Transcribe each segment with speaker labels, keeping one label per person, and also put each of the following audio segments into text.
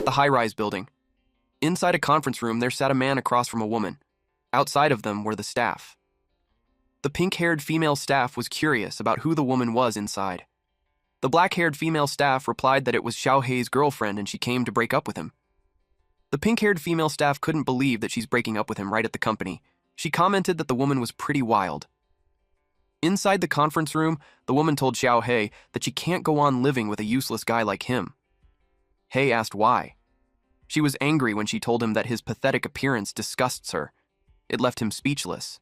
Speaker 1: At the high-rise building, inside a conference room, there sat a man across from a woman. Outside of them were the staff. The pink-haired female staff was curious about who the woman was inside. The black-haired female staff replied that it was Xiaohei's girlfriend and she came to break up with him. The pink-haired female staff couldn't believe that she's breaking up with him right at the company. She commented that the woman was pretty wild. Inside the conference room, the woman told Xiaohei that she can't go on living with a useless guy like him. Hei asked why. She was angry when she told him that his pathetic appearance disgusts her. It left him speechless.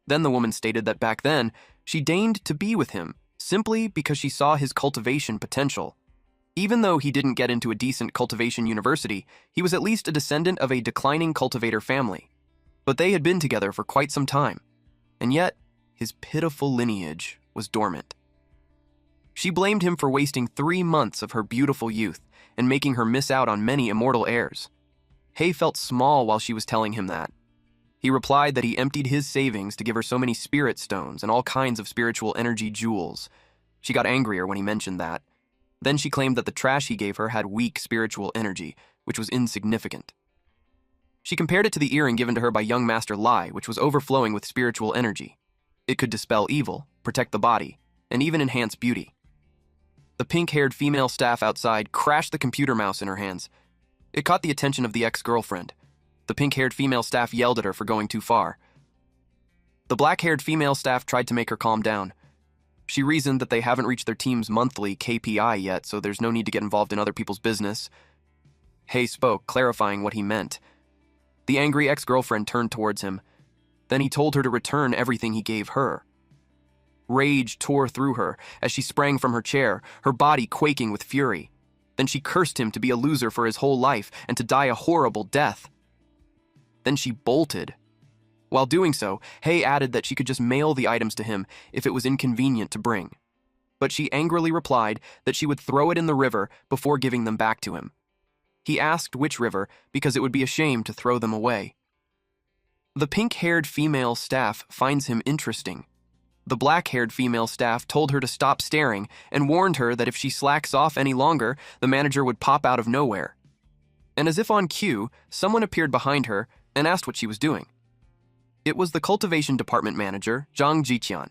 Speaker 1: Then the woman stated that back then, she deigned to be with him simply because she saw his cultivation potential. Even though he didn't get into a decent cultivation university, he was at least a descendant of a declining cultivator family. But they had been together for quite some time, and yet his pitiful lineage was dormant. She blamed him for wasting 3 months of her beautiful youth and making her miss out on many immortal heirs. Hei felt small while she was telling him that. He replied that he emptied his savings to give her so many spirit stones and all kinds of spiritual energy jewels. She got angrier when he mentioned that. Then she claimed that the trash he gave her had weak spiritual energy, which was insignificant. She compared it to the earring given to her by young Master Lai, which was overflowing with spiritual energy. It could dispel evil, protect the body, and even enhance beauty. The pink-haired female staff outside crashed the computer mouse in her hands. It caught the attention of the ex-girlfriend. The pink-haired female staff yelled at her for going too far. The black-haired female staff tried to make her calm down. She reasoned that they haven't reached their team's monthly KPI yet, so there's no need to get involved in other people's business. Hei spoke, clarifying what he meant. The angry ex-girlfriend turned towards him. Then he told her to return everything he gave her. Rage tore through her as she sprang from her chair, her body quaking with fury. Then she cursed him to be a loser for his whole life and to die a horrible death. Then she bolted. While doing so, Hei added that she could just mail the items to him if it was inconvenient to bring. But she angrily replied that she would throw it in the river before giving them back to him. He asked which river because it would be a shame to throw them away. The pink-haired female staff finds him interesting. The black-haired female staff told her to stop staring and warned her that if she slacks off any longer, the manager would pop out of nowhere. And as if on cue, someone appeared behind her and asked what she was doing. It was the cultivation department manager, Zhang Jiqian.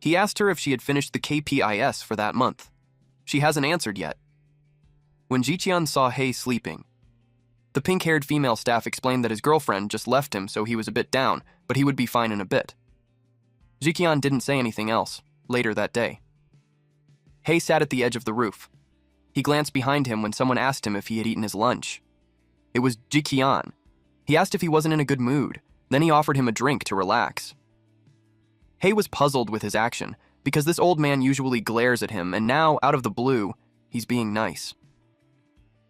Speaker 1: He asked her if she had finished the KPIs for that month. She hasn't answered yet. When Jiqian saw Hei sleeping, the pink-haired female staff explained that his girlfriend just left him so he was a bit down, but he would be fine in a bit. Jiqian didn't say anything else later that day. Hei sat at the edge of the roof. He glanced behind him when someone asked him if he had eaten his lunch. It was Jiqian. He asked if he wasn't in a good mood. Then he offered him a drink to relax. Hei was puzzled with his action because this old man usually glares at him, and now, out of the blue, he's being nice.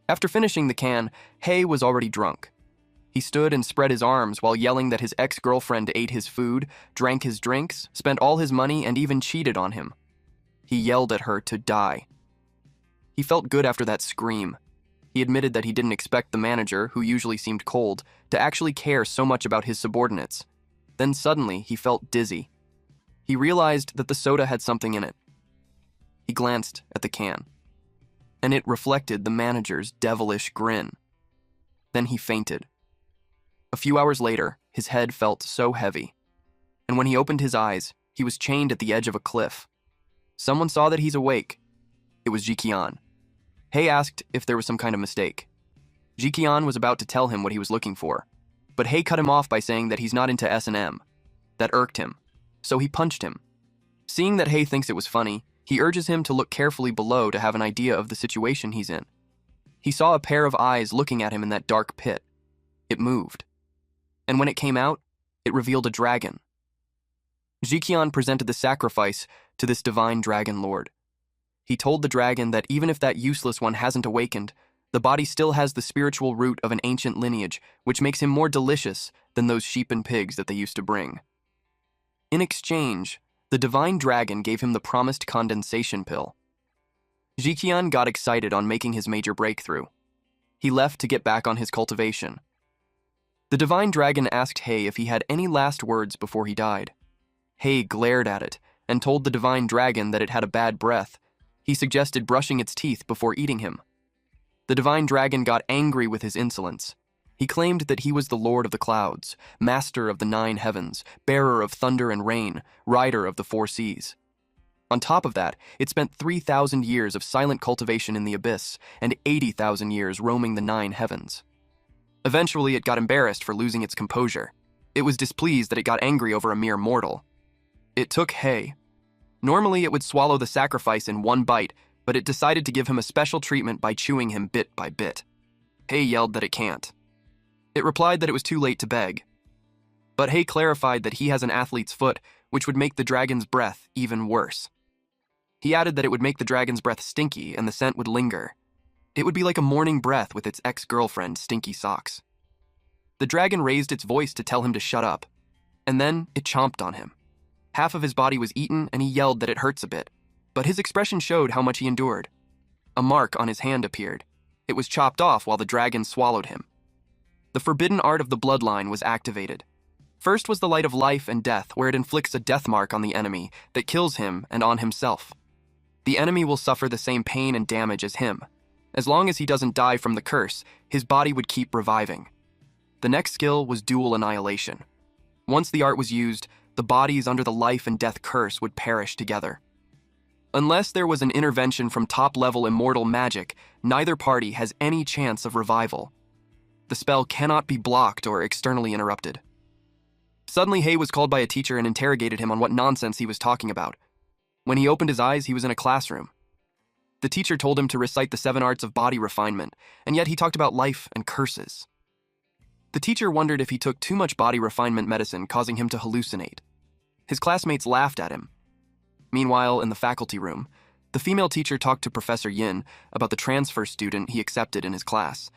Speaker 1: After finishing the can, Hei was already drunk. He stood and spread his arms while yelling that his ex-girlfriend ate his food, drank his drinks, spent all his money, and even cheated on him. He yelled at her to die. He felt good after that scream. He admitted that he didn't expect the manager, who usually seemed cold, to actually care so much about his subordinates. Then suddenly, he felt dizzy. He realized that the soda had something in it. He glanced at the can, and it reflected the manager's devilish grin. Then he fainted. A few hours later, his head felt so heavy, and when he opened his eyes, he was chained at the edge of a cliff. Someone saw that he's awake. It was Jiqian. Hei asked if there was some kind of mistake. Jiqian was about to tell him what he was looking for, but Hei cut him off by saying that he's not into S&M. That irked him, so he punched him. Seeing that Hei thinks it was funny, he urges him to look carefully below to have an idea of the situation he's in. He saw a pair of eyes looking at him in that dark pit. It moved. And when it came out, it revealed a dragon. Jiqian presented the sacrifice to this divine dragon lord. He told the dragon that even if that useless one hasn't awakened, the body still has the spiritual root of an ancient lineage, which makes him more delicious than those sheep and pigs that they used to bring. In exchange, the divine dragon gave him the promised condensation pill. Jiqian got excited on making his major breakthrough. He left to get back on his cultivation. The divine dragon asked Hei if he had any last words before he died. Hei glared at it and told the divine dragon that it had a bad breath. He suggested brushing its teeth before eating him. The divine dragon got angry with his insolence. He claimed that he was the lord of the clouds, master of the 9 heavens, bearer of thunder and rain, rider of the 4 seas. On top of that, it spent 3,000 years of silent cultivation in the abyss and 80,000 years roaming the 9 heavens. Eventually, it got embarrassed for losing its composure. It was displeased that it got angry over a mere mortal. It took Hay. Normally, it would swallow the sacrifice in one bite, but it decided to give him a special treatment by chewing him bit by bit. Hay yelled that it can't. It replied that it was too late to beg. But Hay clarified that he has an athlete's foot, which would make the dragon's breath even worse. He added that it would make the dragon's breath stinky and the scent would linger. It would be like a morning breath with its ex-girlfriend, Stinky Socks. The dragon raised its voice to tell him to shut up, and then it chomped on him. Half of his body was eaten, and he yelled that it hurts a bit, but his expression showed how much he endured. A mark on his hand appeared. It was chopped off while the dragon swallowed him. The forbidden art of the bloodline was activated. First was the light of life and death, where it inflicts a death mark on the enemy that kills him and on himself. The enemy will suffer the same pain and damage as him. As long as he doesn't die from the curse, his body would keep reviving. The next skill was dual annihilation. Once the art was used, the bodies under the life and death curse would perish together. Unless there was an intervention from top-level immortal magic, neither party has any chance of revival. The spell cannot be blocked or externally interrupted. Suddenly, Hay was called by a teacher and interrogated him on what nonsense he was talking about. When he opened his eyes, he was in a classroom. The teacher told him to recite the 7 arts of body refinement, and yet he talked about life and curses. The teacher wondered if he took too much body refinement medicine, causing him to hallucinate. His classmates laughed at him. Meanwhile, in the faculty room, the female teacher talked to Professor Yin about the transfer student he accepted in his class.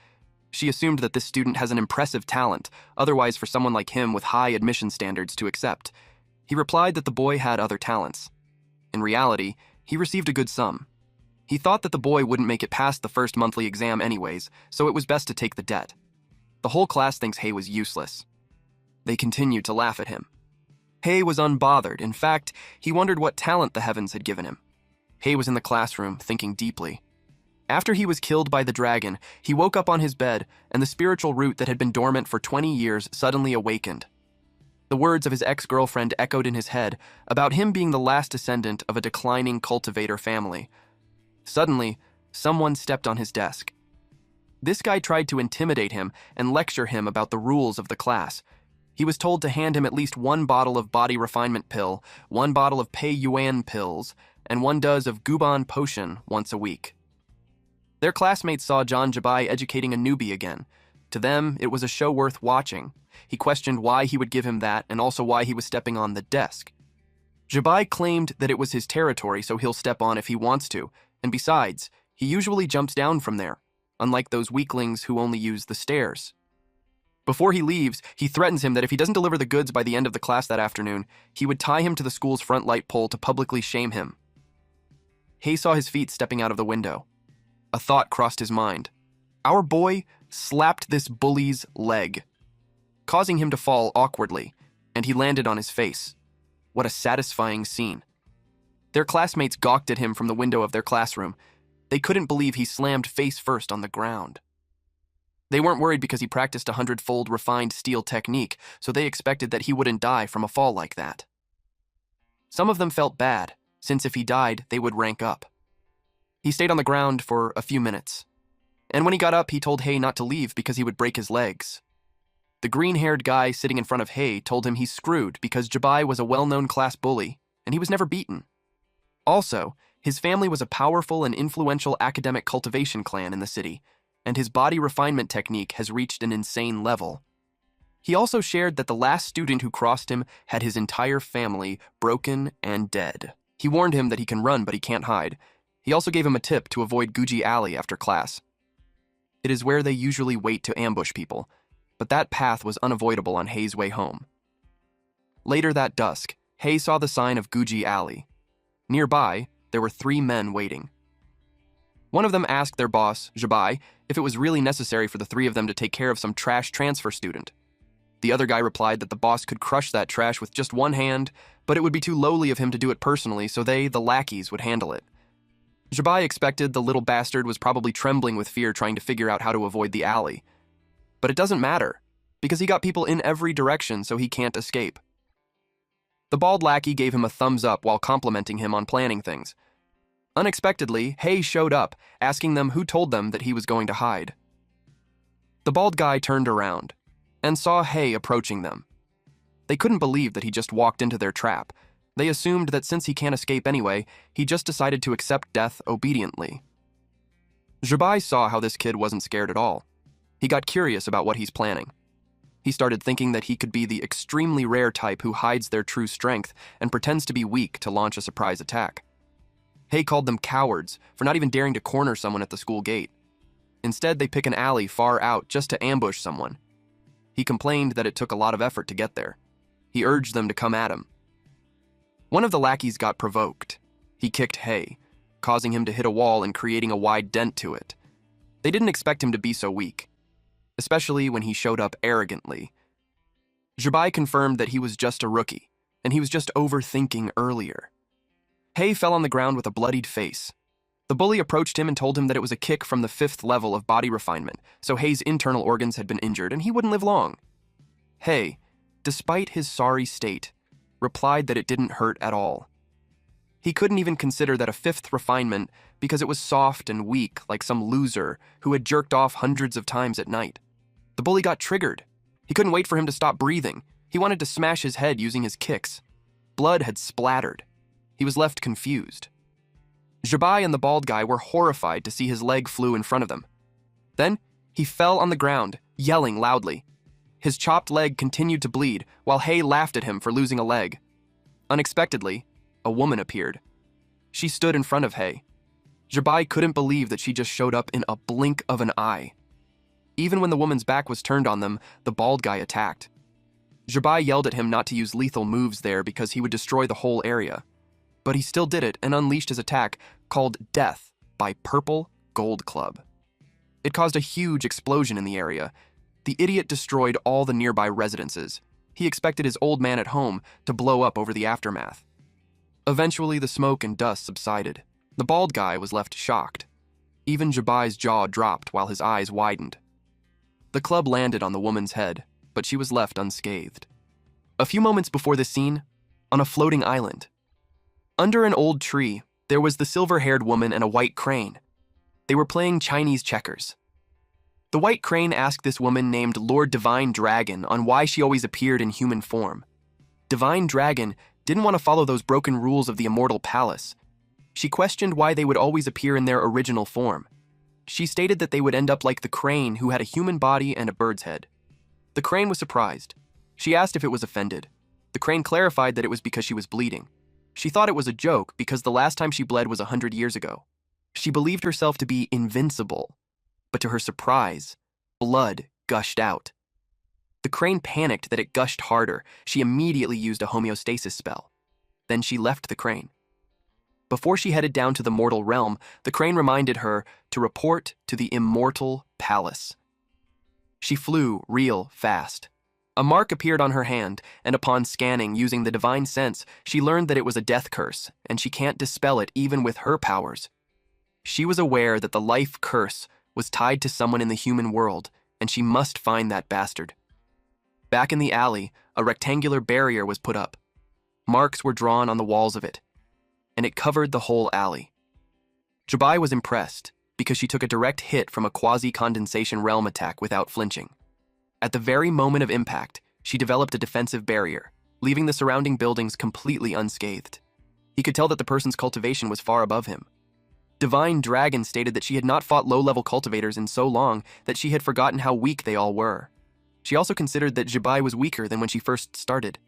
Speaker 1: She assumed that this student has an impressive talent, otherwise for someone like him with high admission standards to accept. He replied that the boy had other talents. In reality, he received a good sum. He thought that the boy wouldn't make it past the first monthly exam anyways, so it was best to take the debt. The whole class thinks Hay was useless. They continued to laugh at him. Hay was unbothered. In fact, he wondered what talent the heavens had given him. Hay was in the classroom, thinking deeply. After he was killed by the dragon, he woke up on his bed, and the spiritual root that had been dormant for 20 years suddenly awakened. The words of his ex-girlfriend echoed in his head about him being the last descendant of a declining cultivator family. Suddenly, someone stepped on his desk. This guy tried to intimidate him and lecture him about the rules of the class. He was told to hand him at least 1 bottle of body refinement pill, 1 bottle of Pei Yuan pills, and 1 dose of Guban potion once a week. Their classmates saw John Jabai educating a newbie again. To them, it was a show worth watching. He questioned why he would give him that and also why he was stepping on the desk. Jabai claimed that it was his territory, so he'll step on if he wants to, and besides, he usually jumps down from there, unlike those weaklings who only use the stairs. Before he leaves, he threatens him that if he doesn't deliver the goods by the end of the class that afternoon, he would tie him to the school's front light pole to publicly shame him. Hay saw his feet stepping out of the window. A thought crossed his mind. Our boy slapped this bully's leg, causing him to fall awkwardly, and he landed on his face. What a satisfying scene. Their classmates gawked at him from the window of their classroom. They couldn't believe he slammed face first on the ground. They weren't worried because he practiced 100-fold refined steel technique, so they expected that he wouldn't die from a fall like that. Some of them felt bad, since if he died, they would rank up. He stayed on the ground for a few minutes, and when he got up, he told Hay not to leave because he would break his legs. The green-haired guy sitting in front of Hay told him he's screwed because Jabai was a well-known class bully, and he was never beaten. Also, his family was a powerful and influential academic cultivation clan in the city, and his body refinement technique has reached an insane level. He also shared that the last student who crossed him had his entire family broken and dead. He warned him that he can run, but he can't hide. He also gave him a tip to avoid Guji Alley after class. It is where they usually wait to ambush people, but that path was unavoidable on Hay's way home. Later that dusk, Hay saw the sign of Guji Alley. Nearby, there were 3 men waiting. One of them asked their boss, Jabai, if it was really necessary for the 3 of them to take care of some trash transfer student. The other guy replied that the boss could crush that trash with just 1 hand, but it would be too lowly of him to do it personally, so they, the lackeys, would handle it. Jabai expected the little bastard was probably trembling with fear trying to figure out how to avoid the alley. But it doesn't matter, because he got people in every direction so he can't escape. The bald lackey gave him a thumbs up while complimenting him on planning things. Unexpectedly, Hay showed up, asking them who told them that he was going to hide. The bald guy turned around and saw Hay approaching them. They couldn't believe that he just walked into their trap. They assumed that since he can't escape anyway, he just decided to accept death obediently. Jabai saw how this kid wasn't scared at all. He got curious about what he's planning. He started thinking that he could be the extremely rare type who hides their true strength and pretends to be weak to launch a surprise attack. Hay called them cowards for not even daring to corner someone at the school gate. Instead, they pick an alley far out just to ambush someone. He complained that it took a lot of effort to get there. He urged them to come at him. One of the lackeys got provoked. He kicked Hay, causing him to hit a wall and creating a wide dent to it. They didn't expect him to be so weak, especially when he showed up arrogantly. Jabai confirmed that he was just a rookie, and he was just overthinking earlier. Hay fell on the ground with a bloodied face. The bully approached him and told him that it was a kick from the 5th level of body refinement, so Hay's internal organs had been injured and he wouldn't live long. Hay, despite his sorry state, replied that it didn't hurt at all. He couldn't even consider that a 5th refinement because it was soft and weak like some loser who had jerked off hundreds of times at night. The bully got triggered. He couldn't wait for him to stop breathing. He wanted to smash his head using his kicks. Blood had splattered. He was left confused. Jabai and the bald guy were horrified to see his leg flew in front of them. Then, he fell on the ground, yelling loudly. His chopped leg continued to bleed, while Hay laughed at him for losing a leg. Unexpectedly, a woman appeared. She stood in front of Hay. Jabai couldn't believe that she just showed up in a blink of an eye. Even when the woman's back was turned on them, the bald guy attacked. Jabai yelled at him not to use lethal moves there because he would destroy the whole area. But he still did it and unleashed his attack, called Death, by Purple Gold Club. It caused a huge explosion in the area. The idiot destroyed all the nearby residences. He expected his old man at home to blow up over the aftermath. Eventually, the smoke and dust subsided. The bald guy was left shocked. Even Jabai's jaw dropped while his eyes widened. The club landed on the woman's head, but she was left unscathed. A few moments before this scene, on a floating island, under an old tree, there was the silver-haired woman and a white crane. They were playing Chinese checkers. The white crane asked this woman named Lord Divine Dragon on why she always appeared in human form. Divine Dragon didn't want to follow those broken rules of the immortal palace. She questioned why they would always appear in their original form. She stated that they would end up like the crane who had a human body and a bird's head. The crane was surprised. She asked if it was offended. The crane clarified that it was because she was bleeding. She thought it was a joke because the last time she bled was 100 years ago. She believed herself to be invincible, but to her surprise, blood gushed out. The crane panicked that it gushed harder. She immediately used a homeostasis spell. Then she left the crane. Before she headed down to the mortal realm, the crane reminded her to report to the immortal palace. She flew real fast. A mark appeared on her hand, and upon scanning using the divine sense, she learned that it was a death curse, and she can't dispel it even with her powers. She was aware that the life curse was tied to someone in the human world, and she must find that bastard. Back in the alley, a rectangular barrier was put up. Marks were drawn on the walls of it, and it covered the whole alley. Jabai was impressed because she took a direct hit from a quasi-condensation realm attack without flinching. At the very moment of impact, she developed a defensive barrier, leaving the surrounding buildings completely unscathed. He could tell that the person's cultivation was far above him. Divine Dragon stated that she had not fought low-level cultivators in so long that she had forgotten how weak they all were. She also considered that Jabai was weaker than when she first started.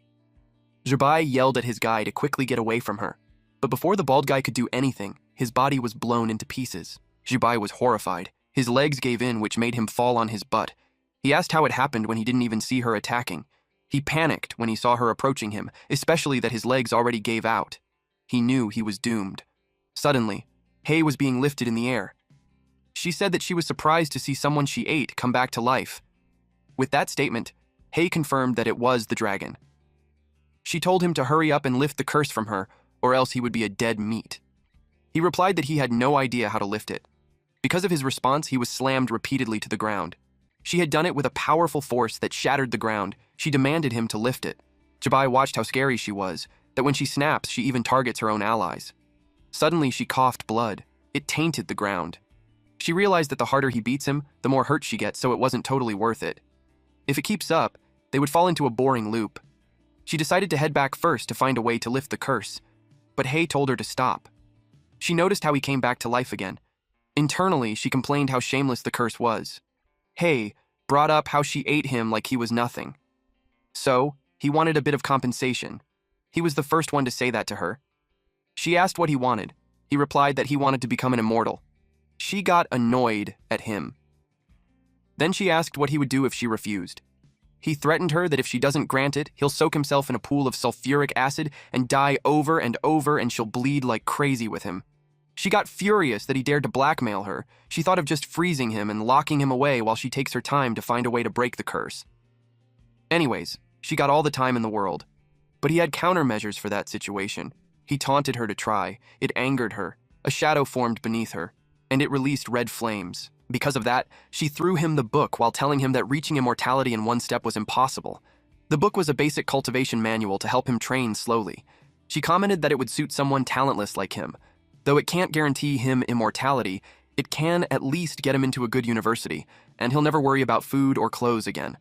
Speaker 1: Jabai yelled at his guy to quickly get away from her, but before the bald guy could do anything, his body was blown into pieces. Jabai was horrified. His legs gave in, which made him fall on his butt. He asked how it happened when he didn't even see her attacking. He panicked when he saw her approaching him, especially that his legs already gave out. He knew he was doomed. Suddenly, Hay was being lifted in the air. She said that she was surprised to see someone she ate come back to life. With that statement, Hay confirmed that it was the dragon. She told him to hurry up and lift the curse from her, or else he would be a dead meat. He replied that he had no idea how to lift it. Because of his response, he was slammed repeatedly to the ground. She had done it with a powerful force that shattered the ground. She demanded him to lift it. Jabai watched how scary she was, that when she snaps, she even targets her own allies. Suddenly, she coughed blood. It tainted the ground. She realized that the harder he beats him, the more hurt she gets, so it wasn't totally worth it. If it keeps up, they would fall into a boring loop. She decided to head back first to find a way to lift the curse, but Hei told her to stop. She noticed how he came back to life again. Internally, she complained how shameless the curse was. Hei brought up how she ate him like he was nothing. So, he wanted a bit of compensation. He was the first one to say that to her. She asked what he wanted. He replied that he wanted to become an immortal. She got annoyed at him. Then she asked what he would do if she refused. He threatened her that if she doesn't grant it, he'll soak himself in a pool of sulfuric acid and die over and over, and she'll bleed like crazy with him. She got furious that he dared to blackmail her. She thought of just freezing him and locking him away while she takes her time to find a way to break the curse. Anyways, she got all the time in the world. But he had countermeasures for that situation. He taunted her to try. It angered her. A shadow formed beneath her, and it released red flames. Because of that, she threw him the book while telling him that reaching immortality in one step was impossible. The book was a basic cultivation manual to help him train slowly. She commented that it would suit someone talentless like him. Though it can't guarantee him immortality, it can at least get him into a good university, and he'll never worry about food or clothes again.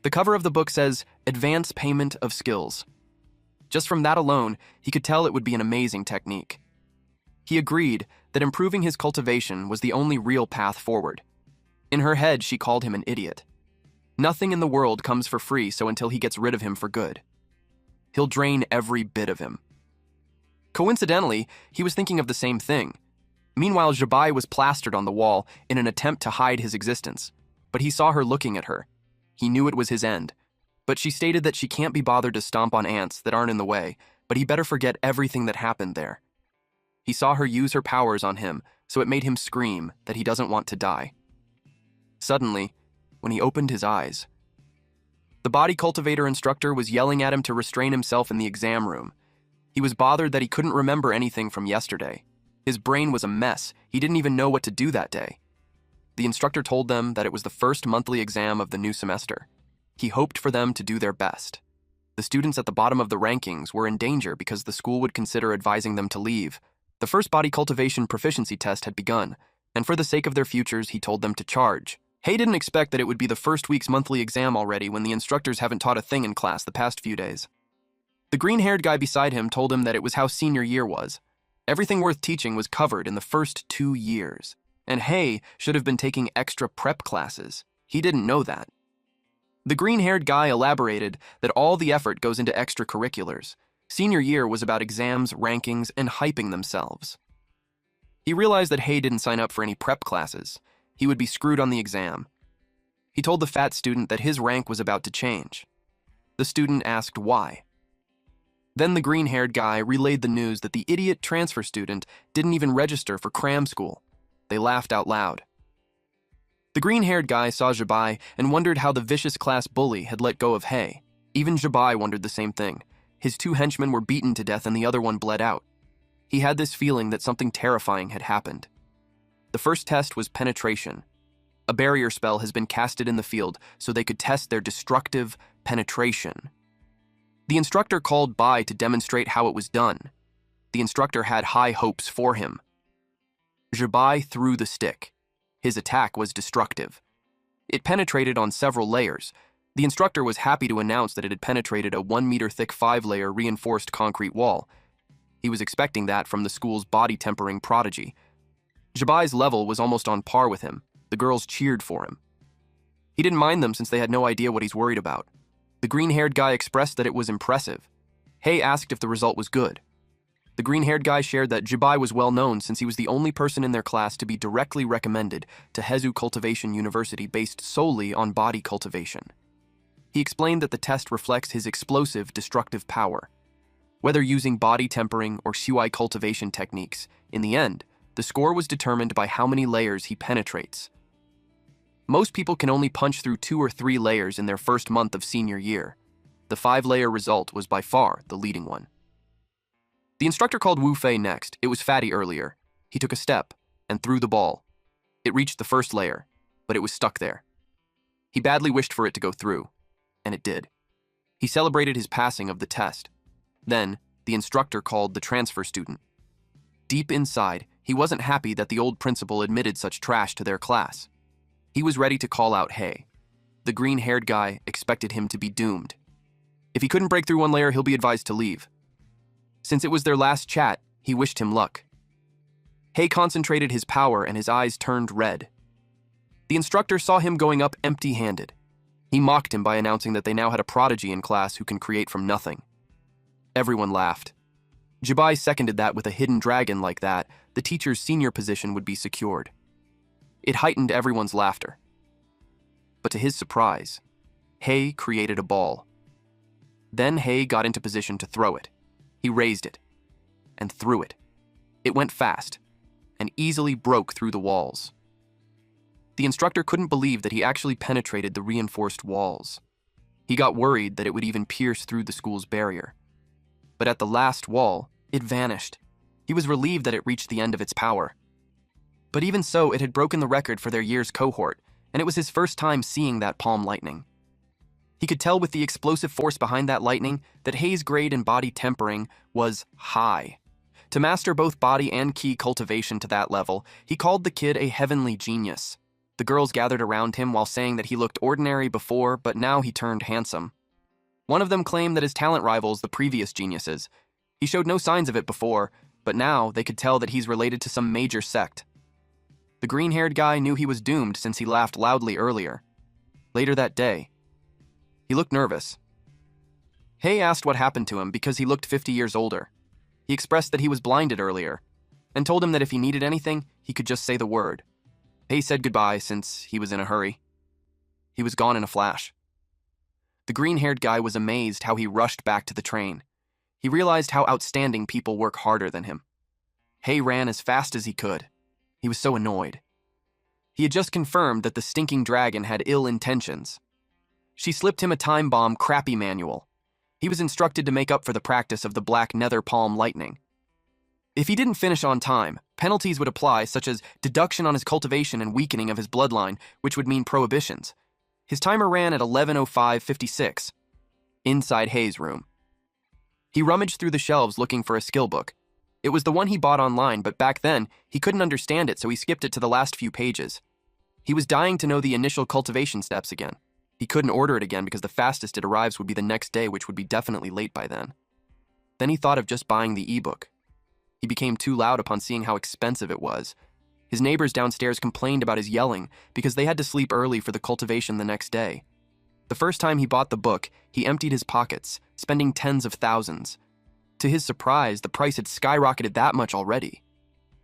Speaker 1: The cover of the book says, "Advance Payment of Skills." Just from that alone, he could tell it would be an amazing technique. He agreed that improving his cultivation was the only real path forward. In her head, she called him an idiot. Nothing in the world comes for free, so until he gets rid of him for good, he'll drain every bit of him. Coincidentally, he was thinking of the same thing. Meanwhile, Jabai was plastered on the wall in an attempt to hide his existence, but he saw her looking at her. He knew it was his end, but she stated that she can't be bothered to stomp on ants that aren't in the way, but he better forget everything that happened there. He saw her use her powers on him, so it made him scream that he doesn't want to die. Suddenly, when he opened his eyes, the body cultivator instructor was yelling at him to restrain himself in the exam room. He was bothered that he couldn't remember anything from yesterday. His brain was a mess. He didn't even know what to do that day. The instructor told them that it was the first monthly exam of the new semester. He hoped for them to do their best. The students at the bottom of the rankings were in danger because the school would consider advising them to leave. The first body cultivation proficiency test had begun, and for the sake of their futures, he told them to charge. Hei didn't expect that it would be the first week's monthly exam already when the instructors haven't taught a thing in class the past few days. The green-haired guy beside him told him that it was how senior year was. Everything worth teaching was covered in the first 2 years, and Hei should have been taking extra prep classes. He didn't know that. The green-haired guy elaborated that all the effort goes into extracurriculars. Senior year was about exams, rankings, and hyping themselves. He realized that Hei didn't sign up for any prep classes. He would be screwed on the exam. He told the fat student that his rank was about to change. The student asked why. Then the green-haired guy relayed the news that the idiot transfer student didn't even register for cram school. They laughed out loud. The green-haired guy saw Jabai and wondered how the vicious class bully had let go of Hei. Even Jabai wondered the same thing. His 2 henchmen were beaten to death and the other one bled out. He had this feeling that something terrifying had happened. The first test was penetration. A barrier spell has been casted in the field so they could test their destructive penetration. The instructor called Bai to demonstrate how it was done. The instructor had high hopes for him. Jabai threw the stick. His attack was destructive. It penetrated on several layers. The instructor was happy to announce that it had penetrated a 1-meter-thick 5-layer reinforced concrete wall. He was expecting that from the school's body-tempering prodigy. Jabai's level was almost on par with him. The girls cheered for him. He didn't mind them since they had no idea what he's worried about. The green-haired guy expressed that it was impressive. Hei asked if the result was good. The green-haired guy shared that Jabai was well known since he was the only person in their class to be directly recommended to Hezu Cultivation University based solely on body cultivation. He explained that the test reflects his explosive, destructive power. Whether using body tempering or shui cultivation techniques, in the end, the score was determined by how many layers he penetrates. Most people can only punch through 2 or 3 layers in their first month of senior year. The 5-layer result was by far the leading one. The instructor called Wu Fei next. It was Fatty earlier. He took a step and threw the ball. It reached the first layer, but it was stuck there. He badly wished for it to go through, and it did. He celebrated his passing of the test. Then, the instructor called the transfer student. Deep inside, he wasn't happy that the old principal admitted such trash to their class. He was ready to call out Hey. The green-haired guy expected him to be doomed. If he couldn't break through one layer, he'll be advised to leave. Since it was their last chat, he wished him luck. Hey concentrated his power and his eyes turned red. The instructor saw him going up empty-handed. He mocked him by announcing that they now had a prodigy in class who can create from nothing. Everyone laughed. Jibai seconded that with a hidden dragon like that, the teacher's senior position would be secured. It heightened everyone's laughter. But to his surprise, Hey created a ball. Then Hey got into position to throw it. He raised it and threw it. It went fast and easily broke through the walls. The instructor couldn't believe that he actually penetrated the reinforced walls. He got worried that it would even pierce through the school's barrier. But at the last wall, it vanished. He was relieved that it reached the end of its power. But even so, it had broken the record for their year's cohort, and it was his first time seeing that palm lightning. He could tell with the explosive force behind that lightning that Hay's grade in body tempering was high. To master both body and ki cultivation to that level, he called the kid a heavenly genius. The girls gathered around him while saying that he looked ordinary before, but now he turned handsome. One of them claimed that his talent rivals the previous geniuses. He showed no signs of it before, but now they could tell that he's related to some major sect. The green-haired guy knew he was doomed since he laughed loudly earlier. Later that day, he looked nervous. Hay asked what happened to him because he looked 50 years older. He expressed that he was blinded earlier, and told him that if he needed anything, he could just say the word. Hay said goodbye since he was in a hurry. He was gone in a flash. The green-haired guy was amazed how he rushed back to the train. He realized how outstanding people work harder than him. Hay ran as fast as he could. He was so annoyed. He had just confirmed that the stinking dragon had ill intentions. She slipped him a time bomb crappy manual. He was instructed to make up for the practice of the black nether palm lightning. If he didn't finish on time, penalties would apply, such as deduction on his cultivation and weakening of his bloodline, which would mean prohibitions. His timer ran at 11:05:56, inside Hay's room. He rummaged through the shelves looking for a skill book. It was the one he bought online, but back then, he couldn't understand it, so he skipped it to the last few pages. He was dying to know the initial cultivation steps again. He couldn't order it again because the fastest it arrives would be the next day, which would be definitely late by then. Then he thought of just buying the ebook. He became too loud upon seeing how expensive it was. His neighbors downstairs complained about his yelling because they had to sleep early for the cultivation the next day. The first time he bought the book, he emptied his pockets, spending tens of thousands. To his surprise, the price had skyrocketed that much already.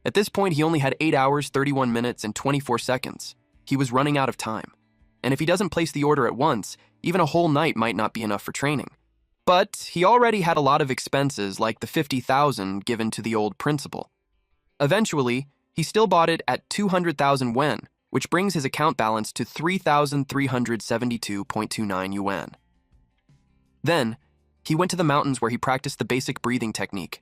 Speaker 1: At this point, he only had 8 hours, 31 minutes, and 24 seconds. He was running out of time. And if he doesn't place the order at once, even a whole night might not be enough for training. But he already had a lot of expenses, like the 50,000 given to the old principal. Eventually, he still bought it at 200,000 yen, which brings his account balance to 3,372.29 yuan. Then, he went to the mountains where he practiced the basic breathing technique.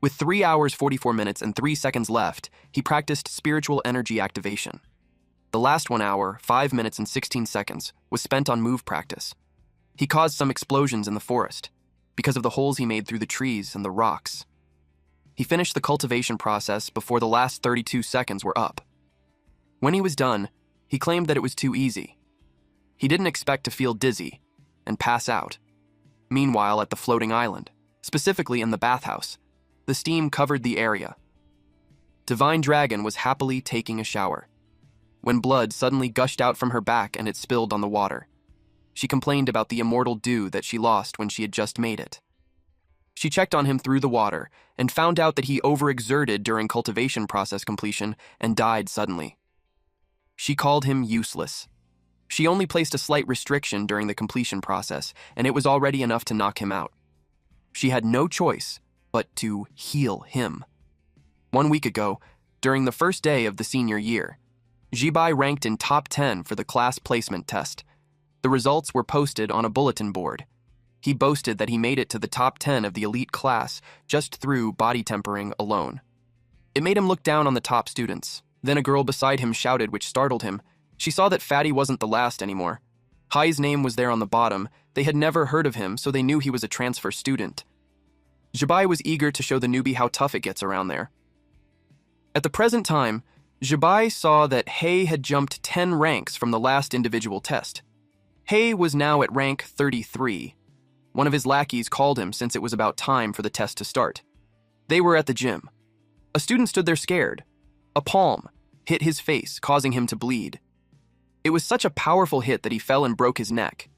Speaker 1: With 3 hours, 44 minutes, and 3 seconds left, he practiced spiritual energy activation. The last 1 hour, 5 minutes, and 16 seconds was spent on move practice. He caused some explosions in the forest because of the holes he made through the trees and the rocks. He finished the cultivation process before the last 32 seconds were up. When he was done, he claimed that it was too easy. He didn't expect to feel dizzy and pass out. Meanwhile, at the floating island, specifically in the bathhouse, the steam covered the area. Divine Dragon was happily taking a shower when blood suddenly gushed out from her back and it spilled on the water. She complained about the immortal dew that she lost when she had just made it. She checked on him through the water and found out that he overexerted during cultivation process completion and died suddenly. She called him useless. She only placed a slight restriction during the completion process, and it was already enough to knock him out. She had no choice but to heal him. 1 week ago, during the first day of the senior year, Jibai ranked in top 10 for the class placement test. The results were posted on a bulletin board. He boasted that he made it to the top 10 of the elite class just through body tempering alone. It made him look down on the top students. Then a girl beside him shouted, which startled him. She saw that Fatty wasn't the last anymore. Hai's name was there on the bottom. They had never heard of him, so they knew he was a transfer student. Jibai was eager to show the newbie how tough it gets around there. At the present time, Jibai saw that Hei had jumped 10 ranks from the last individual test. Hei was now at rank 33. One of his lackeys called him since it was about time for the test to start. They were at the gym. A student stood there scared. A palm hit his face, causing him to bleed. It was such a powerful hit that he fell and broke his neck.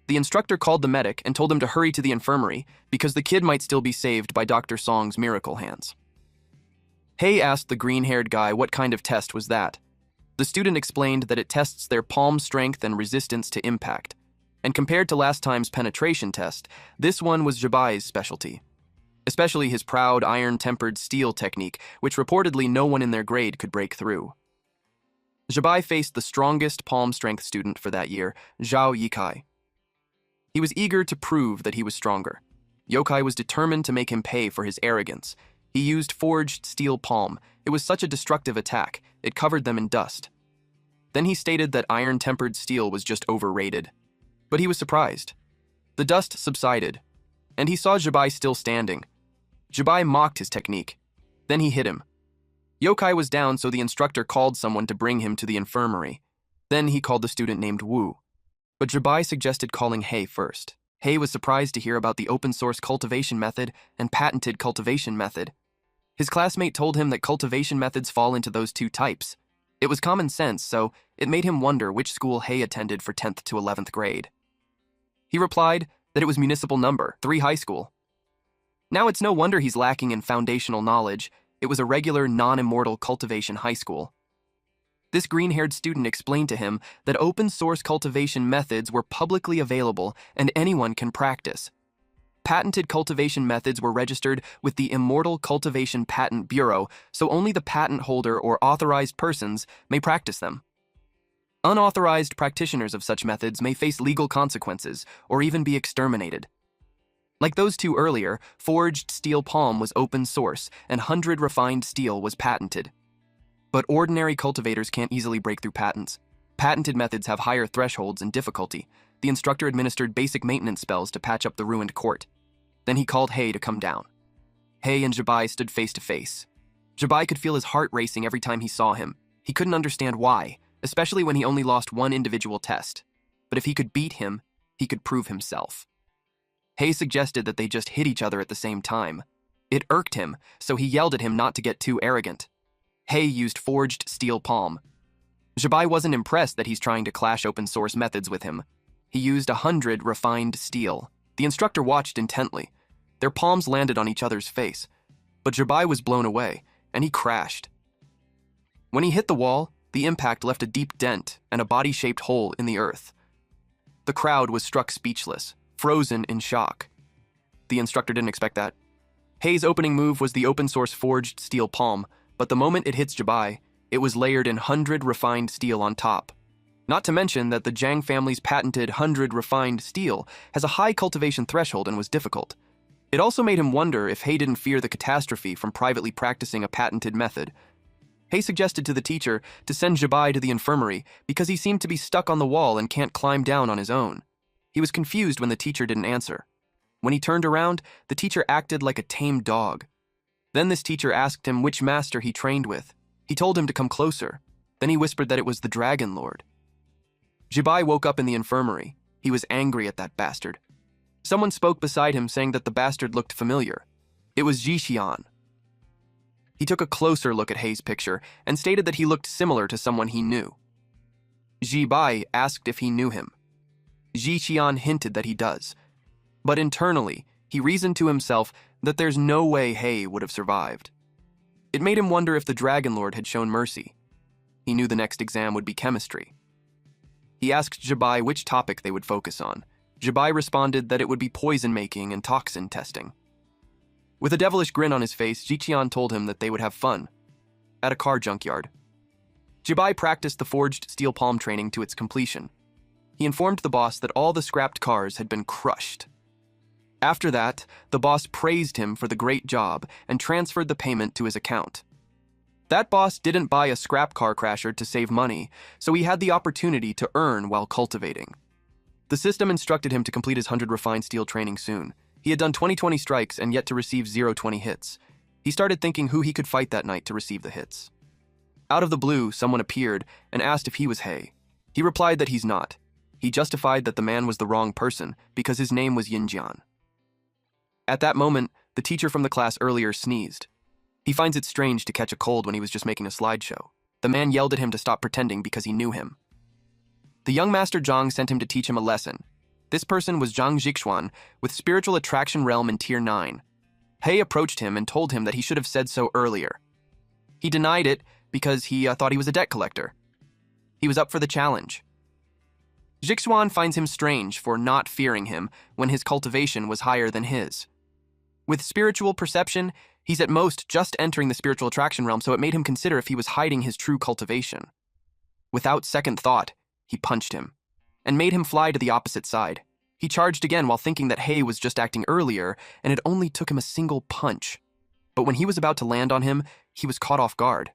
Speaker 1: The instructor called the medic and told him to hurry to the infirmary because the kid might still be saved by Dr. Song's miracle hands. Hei asked the green-haired guy what kind of test was that. The student explained that it tests their palm strength and resistance to impact. And compared to last time's penetration test, this one was Jibai's specialty. Especially his proud iron-tempered steel technique, which reportedly no one in their grade could break through. Jibai faced the strongest palm strength student for that year, Zhao Yikai. He was eager to prove that he was stronger. Yokai was determined to make him pay for his arrogance. He used forged steel palm. It was such a destructive attack, it covered them in dust. Then he stated that iron-tempered steel was just overrated. But he was surprised. The dust subsided, and he saw Jibai still standing. Jibai mocked his technique. Then he hit him. Yokai was down, so the instructor called someone to bring him to the infirmary. Then he called the student named Wu. But Jibai suggested calling Hei first. Hei was surprised to hear about the open-source cultivation method and patented cultivation method. His classmate told him that cultivation methods fall into those two types. It was common sense, so it made him wonder which school Hei attended for 10th to 11th grade. He replied that it was Municipal Number 3 High School. Now it's no wonder he's lacking in foundational knowledge. It was a regular, non-immortal cultivation high school. This green-haired student explained to him that open-source cultivation methods were publicly available and anyone can practice. Patented cultivation methods were registered with the Immortal Cultivation Patent Bureau, so only the patent holder or authorized persons may practice them. Unauthorized practitioners of such methods may face legal consequences or even be exterminated. Like those two earlier, forged steel palm was open source and 100 refined steel was patented. But ordinary cultivators can't easily break through patents. Patented methods have higher thresholds and difficulty. The instructor administered basic maintenance spells to patch up the ruined court. Then he called Hei to come down. Hei and Jibai stood face to face. Jibai could feel his heart racing every time he saw him. He couldn't understand why, especially when he only lost one individual test. But if he could beat him, he could prove himself. Hei suggested that they just hit each other at the same time. It irked him, so he yelled at him not to get too arrogant. Hei used forged steel palm. Jibai wasn't impressed that he's trying to clash open-source methods with him. He used 100 refined steel. The instructor watched intently. Their palms landed on each other's face. But Jibai was blown away, and he crashed. When he hit the wall, the impact left a deep dent and a body-shaped hole in the earth. The crowd was struck speechless, frozen in shock. The instructor didn't expect that. Hei's opening move was the open-source forged steel palm, but the moment it hits Jibai, it was layered in 100 refined steel on top. Not to mention that the Zhang family's patented 100 refined steel has a high cultivation threshold and was difficult. It also made him wonder if Hei didn't fear the catastrophe from privately practicing a patented method. Hei suggested to the teacher to send Jibai to the infirmary because he seemed to be stuck on the wall and can't climb down on his own. He was confused when the teacher didn't answer. When he turned around, the teacher acted like a tame dog. Then this teacher asked him which master he trained with. He told him to come closer. Then he whispered that it was the Dragon Lord. Jibai woke up in the infirmary. He was angry at that bastard. Someone spoke beside him saying that the bastard looked familiar. It was Jixian. He took a closer look at Hei's picture and stated that he looked similar to someone he knew. Jibai asked if he knew him. Jixian hinted that he does. But internally, he reasoned to himself that there's no way Hei would have survived. It made him wonder if the Dragon Lord had shown mercy. He knew the next exam would be chemistry. He asked Jibai which topic they would focus on. Jibai responded that it would be poison making and toxin testing. With a devilish grin on his face, Jixian told him that they would have fun at a car junkyard. Jibai practiced the forged steel palm training to its completion. He informed the boss that all the scrapped cars had been crushed. After that, the boss praised him for the great job and transferred the payment to his account. That boss didn't buy a scrap car crasher to save money, so he had the opportunity to earn while cultivating. The system instructed him to complete his 100 refined steel training soon. He had done 20 strikes and yet to receive 0-20 hits. He started thinking who he could fight that night to receive the hits. Out of the blue, someone appeared and asked if he was Hei. He replied that he's not. He justified that the man was the wrong person because his name was Yinjian. At that moment, the teacher from the class earlier sneezed. He finds it strange to catch a cold when he was just making a slideshow. The man yelled at him to stop pretending because he knew him. The young master Zhang sent him to teach him a lesson. This person was Zhang Zhixuan with Spiritual Attraction Realm in Tier 9. Hei approached him and told him that he should have said so earlier. He denied it because he thought he was a debt collector. He was up for the challenge. Zhixuan finds him strange for not fearing him when his cultivation was higher than his. With spiritual perception, he's at most just entering the spiritual attraction realm, so it made him consider if he was hiding his true cultivation. Without second thought, he punched him and made him fly to the opposite side. He charged again while thinking that Hei was just acting earlier and it only took him a single punch. But when he was about to land on him, he was caught off guard.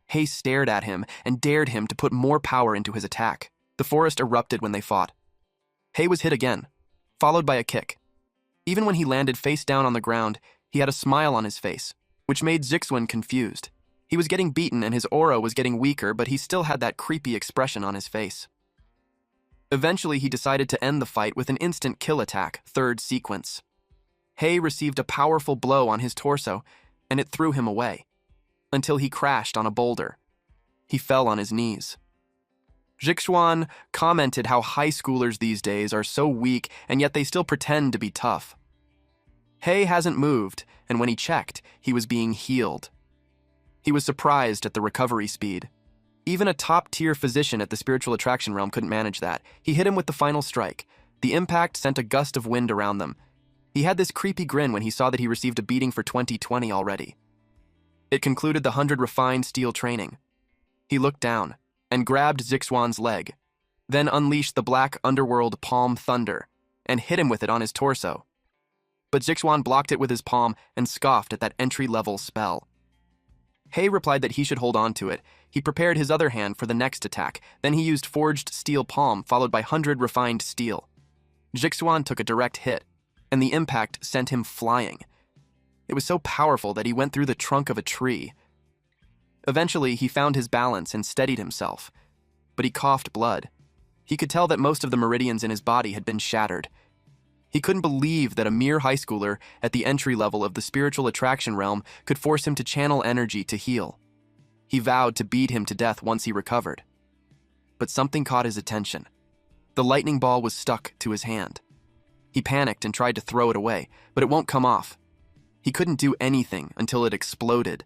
Speaker 1: Hei stared at him and dared him to put more power into his attack. The forest erupted when they fought. Hei was hit again, followed by a kick. Even when he landed face down on the ground, he had a smile on his face, which made Zhixuan confused. He was getting beaten and his aura was getting weaker, but he still had that creepy expression on his face. Eventually, he decided to end the fight with an instant kill attack, third sequence. Hei received a powerful blow on his torso, and it threw him away, until he crashed on a boulder. He fell on his knees. Zhixuan commented how high schoolers these days are so weak and yet they still pretend to be tough. Hei hasn't moved, and when he checked, he was being healed. He was surprised at the recovery speed. Even a top-tier physician at the spiritual attraction realm couldn't manage that. He hit him with the final strike. The impact sent a gust of wind around them. He had this creepy grin when he saw that he received a beating for 2020 already. It concluded the 100 refined steel training. He looked down and grabbed Zhixuan's leg, then unleashed the black underworld palm thunder and hit him with it on his torso. But Zhixuan blocked it with his palm and scoffed at that entry-level spell. Hei replied that he should hold on to it. He prepared his other hand for the next attack. Then he used forged steel palm followed by 100 refined steel. Zhixuan took a direct hit, and the impact sent him flying. It was so powerful that he went through the trunk of a tree. Eventually, he found his balance and steadied himself, but he coughed blood. He could tell that most of the meridians in his body had been shattered. He couldn't believe that a mere high schooler at the entry level of the spiritual attraction realm could force him to channel energy to heal. He vowed to beat him to death once he recovered. But something caught his attention. The lightning ball was stuck to his hand. He panicked and tried to throw it away, but it won't come off. He couldn't do anything until it exploded.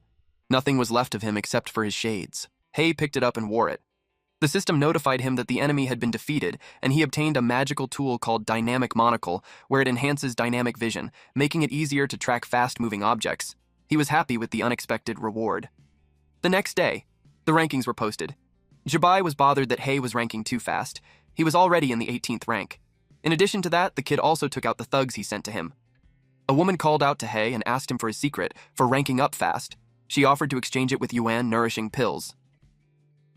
Speaker 1: Nothing was left of him except for his shades. Hei picked it up and wore it. The system notified him that the enemy had been defeated, and he obtained a magical tool called Dynamic Monocle, where it enhances dynamic vision, making it easier to track fast-moving objects. He was happy with the unexpected reward. The next day, the rankings were posted. Jabai was bothered that Hei was ranking too fast. He was already in the 18th rank. In addition to that, the kid also took out the thugs he sent to him. A woman called out to Hei and asked him for his secret for ranking up fast. She offered to exchange it with Yuan nourishing pills.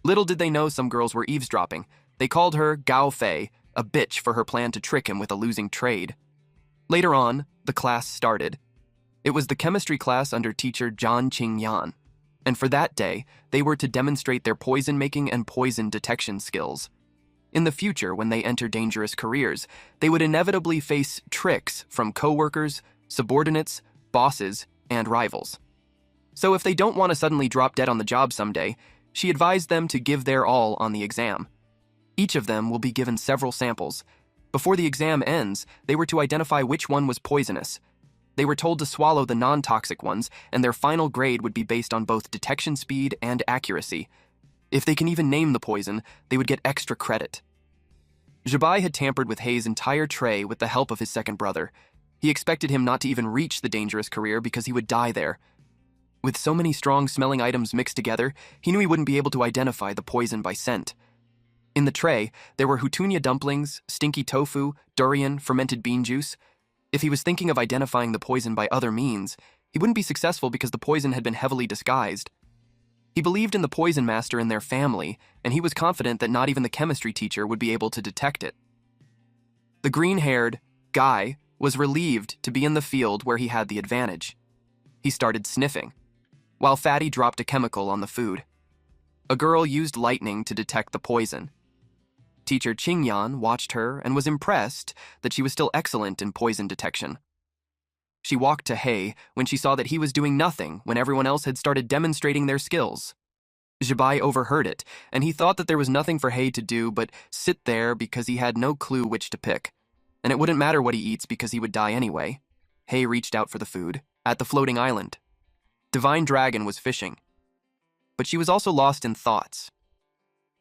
Speaker 1: Little did they know some girls were eavesdropping. They called her Gao Fei, a bitch for her plan to trick him with a losing trade. Later on, the class started. It was the chemistry class under teacher Zhan Qingyan, and for that day, they were to demonstrate their poison-making and poison detection skills. In the future, when they enter dangerous careers, they would inevitably face tricks from coworkers, subordinates, bosses, and rivals. So if they don't want to suddenly drop dead on the job someday, she advised them to give their all on the exam. Each of them will be given several samples. Before the exam ends, they were to identify which one was poisonous. They were told to swallow the non-toxic ones, and their final grade would be based on both detection speed and accuracy. If they can even name the poison, they would get extra credit. Jabai had tampered with Hei's entire tray with the help of his second brother. He expected him not to even reach the dangerous career because he would die there. With so many strong-smelling items mixed together, he knew he wouldn't be able to identify the poison by scent. In the tray, there were hutunia dumplings, stinky tofu, durian, fermented bean juice. If he was thinking of identifying the poison by other means, he wouldn't be successful because the poison had been heavily disguised. He believed in the poison master and their family, and he was confident that not even the chemistry teacher would be able to detect it. The green-haired guy was relieved to be in the field where he had the advantage. He started sniffing, while Fatty dropped a chemical on the food. A girl used lightning to detect the poison. Teacher Qingyan watched her and was impressed that she was still excellent in poison detection. She walked to Hei when she saw that he was doing nothing when everyone else had started demonstrating their skills. Zhibai overheard it, and he thought that there was nothing for Hei to do but sit there because he had no clue which to pick. And it wouldn't matter what he eats because he would die anyway. Hei reached out for the food at the floating island. Divine Dragon was fishing. But she was also lost in thoughts.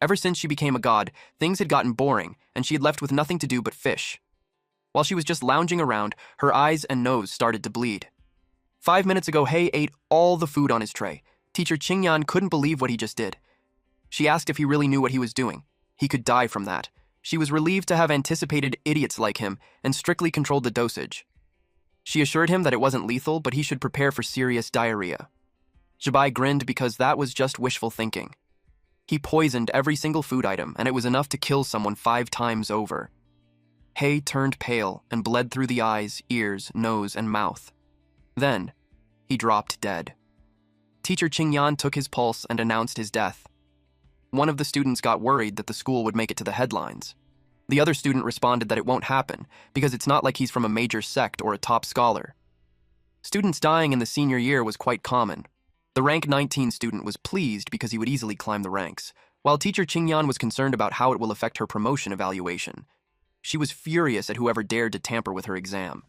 Speaker 1: Ever since she became a god, things had gotten boring, and she had left with nothing to do but fish. While she was just lounging around, her eyes and nose started to bleed. 5 minutes ago, Hei ate all the food on his tray. Teacher Qingyan couldn't believe what he just did. She asked if he really knew what he was doing. He could die from that. She was relieved to have anticipated idiots like him and strictly controlled the dosage. She assured him that it wasn't lethal, but he should prepare for serious diarrhea. Zhibai grinned because that was just wishful thinking. He poisoned every single food item, and it was enough to kill someone 5 times over. Hei turned pale and bled through the eyes, ears, nose, and mouth. Then, he dropped dead. Teacher Qingyan took his pulse and announced his death. One of the students got worried that the school would make it to the headlines. The other student responded that it won't happen, because it's not like he's from a major sect or a top scholar. Students dying in the senior year was quite common. The rank 19 student was pleased because he would easily climb the ranks, while Teacher Qingyan was concerned about how it will affect her promotion evaluation. She was furious at whoever dared to tamper with her exam.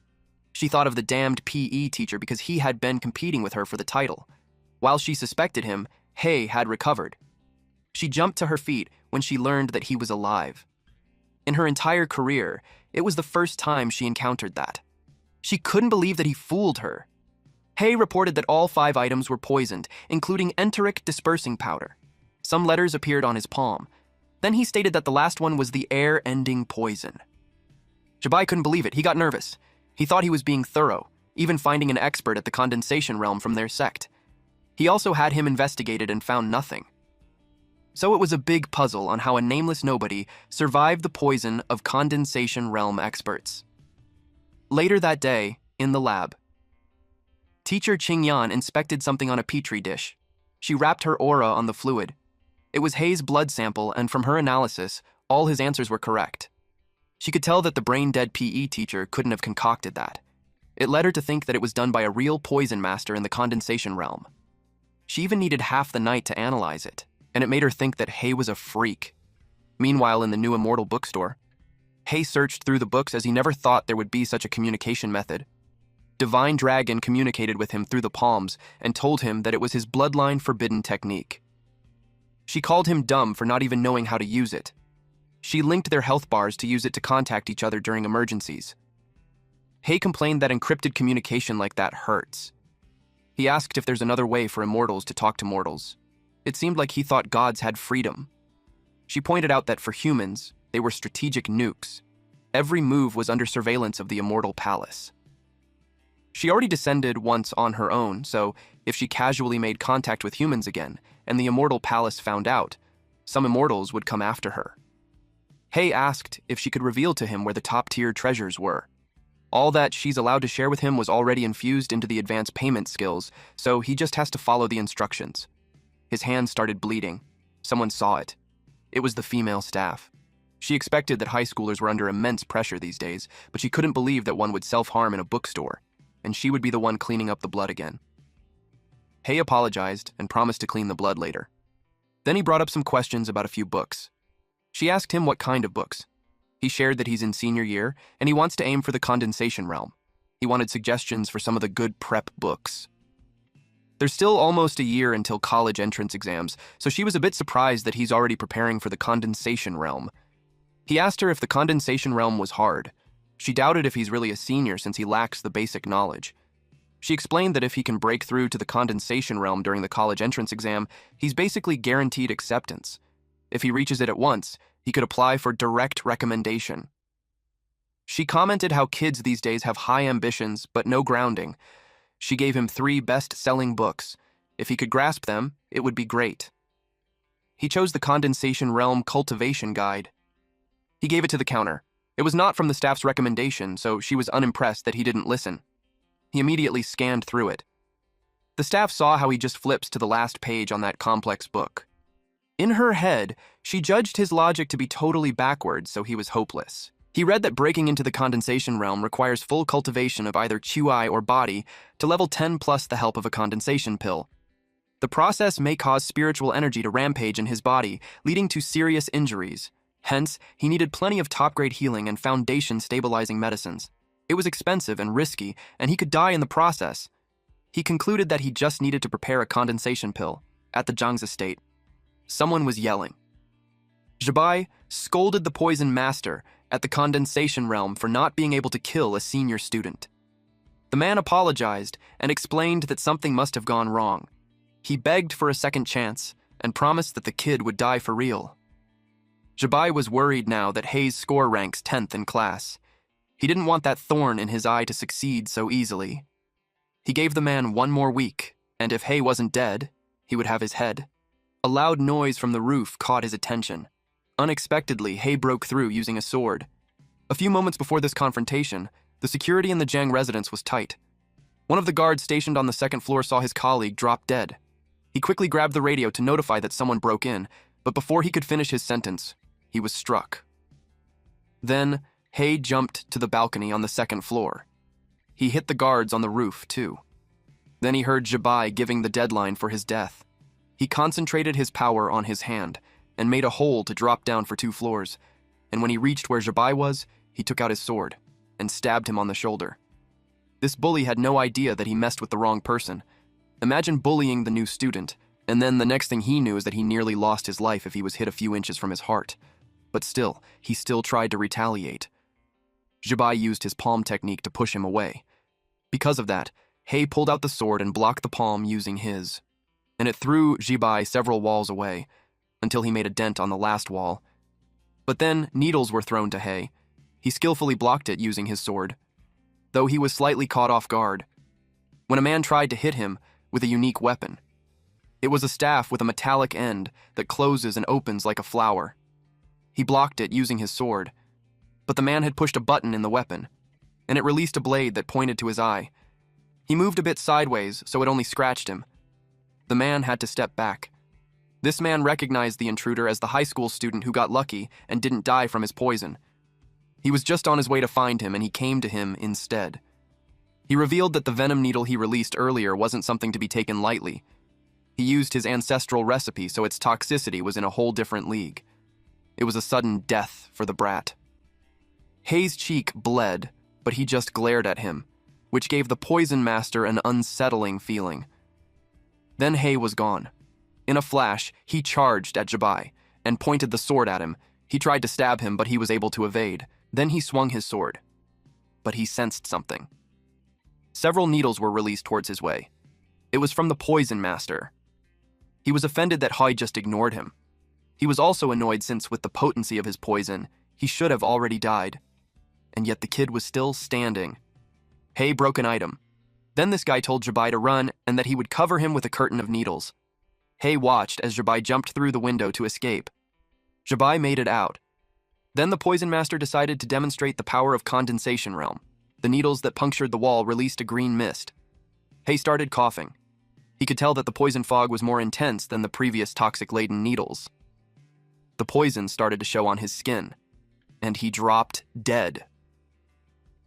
Speaker 1: She thought of the damned PE teacher because he had been competing with her for the title. While she suspected him, Hei had recovered. She jumped to her feet when she learned that he was alive. In her entire career, it was the first time she encountered that. She couldn't believe that he fooled her. Hei reported that all 5 items were poisoned, including enteric dispersing powder. Some letters appeared on his palm. Then he stated that the last one was the air-ending poison. Zhibai couldn't believe it. He got nervous. He thought he was being thorough, even finding an expert at the condensation realm from their sect. He also had him investigated and found nothing. So it was a big puzzle on how a nameless nobody survived the poison of condensation realm experts. Later that day, in the lab, Teacher Qingyan inspected something on a petri dish. She wrapped her aura on the fluid. It was Hei's blood sample, and from her analysis, all his answers were correct. She could tell that the brain-dead PE teacher couldn't have concocted that. It led her to think that it was done by a real poison master in the condensation realm. She even needed half the night to analyze it, and it made her think that Hei was a freak. Meanwhile, in the New Immortal bookstore, Hei searched through the books as he never thought there would be such a communication method. Divine Dragon communicated with him through the palms and told him that it was his bloodline forbidden technique. She called him dumb for not even knowing how to use it. She linked their health bars to use it to contact each other during emergencies. Hei complained that encrypted communication like that hurts. He asked if there's another way for immortals to talk to mortals. It seemed like he thought gods had freedom. She pointed out that for humans, they were strategic nukes. Every move was under surveillance of the immortal palace. She already descended once on her own, so if she casually made contact with humans again, and the immortal palace found out, some immortals would come after her. Hei asked if she could reveal to him where the top-tier treasures were. All that she's allowed to share with him was already infused into the advanced payment skills, so he just has to follow the instructions. His hand started bleeding. Someone saw it. It was the female staff. She expected that high schoolers were under immense pressure these days, but she couldn't believe that one would self-harm in a bookstore, and she would be the one cleaning up the blood again. Hei apologized and promised to clean the blood later. Then he brought up some questions about a few books. She asked him what kind of books. He shared that he's in senior year, and he wants to aim for the condensation realm. He wanted suggestions for some of the good prep books. There's still almost a year until college entrance exams, so she was a bit surprised that he's already preparing for the condensation realm. He asked her if the condensation realm was hard. She doubted if he's really a senior since he lacks the basic knowledge. She explained that if he can break through to the condensation realm during the college entrance exam, he's basically guaranteed acceptance. If he reaches it at once, he could apply for direct recommendation. She commented how kids these days have high ambitions but no grounding. She gave him 3 best-selling books. If he could grasp them, it would be great. He chose the Condensation Realm Cultivation Guide. He gave it to the counter. It was not from the staff's recommendation, so she was unimpressed that he didn't listen. He immediately scanned through it. The staff saw how he just flips to the last page on that complex book. In her head, she judged his logic to be totally backwards, so he was hopeless. He read that breaking into the condensation realm requires full cultivation of either Qi or body to level 10 plus the help of a condensation pill. The process may cause spiritual energy to rampage in his body, leading to serious injuries. Hence, he needed plenty of top-grade healing and foundation-stabilizing medicines. It was expensive and risky, and he could die in the process. He concluded that he just needed to prepare a condensation pill at the Zhang's estate. Someone was yelling. Zhibai scolded the poison master at the condensation realm for not being able to kill a senior student. The man apologized and explained that something must have gone wrong. He begged for a second chance and promised that the kid would die for real. Zhibai was worried now that Hei's score ranks 10th in class. He didn't want that thorn in his eye to succeed so easily. He gave the man 1 more week, and if Hei wasn't dead, he would have his head. A loud noise from the roof caught his attention. Unexpectedly, Hei broke through using a sword. A few moments before this confrontation, the security in the Zhang residence was tight. One of the guards stationed on the 2nd floor saw his colleague drop dead. He quickly grabbed the radio to notify that someone broke in, but before he could finish his sentence, he was struck. Then, Hei jumped to the balcony on the 2nd floor. He hit the guards on the roof, too. Then he heard Zhibai giving the deadline for his death. He concentrated his power on his hand and made a hole to drop down for 2 floors, and when he reached where Zhibai was, he took out his sword and stabbed him on the shoulder. This bully had no idea that he messed with the wrong person. Imagine bullying the new student, and then the next thing he knew is that he nearly lost his life if he was hit a few inches from his heart. But still, he still tried to retaliate. Zhibai used his palm technique to push him away. Because of that, Hei pulled out the sword and blocked the palm using his, and it threw Zhibai several walls away, until he made a dent on the last wall. But then needles were thrown to Hei. He skillfully blocked it using his sword, though he was slightly caught off guard when a man tried to hit him with a unique weapon. It was a staff with a metallic end that closes and opens like a flower. He blocked it using his sword, but the man had pushed a button in the weapon, and it released a blade that pointed to his eye. He moved a bit sideways, so it only scratched him. The man had to step back. This man recognized the intruder as the high school student who got lucky and didn't die from his poison. He was just on his way to find him, and he came to him instead. He revealed that the venom needle he released earlier wasn't something to be taken lightly. He used his ancestral recipe, so its toxicity was in a whole different league. It was a sudden death for the brat. Hei's cheek bled, but he just glared at him, which gave the poison master an unsettling feeling. Then Hei was gone. In a flash, he charged at Zhibai and pointed the sword at him. He tried to stab him, but he was able to evade. Then he swung his sword. But he sensed something. Several needles were released towards his way. It was from the poison master. He was offended that Hei just ignored him. He was also annoyed since, with the potency of his poison, he should have already died. And yet the kid was still standing. Hei broke an item. Then this guy told Zhibai to run and that he would cover him with a curtain of needles. Hei watched as Zhibai jumped through the window to escape. Zhibai made it out. Then the poison master decided to demonstrate the power of condensation realm. The needles that punctured the wall released a green mist. Hei started coughing. He could tell that the poison fog was more intense than the previous toxic-laden needles. The poison started to show on his skin, and he dropped dead.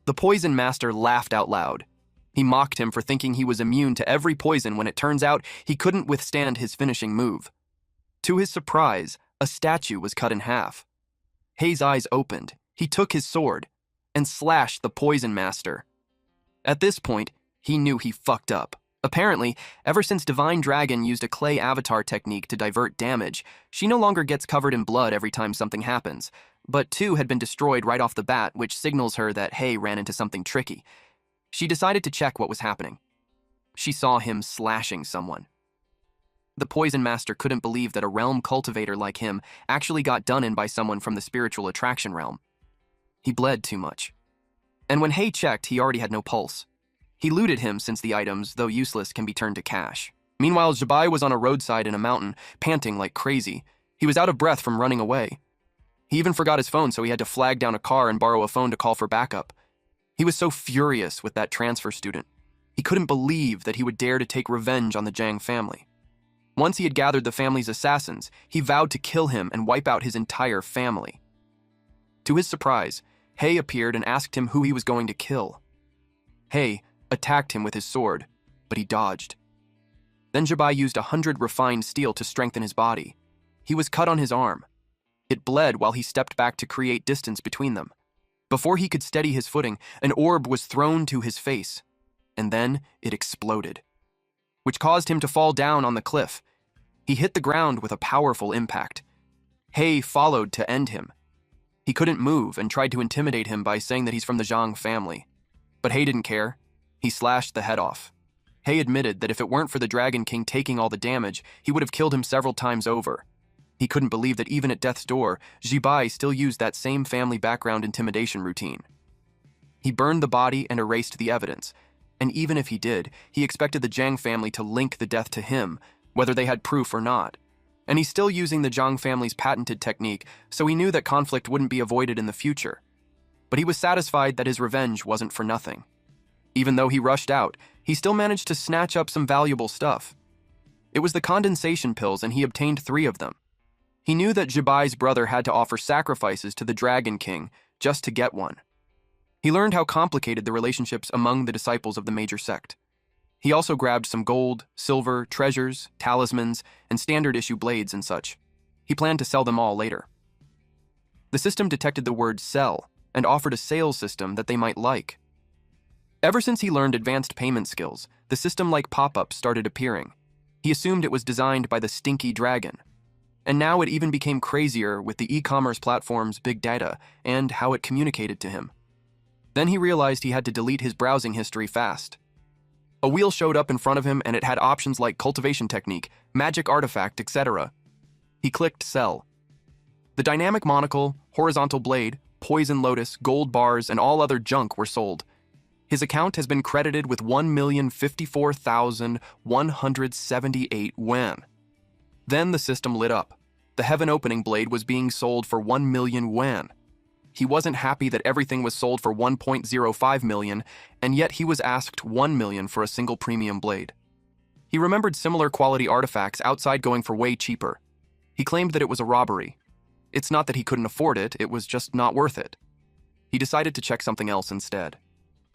Speaker 1: The poison master laughed out loud. He mocked him for thinking he was immune to every poison when it turns out he couldn't withstand his finishing move. To his surprise, a statue was cut in half. Hei's eyes opened. He took his sword and slashed the poison master. At this point, he knew he fucked up. Apparently, ever since Divine Dragon used a clay avatar technique to divert damage, she no longer gets covered in blood every time something happens. But 2 had been destroyed right off the bat, which signals her that Hei ran into something tricky. She decided to check what was happening. She saw him slashing someone. The poison master couldn't believe that a realm cultivator like him actually got done in by someone from the spiritual attraction realm. He bled too much. And when Hei checked, he already had no pulse. He looted him since the items, though useless, can be turned to cash. Meanwhile, Jibai was on a roadside in a mountain, panting like crazy. He was out of breath from running away. He even forgot his phone, so he had to flag down a car and borrow a phone to call for backup. He was so furious with that transfer student. He couldn't believe that he would dare to take revenge on the Jiang family. Once he had gathered the family's assassins, he vowed to kill him and wipe out his entire family. To his surprise, Hei appeared and asked him who he was going to kill. Hei attacked him with his sword, but he dodged. Then Jibai used 100 refined steel to strengthen his body. He was cut on his arm. It bled while he stepped back to create distance between them. Before he could steady his footing, an orb was thrown to his face, and then it exploded, which caused him to fall down on the cliff. He hit the ground with a powerful impact. Hei followed to end him. He couldn't move and tried to intimidate him by saying that he's from the Zhang family. But Hei didn't care. He slashed the head off. Hei admitted that if it weren't for the Dragon King taking all the damage, he would have killed him several times over. He couldn't believe that even at death's door, Jibai still used that same family background intimidation routine. He burned the body and erased the evidence, and even if he did, he expected the Jiang family to link the death to him, whether they had proof or not. And he's still using the Zhang family's patented technique, so he knew that conflict wouldn't be avoided in the future. But he was satisfied that his revenge wasn't for nothing. Even though he rushed out, he still managed to snatch up some valuable stuff. It was the condensation pills, and he obtained 3 of them. He knew that Jibai's brother had to offer sacrifices to the Dragon King just to get one. He learned how complicated the relationships among the disciples of the major sect. He also grabbed some gold, silver, treasures, talismans, and standard-issue blades and such. He planned to sell them all later. The system detected the word sell and offered a sales system that they might like. Ever since he learned advanced payment skills, the system-like pop-ups started appearing. He assumed it was designed by the Stinky Dragon. And now it even became crazier with the e-commerce platform's big data and how it communicated to him. Then he realized he had to delete his browsing history fast. A wheel showed up in front of him and it had options like cultivation technique, magic artifact, etc. He clicked sell. The dynamic monocle, horizontal blade, poison lotus, gold bars, and all other junk were sold. His account has been credited with 1,054,178 yuan. Then the system lit up. The heaven opening blade was being sold for 1 million yuan. He wasn't happy that everything was sold for 1.05 million, and yet he was asked 1 million for a single premium blade. He remembered similar quality artifacts outside going for way cheaper. He claimed that it was a robbery. It's not that he couldn't afford it, it was just not worth it. He decided to check something else instead.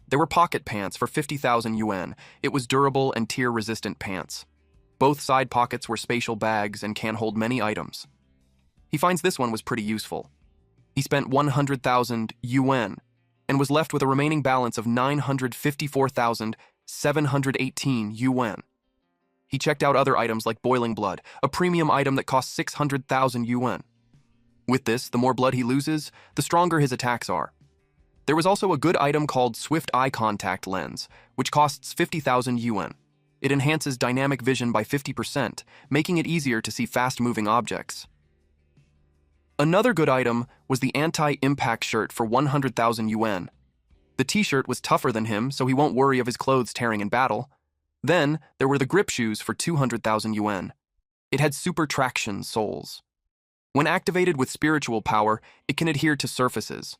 Speaker 1: There were pocket pants for 50,000 yuan. It was durable and tear-resistant pants. Both side pockets were spatial bags and can hold many items. He finds this one was pretty useful. He spent 100,000 yuan and was left with a remaining balance of 954,718 yuan. He checked out other items like boiling blood, a premium item that costs 600,000 yuan. With this, the more blood he loses, the stronger his attacks are. There was also a good item called Swift Eye Contact Lens, which costs 50,000 yuan. It enhances dynamic vision by 50%, making it easier to see fast-moving objects. Another good item was the anti-impact shirt for 100,000 yuan. The t-shirt was tougher than him, so he won't worry of his clothes tearing in battle. Then, there were the grip shoes for 200,000 yuan. It had super traction soles. When activated with spiritual power, it can adhere to surfaces.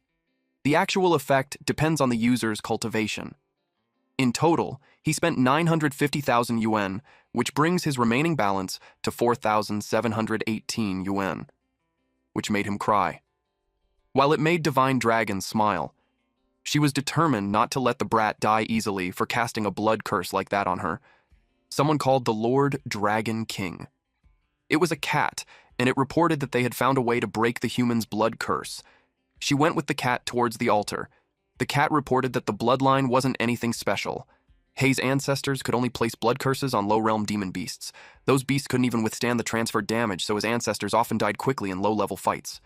Speaker 1: The actual effect depends on the user's cultivation. In total, he spent 950,000 yuan, which brings his remaining balance to 4,718 yuan, which made him cry. While it made Divine Dragon smile, she was determined not to let the brat die easily for casting a blood curse like that on her. Someone called the Lord Dragon King. It was a cat, and it reported that they had found a way to break the human's blood curse. She went with the cat towards the altar. The cat reported that the bloodline wasn't anything special. Hei's ancestors could only place blood curses on low-realm demon beasts. Those beasts couldn't even withstand the transferred damage, so his ancestors often died quickly in low-level fights.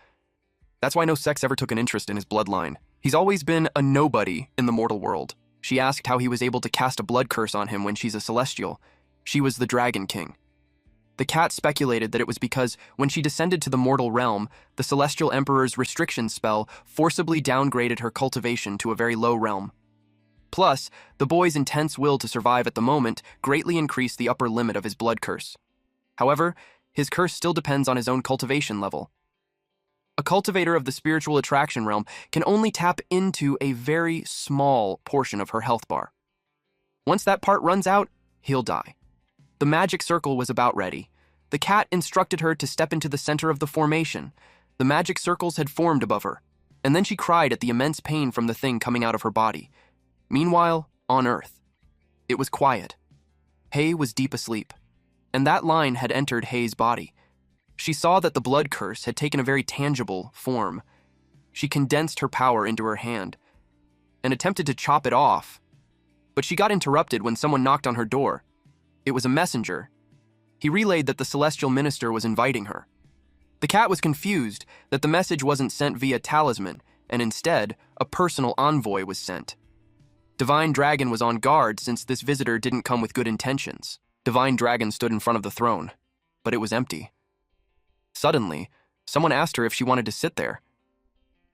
Speaker 1: That's why no sex ever took an interest in his bloodline. He's always been a nobody in the mortal world. She asked how he was able to cast a blood curse on him when she's a celestial. She was the Dragon King. The cat speculated that it was because when she descended to the mortal realm, the Celestial Emperor's restriction spell forcibly downgraded her cultivation to a very low realm. Plus, the boy's intense will to survive at the moment greatly increased the upper limit of his blood curse. However, his curse still depends on his own cultivation level. A cultivator of the spiritual attraction realm can only tap into a very small portion of her health bar. Once that part runs out, he'll die. The magic circle was about ready. The cat instructed her to step into the center of the formation. The magic circles had formed above her, and then she cried at the immense pain from the thing coming out of her body. Meanwhile, on Earth, it was quiet. Hay was deep asleep, and that line had entered Hay's body. She saw that the blood curse had taken a very tangible form. She condensed her power into her hand and attempted to chop it off, but she got interrupted when someone knocked on her door. It was a messenger. He relayed that the celestial minister was inviting her. The cat was confused that the message wasn't sent via talisman, and instead, a personal envoy was sent. Divine Dragon was on guard since this visitor didn't come with good intentions. Divine Dragon stood in front of the throne, but it was empty. Suddenly, someone asked her if she wanted to sit there.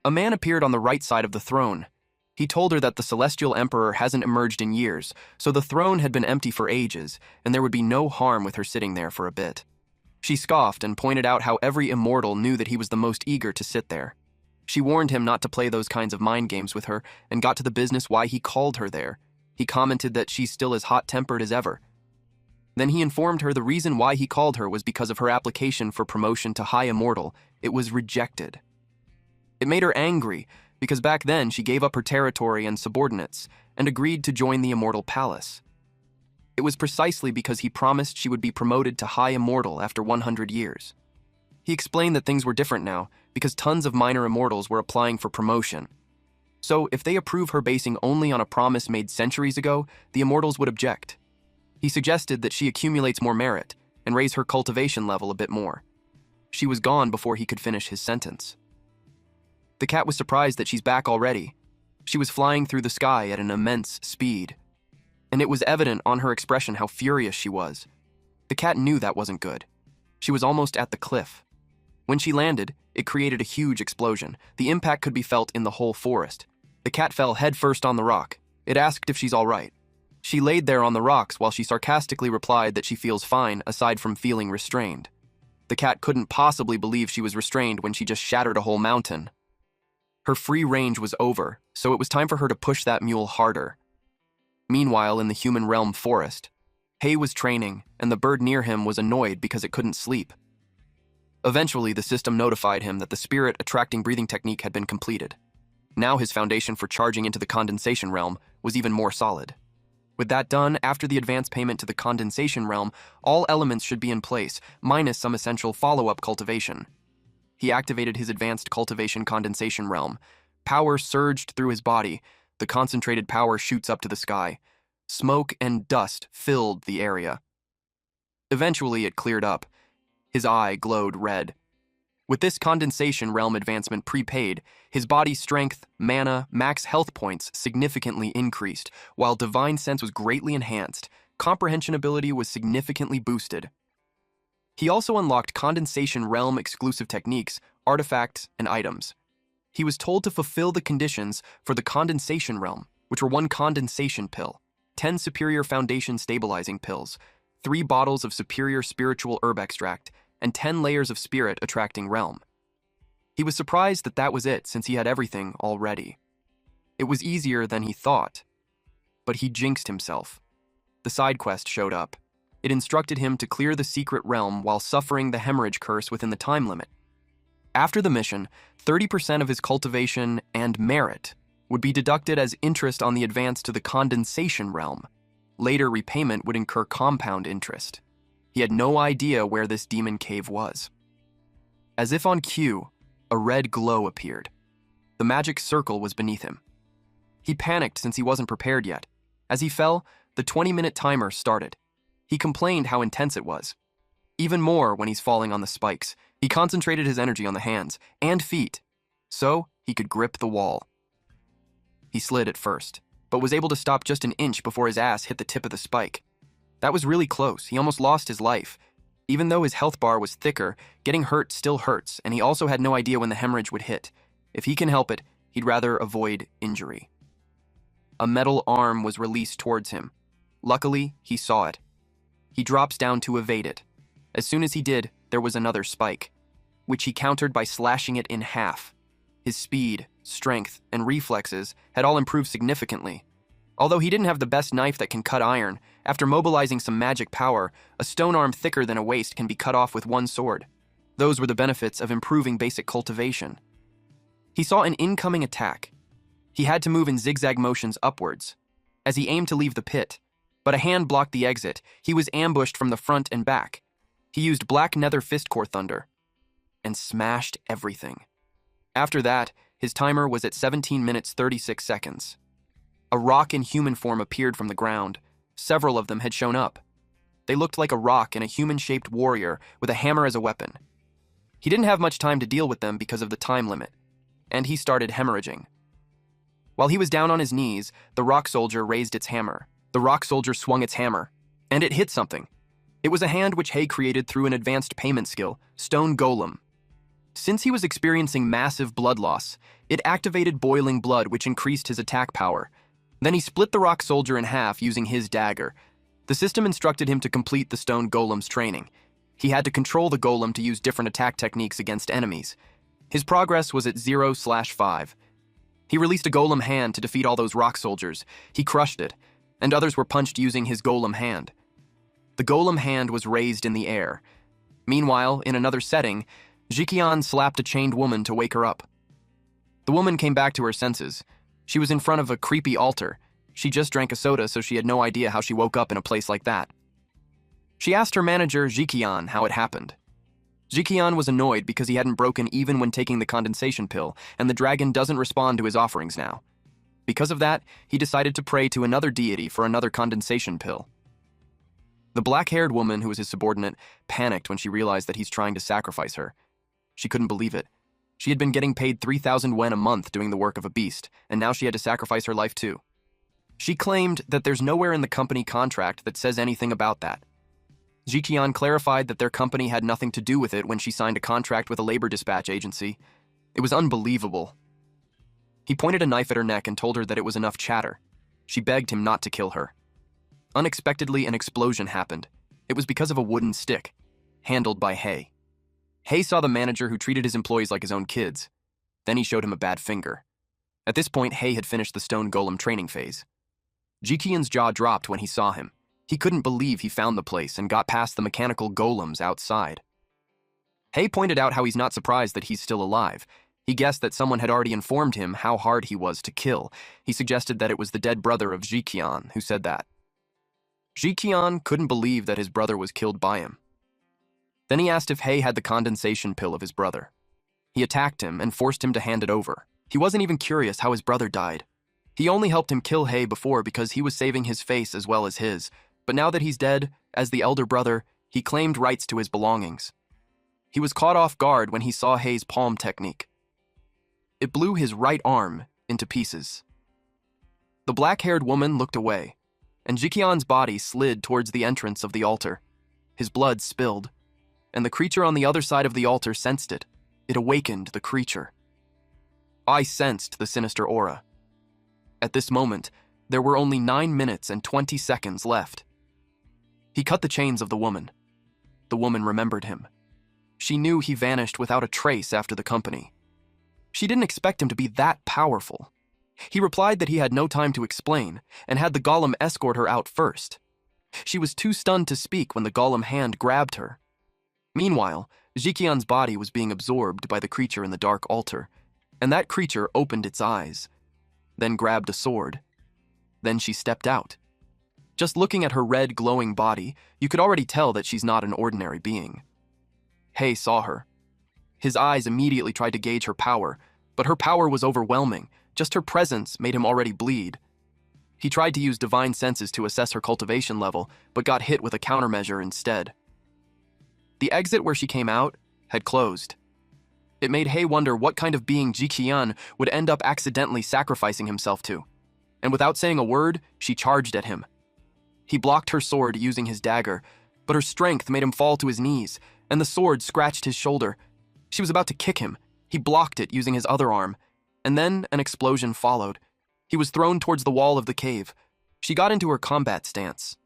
Speaker 1: A man appeared on the right side of the throne. He told her that the Celestial Emperor hasn't emerged in years, so the throne had been empty for ages, and there would be no harm with her sitting there for a bit. She scoffed and pointed out how every immortal knew that he was the most eager to sit there. She warned him not to play those kinds of mind games with her and got to the business why he called her there. He commented that she's still as hot-tempered as ever. Then he informed her the reason why he called her was because of her application for promotion to High Immortal. It was rejected. It made her angry, because back then she gave up her territory and subordinates and agreed to join the Immortal Palace. It was precisely because he promised she would be promoted to High Immortal after 100 years. He explained that things were different now because tons of minor immortals were applying for promotion. So if they approve her basing only on a promise made centuries ago, the immortals would object. He suggested that she accumulates more merit and raise her cultivation level a bit more. She was gone before he could finish his sentence. The cat was surprised that she's back already. She was flying through the sky at an immense speed, and it was evident on her expression how furious she was. The cat knew that wasn't good. She was almost at the cliff. When she landed, it created a huge explosion. The impact could be felt in the whole forest. The cat fell headfirst on the rock. It asked if she's all right. She laid there on the rocks while she sarcastically replied that she feels fine aside from feeling restrained. The cat couldn't possibly believe she was restrained when she just shattered a whole mountain. Her free range was over, so it was time for her to push that mule harder. Meanwhile, in the human realm forest, Hay was training, and the bird near him was annoyed because it couldn't sleep. Eventually, the system notified him that the spirit attracting breathing technique had been completed. Now his foundation for charging into the condensation realm was even more solid. With that done, after the advance payment to the condensation realm, all elements should be in place, minus some essential follow-up cultivation. He activated his advanced cultivation condensation realm. Power surged through his body. The concentrated power shoots up to the sky. Smoke and dust filled the area. Eventually, it cleared up. His eye glowed red. With this condensation realm advancement prepaid, his body's strength, mana, max health points significantly increased, while divine sense was greatly enhanced. Comprehension ability was significantly boosted. He also unlocked condensation realm exclusive techniques, artifacts, and items. He was told to fulfill the conditions for the condensation realm, which were 1 condensation pill, 10 superior foundation stabilizing pills, 3 bottles of superior spiritual herb extract, and 10 layers of spirit attracting realm. He was surprised that that was it since he had everything already. It was easier than he thought, but he jinxed himself. The side quest showed up. It instructed him to clear the secret realm while suffering the hemorrhage curse within the time limit. After the mission, 30% of his cultivation and merit would be deducted as interest on the advance to the condensation realm. Later repayment would incur compound interest. He had no idea where this demon cave was. As if on cue, a red glow appeared. The magic circle was beneath him. He panicked since he wasn't prepared yet. As he fell, the 20-minute timer started. He complained how intense it was. Even more when he's falling on the spikes. He concentrated his energy on the hands and feet, so he could grip the wall. He slid at first, but was able to stop just an inch before his ass hit the tip of the spike. That was really close. He almost lost his life. Even though his health bar was thicker, getting hurt still hurts, and he also had no idea when the hemorrhage would hit. If he can help it, he'd rather avoid injury. A metal arm was released towards him. Luckily, he saw it. He drops down to evade it. As soon as he did, there was another spike, which he countered by slashing it in half. His speed, strength, and reflexes had all improved significantly. Although he didn't have the best knife that can cut iron, after mobilizing some magic power, a stone arm thicker than a waist can be cut off with one sword. Those were the benefits of improving basic cultivation. He saw an incoming attack. He had to move in zigzag motions upwards, as he aimed to leave the pit, but a hand blocked the exit. He was ambushed from the front and back. He used Black Nether Fistcore Thunder and smashed everything. After that, his timer was at 17 minutes 36 seconds. A rock in human form appeared from the ground. Several of them had shown up. They looked like a rock and a human-shaped warrior with a hammer as a weapon. He didn't have much time to deal with them because of the time limit, and he started hemorrhaging. While he was down on his knees, the rock soldier raised its hammer. The rock soldier swung its hammer, and it hit something. It was a hand which Hay created through an advanced payment skill, Stone Golem. Since he was experiencing massive blood loss, it activated boiling blood, which increased his attack power. Then he split the rock soldier in half using his dagger. The system instructed him to complete the Stone Golem's training. He had to control the golem to use different attack techniques against enemies. His progress was at 0/5. He released a golem hand to defeat all those rock soldiers. He crushed it, and others were punched using his golem hand. The golem hand was raised in the air. Meanwhile, in another setting, Jiqian slapped a chained woman to wake her up. The woman came back to her senses. She was in front of a creepy altar. She just drank a soda, so she had no idea how she woke up in a place like that. She asked her manager, Jiqian, how it happened. Jiqian was annoyed because he hadn't broken even when taking the condensation pill, and the dragon doesn't respond to his offerings now. Because of that, he decided to pray to another deity for another condensation pill. The black-haired woman, who was his subordinate, panicked when she realized that he's trying to sacrifice her. She couldn't believe it. She had been getting paid 3,000 wen a month doing the work of a beast, and now she had to sacrifice her life too. She claimed that there's nowhere in the company contract that says anything about that. Jiqian clarified that their company had nothing to do with it when she signed a contract with a labor dispatch agency. It was unbelievable. He pointed a knife at her neck and told her that it was enough chatter. She begged him not to kill her. Unexpectedly, an explosion happened. It was because of a wooden stick, handled by Hay. Hay saw the manager who treated his employees like his own kids. Then he showed him a bad finger. At this point, Hay had finished the Stone Golem training phase. Jiqian's jaw dropped when he saw him. He couldn't believe he found the place and got past the mechanical golems outside. Hay pointed out how he's not surprised that he's still alive. He guessed that someone had already informed him how hard he was to kill. He suggested that it was the dead brother of Jiqian who said that. Jiqian couldn't believe that his brother was killed by him. Then he asked if Hay had the condensation pill of his brother. He attacked him and forced him to hand it over. He wasn't even curious how his brother died. He only helped him kill Hay before because he was saving his face as well as his. But now that he's dead, as the elder brother, he claimed rights to his belongings. He was caught off guard when he saw Hay's palm technique. It blew his right arm into pieces. The black-haired woman looked away, and Jiqian's body slid towards the entrance of the altar. His blood spilled, and the creature on the other side of the altar sensed it. It awakened the creature. I sensed the sinister aura. At this moment, there were only 9 minutes and 20 seconds left. He cut the chains of the woman. The woman remembered him. She knew he vanished without a trace after the company. She didn't expect him to be that powerful. He replied that he had no time to explain and had the golem escort her out first. She was too stunned to speak when the golem hand grabbed her. Meanwhile, Jiqian's body was being absorbed by the creature in the dark altar, and that creature opened its eyes, then grabbed a sword. Then she stepped out. Just looking at her red glowing body, you could already tell that she's not an ordinary being. Hay saw her. His eyes immediately tried to gauge her power, but her power was overwhelming. Just her presence made him already bleed. He tried to use divine senses to assess her cultivation level, but got hit with a countermeasure instead. The exit where she came out had closed. It made Hay wonder what kind of being Jiqian would end up accidentally sacrificing himself to. And without saying a word, she charged at him. He blocked her sword using his dagger, but her strength made him fall to his knees, and the sword scratched his shoulder. She was about to kick him. He blocked it using his other arm, and then an explosion followed. He was thrown towards the wall of the cave. She got into her combat stance.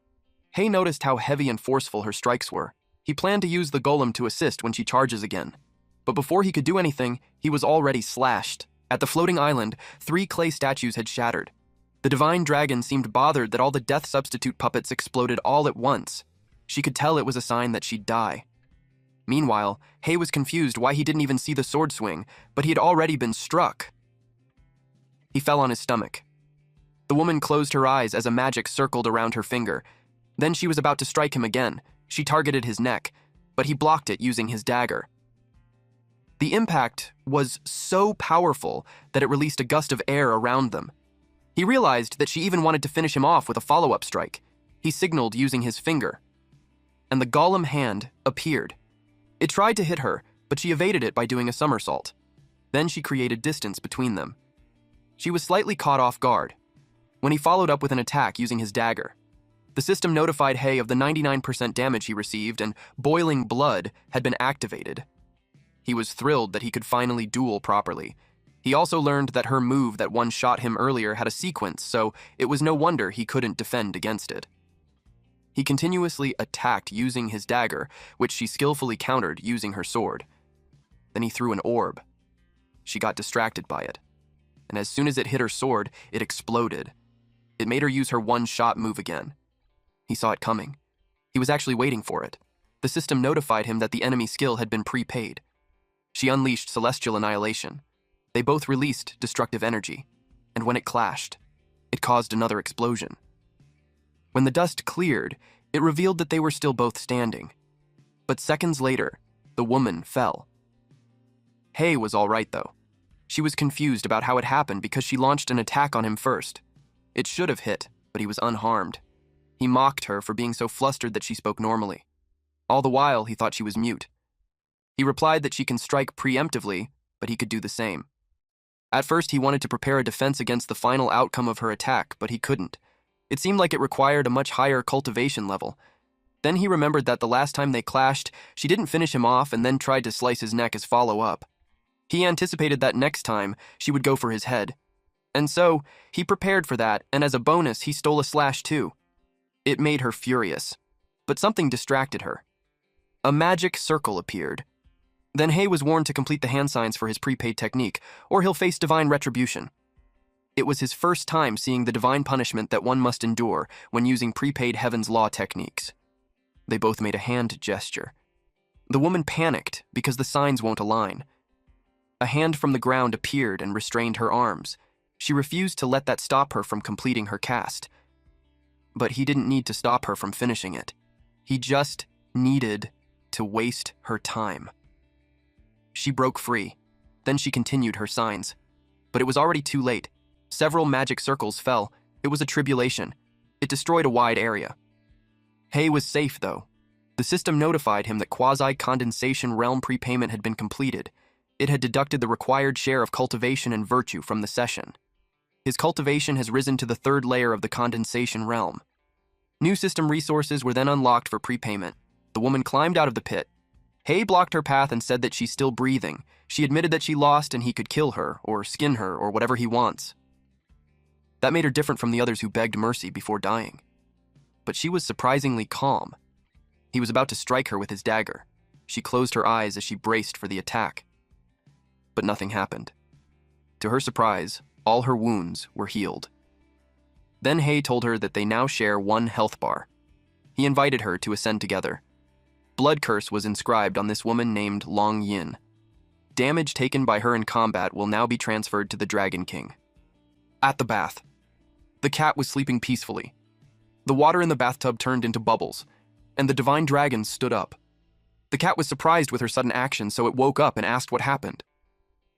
Speaker 1: Hei noticed how heavy and forceful her strikes were. He planned to use the golem to assist when she charges again. But before he could do anything, he was already slashed. At the floating island, 3 clay statues had shattered. The divine dragon seemed bothered that all the death substitute puppets exploded all at once. She could tell it was a sign that she'd die. Meanwhile, Hei was confused why he didn't even see the sword swing, but he had already been struck. He fell on his stomach. The woman closed her eyes as a magic circled around her finger. Then she was about to strike him again. She targeted his neck, but he blocked it using his dagger. The impact was so powerful that it released a gust of air around them. He realized that she even wanted to finish him off with a follow-up strike. He signaled using his finger, and the golem hand appeared. It tried to hit her, but she evaded it by doing a somersault. Then she created distance between them. She was slightly caught off guard when he followed up with an attack using his dagger. The system notified Hei of the 99% damage he received, and boiling blood had been activated. He was thrilled that he could finally duel properly. He also learned that her move that one-shot him earlier had a sequence, so it was no wonder he couldn't defend against it. He continuously attacked using his dagger, which she skillfully countered using her sword. Then he threw an orb. She got distracted by it, and as soon as it hit her sword, it exploded. It made her use her one-shot move again. He saw it coming. He was actually waiting for it. The system notified him that the enemy skill had been prepaid. She unleashed Celestial Annihilation. They both released destructive energy, and when it clashed, it caused another explosion. When the dust cleared, it revealed that they were still both standing. But seconds later, the woman fell. Hei was all right, though. She was confused about how it happened because she launched an attack on him first. It should have hit, but he was unharmed. He mocked her for being so flustered that she spoke normally. All the while, he thought she was mute. He replied that she can strike preemptively, but he could do the same. At first, he wanted to prepare a defense against the final outcome of her attack, but he couldn't. It seemed like it required a much higher cultivation level. Then he remembered that the last time they clashed, she didn't finish him off and then tried to slice his neck as follow-up. He anticipated that next time, she would go for his head. And so, he prepared for that, and as a bonus, he stole a slash too. It made her furious, but something distracted her. A magic circle appeared. Then Hei was warned to complete the hand signs for his prepaid technique, or he'll face divine retribution. It was his first time seeing the divine punishment that one must endure when using prepaid Heaven's Law techniques. They both made a hand gesture. The woman panicked because the signs won't align. A hand from the ground appeared and restrained her arms. She refused to let that stop her from completing her cast. But he didn't need to stop her from finishing it. He just needed to waste her time. She broke free. Then she continued her signs. But it was already too late. Several magic circles fell. It was a tribulation. It destroyed a wide area. Hei was safe, though. The system notified him that quasi-condensation realm prepayment had been completed. It had deducted the required share of cultivation and virtue from the session. His cultivation has risen to the 3rd layer of the condensation realm. New system resources were then unlocked for prepayment. The woman climbed out of the pit. Hei blocked her path and said that she's still breathing. She admitted that she lost and he could kill her, or skin her, or whatever he wants. That made her different from the others who begged mercy before dying. But she was surprisingly calm. He was about to strike her with his dagger. She closed her eyes as she braced for the attack. But nothing happened. To her surprise, all her wounds were healed. Then Hei told her that they now share 1 health bar. He invited her to ascend together. Blood curse was inscribed on this woman named Long Yin. Damage taken by her in combat will now be transferred to the Dragon King. At the bath, the cat was sleeping peacefully. The water in the bathtub turned into bubbles, and the divine dragon stood up. The cat was surprised with her sudden action, so it woke up and asked what happened.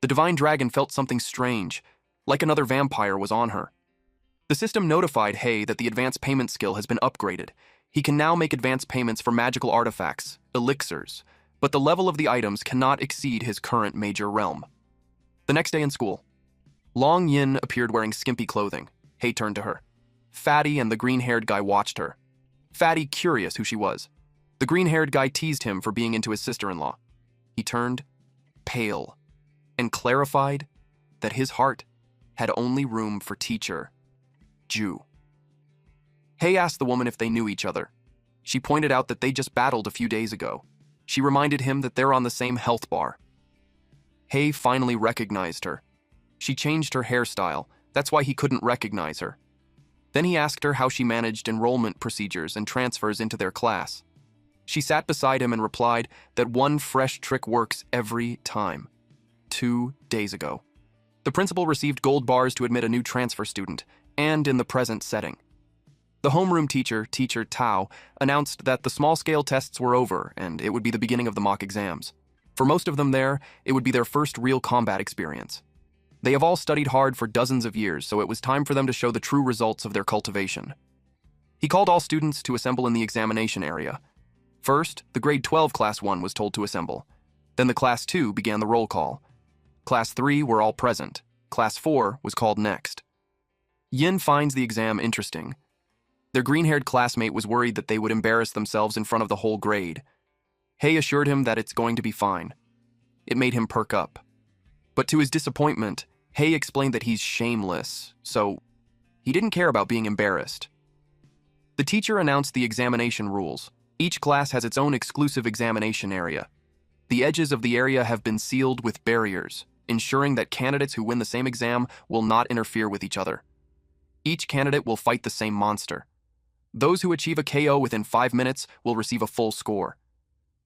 Speaker 1: The divine dragon felt something strange, like another vampire was on her. The system notified Hei that the advanced payment skill has been upgraded. He can now make advanced payments for magical artifacts, elixirs, but the level of the items cannot exceed his current major realm. The next day in school, Long Yin appeared wearing skimpy clothing. Hei turned to her. Fatty and the green-haired guy watched her. Fatty curious who she was. The green-haired guy teased him for being into his sister-in-law. He turned pale and clarified that his heart had only room for teacher Jew. Hei asked the woman if they knew each other. She pointed out that they just battled a few days ago. She reminded him that they're on the same health bar. Hei finally recognized her. She changed her hairstyle. That's why he couldn't recognize her. Then he asked her how she managed enrollment procedures and transfers into their class. She sat beside him and replied that one fresh trick works every time. 2 days ago. The principal received gold bars to admit a new transfer student, and in the present setting. The homeroom teacher, Teacher Tao, announced that the small-scale tests were over and it would be the beginning of the mock exams. For most of them there, it would be their first real combat experience. They have all studied hard for dozens of years, so it was time for them to show the true results of their cultivation. He called all students to assemble in the examination area. First, the grade 12 Class 1 was told to assemble. Then the Class 2 began the roll call. Class 3 were all present. Class 4 was called next. Yin finds the exam interesting. Their green-haired classmate was worried that they would embarrass themselves in front of the whole grade. Hei assured him that it's going to be fine. It made him perk up. But to his disappointment, Hei explained that he's shameless, so he didn't care about being embarrassed. The teacher announced the examination rules. Each class has its own exclusive examination area. The edges of the area have been sealed with barriers, ensuring that candidates who win the same exam will not interfere with each other. Each candidate will fight the same monster. Those who achieve a KO within 5 minutes will receive a full score.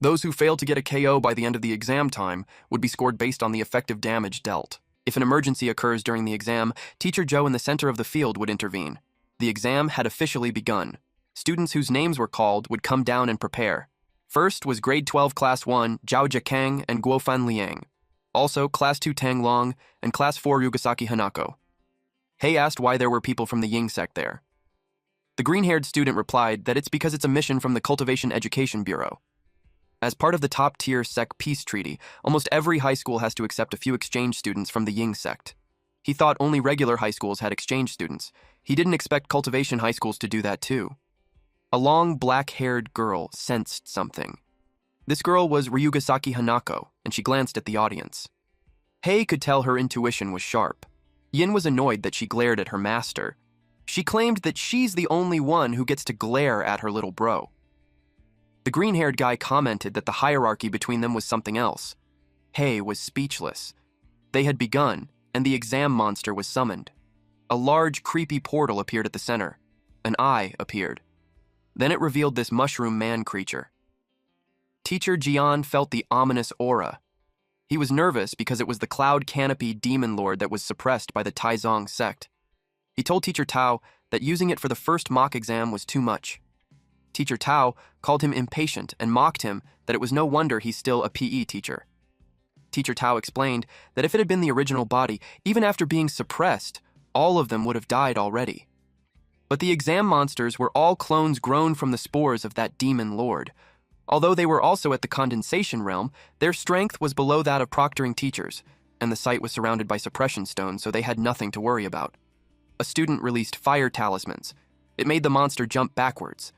Speaker 1: Those who fail to get a KO by the end of the exam time would be scored based on the effective damage dealt. If an emergency occurs during the exam, Teacher Joe in the center of the field would intervene. The exam had officially begun. Students whose names were called would come down and prepare. First was grade 12 Class 1 Zhao Jiakang and Guofan Liang. Also Class 2 Tang Long and Class 4 Yugasaki Hanako. Hei asked why there were people from the Ying sect there. The green-haired student replied that it's because it's a mission from the Cultivation Education Bureau. As part of the top-tier sect peace treaty, almost every high school has to accept a few exchange students from the Ying sect. He thought only regular high schools had exchange students. He didn't expect cultivation high schools to do that too. A long, black-haired girl sensed something. This girl was Ryugasaki Hanako, and she glanced at the audience. Hei could tell her intuition was sharp. Yin was annoyed that she glared at her master. She claimed that she's the only one who gets to glare at her little bro. The green-haired guy commented that the hierarchy between them was something else. Hei was speechless. They had begun, and the exam monster was summoned. A large, creepy portal appeared at the center. An eye appeared. Then it revealed this mushroom man creature. Teacher Jian felt the ominous aura. He was nervous because it was the cloud canopy demon lord that was suppressed by the Taizong sect. He told Teacher Tao that using it for the first mock exam was too much. Teacher Tao called him impatient and mocked him that it was no wonder he's still a PE teacher. Teacher Tao explained that if it had been the original body, even after being suppressed, all of them would have died already. But the exam monsters were all clones grown from the spores of that demon lord. Although they were also at the condensation realm, their strength was below that of proctoring teachers, and the site was surrounded by suppression stones, so they had nothing to worry about. A student released fire talismans. It made the monster jump backwards.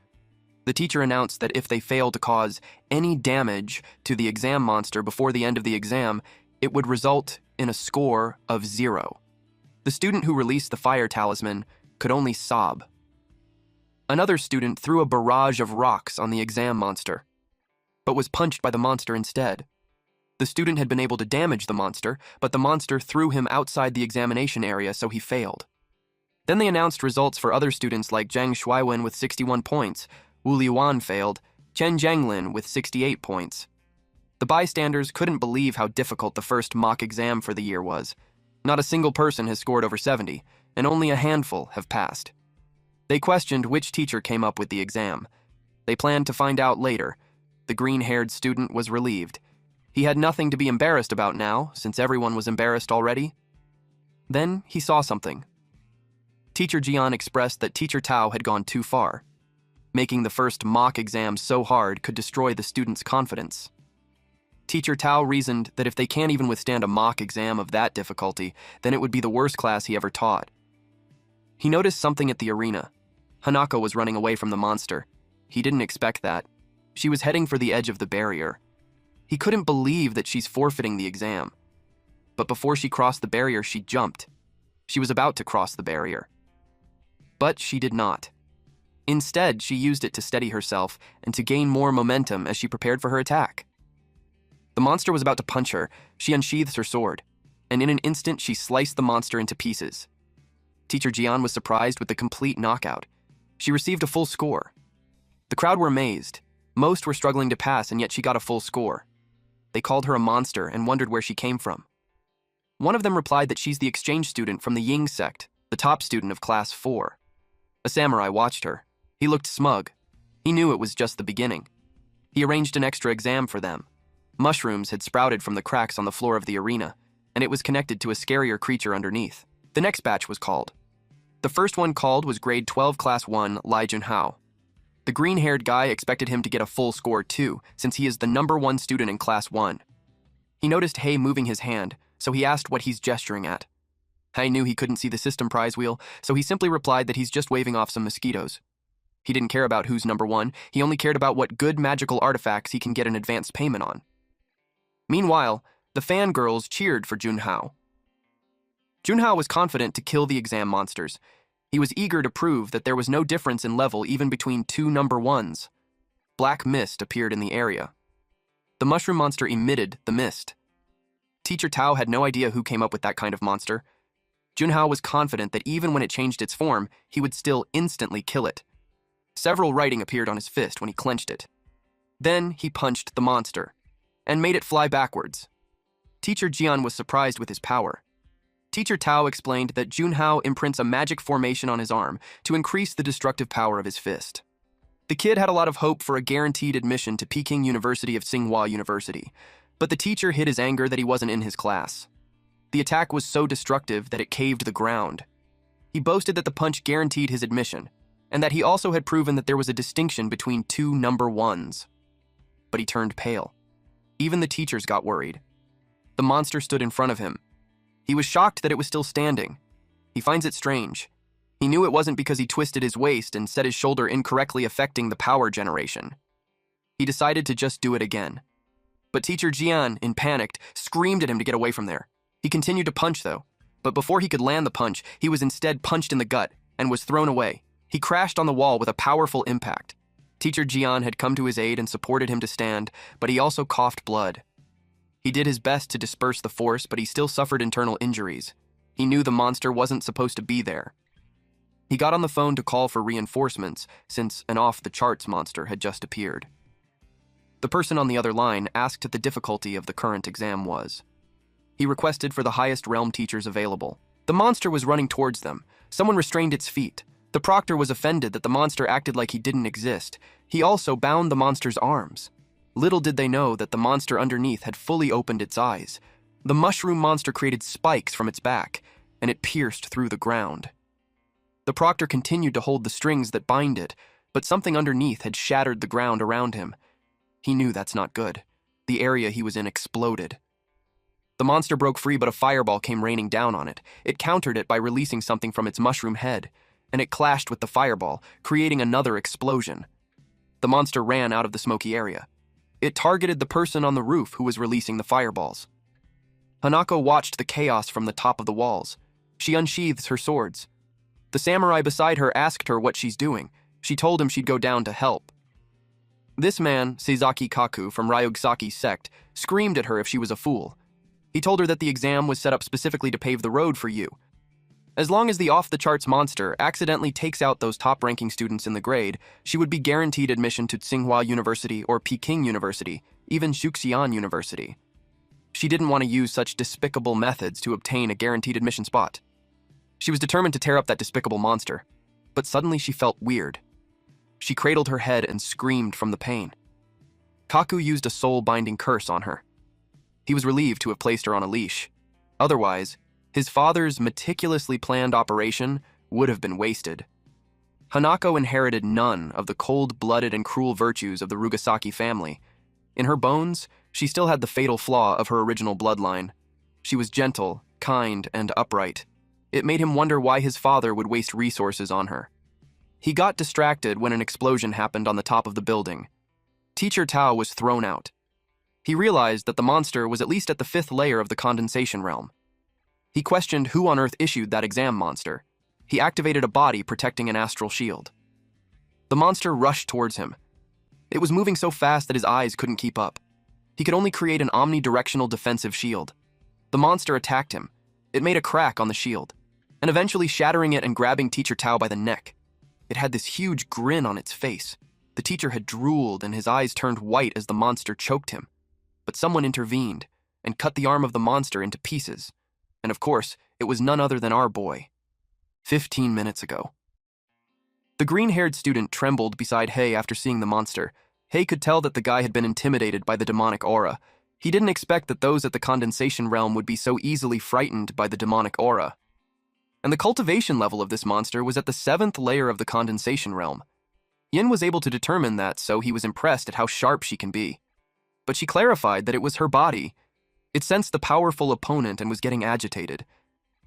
Speaker 1: The teacher announced that if they failed to cause any damage to the exam monster before the end of the exam, it would result in a score of 0. The student who released the fire talisman could only sob. Another student threw a barrage of rocks on the exam monster, but was punched by the monster instead. The student had been able to damage the monster, but the monster threw him outside the examination area, so he failed. Then they announced results for other students like Zhang Shuiwen with 61 points, Wu Liuan failed, Chen Zhenglin with 68 points. The bystanders couldn't believe how difficult the first mock exam for the year was. Not a single person has scored over 70, and only a handful have passed. They questioned which teacher came up with the exam. They planned to find out later. The green-haired student was relieved. He had nothing to be embarrassed about now, since everyone was embarrassed already. Then he saw something. Teacher Jian expressed that Teacher Tao had gone too far. Making the first mock exam so hard could destroy the students' confidence. Teacher Tao reasoned that if they can't even withstand a mock exam of that difficulty, then it would be the worst class he ever taught. He noticed something at the arena. Hanako was running away from the monster. He didn't expect that. She was heading for the edge of the barrier. He couldn't believe that she's forfeiting the exam. But before she crossed the barrier, she jumped. She was about to cross the barrier. But she did not. Instead, she used it to steady herself and to gain more momentum as she prepared for her attack. The monster was about to punch her. She unsheathed her sword, and in an instant, she sliced the monster into pieces. Teacher Jian was surprised with the complete knockout. She received a full score. The crowd were amazed. Most were struggling to pass, and yet she got a full score. They called her a monster and wondered where she came from. One of them replied that she's the exchange student from the Ying sect, the top student of class 4. A samurai watched her. He looked smug. He knew it was just the beginning. He arranged an extra exam for them. Mushrooms had sprouted from the cracks on the floor of the arena, and it was connected to a scarier creature underneath. The next batch was called. The first one called was grade 12 class 1 Lai Junhao. The green-haired guy expected him to get a full score too, since he is the #1 student in class 1. He noticed Hei moving his hand, so he asked what he's gesturing at. Hei knew he couldn't see the system prize wheel, so he simply replied that he's just waving off some mosquitoes. He didn't care about who's #1, he only cared about what good magical artifacts he can get an advance payment on. Meanwhile, the fangirls cheered for Junhao. Junhao was confident to kill the exam monsters. He was eager to prove that there was no difference in level even between two #1s. Black mist appeared in the area. The mushroom monster emitted the mist. Teacher Tao had no idea who came up with that kind of monster. Junhao was confident that even when it changed its form, he would still instantly kill it. Several writing appeared on his fist when he clenched it. Then he punched the monster and made it fly backwards. Teacher Jian was surprised with his power. Teacher Tao explained that Junhao imprints a magic formation on his arm to increase the destructive power of his fist. The kid had a lot of hope for a guaranteed admission to Peking University of Tsinghua University, but the teacher hid his anger that he wasn't in his class. The attack was so destructive that it caved the ground. He boasted that the punch guaranteed his admission, and that he also had proven that there was a distinction between two #1s. But he turned pale. Even the teachers got worried. The monster stood in front of him. He was shocked that it was still standing. He finds it strange. He knew it wasn't because he twisted his waist and set his shoulder incorrectly, affecting the power generation. He decided to just do it again. But Teacher Jian, in panic, screamed at him to get away from there. He continued to punch, though. But before he could land the punch, he was instead punched in the gut and was thrown away. He crashed on the wall with a powerful impact. Teacher Jian had come to his aid and supported him to stand, but he also coughed blood. He did his best to disperse the force, but he still suffered internal injuries. He knew the monster wasn't supposed to be there. He got on the phone to call for reinforcements, since an off-the-charts monster had just appeared. The person on the other line asked what the difficulty of the current exam was. He requested for the highest realm teachers available. The monster was running towards them. Someone restrained its feet. The proctor was offended that the monster acted like he didn't exist. He also bound the monster's arms. Little did they know that the monster underneath had fully opened its eyes. The mushroom monster created spikes from its back, and it pierced through the ground. The proctor continued to hold the strings that bind it, but something underneath had shattered the ground around him. He knew that's not good. The area he was in exploded. The monster broke free, but a fireball came raining down on it. It countered it by releasing something from its mushroom head, and it clashed with the fireball, creating another explosion. The monster ran out of the smoky area. It targeted the person on the roof who was releasing the fireballs. Hanako watched the chaos from the top of the walls. She unsheathes her swords. The samurai beside her asked her what she's doing. She told him she'd go down to help. This man, Seizaki Kaku from Ryugasaki's sect, screamed at her if she was a fool. He told her that the exam was set up specifically to pave the road for you. As long as the off-the-charts monster accidentally takes out those top-ranking students in the grade, she would be guaranteed admission to Tsinghua University or Peking University, even Xuxian University. She didn't want to use such despicable methods to obtain a guaranteed admission spot. She was determined to tear up that despicable monster, but suddenly she felt weird. She cradled her head and screamed from the pain. Kaku used a soul-binding curse on her. He was relieved to have placed her on a leash. Otherwise, his father's meticulously planned operation would have been wasted. Hanako inherited none of the cold-blooded and cruel virtues of the Ryugasaki family. In her bones, she still had the fatal flaw of her original bloodline. She was gentle, kind, and upright. It made him wonder why his father would waste resources on her. He got distracted when an explosion happened on the top of the building. Teacher Tao was thrown out. He realized that the monster was at least at the 5th layer of the condensation realm. He questioned who on earth issued that exam monster. He activated a body protecting an astral shield. The monster rushed towards him. It was moving so fast that his eyes couldn't keep up. He could only create an omnidirectional defensive shield. The monster attacked him. It made a crack on the shield, and eventually shattering it and grabbing Teacher Tao by the neck. It had this huge grin on its face. The teacher had drooled and his eyes turned white as the monster choked him. But someone intervened and cut the arm of the monster into pieces. And of course, it was none other than our boy. 15 minutes ago. The green-haired student trembled beside Hei after seeing the monster. Hei could tell that the guy had been intimidated by the demonic aura. He didn't expect that those at the condensation realm would be so easily frightened by the demonic aura. And the cultivation level of this monster was at the 7th layer of the condensation realm. Yin was able to determine that, so he was impressed at how sharp she can be. But she clarified that it was her body. It sensed the powerful opponent and was getting agitated.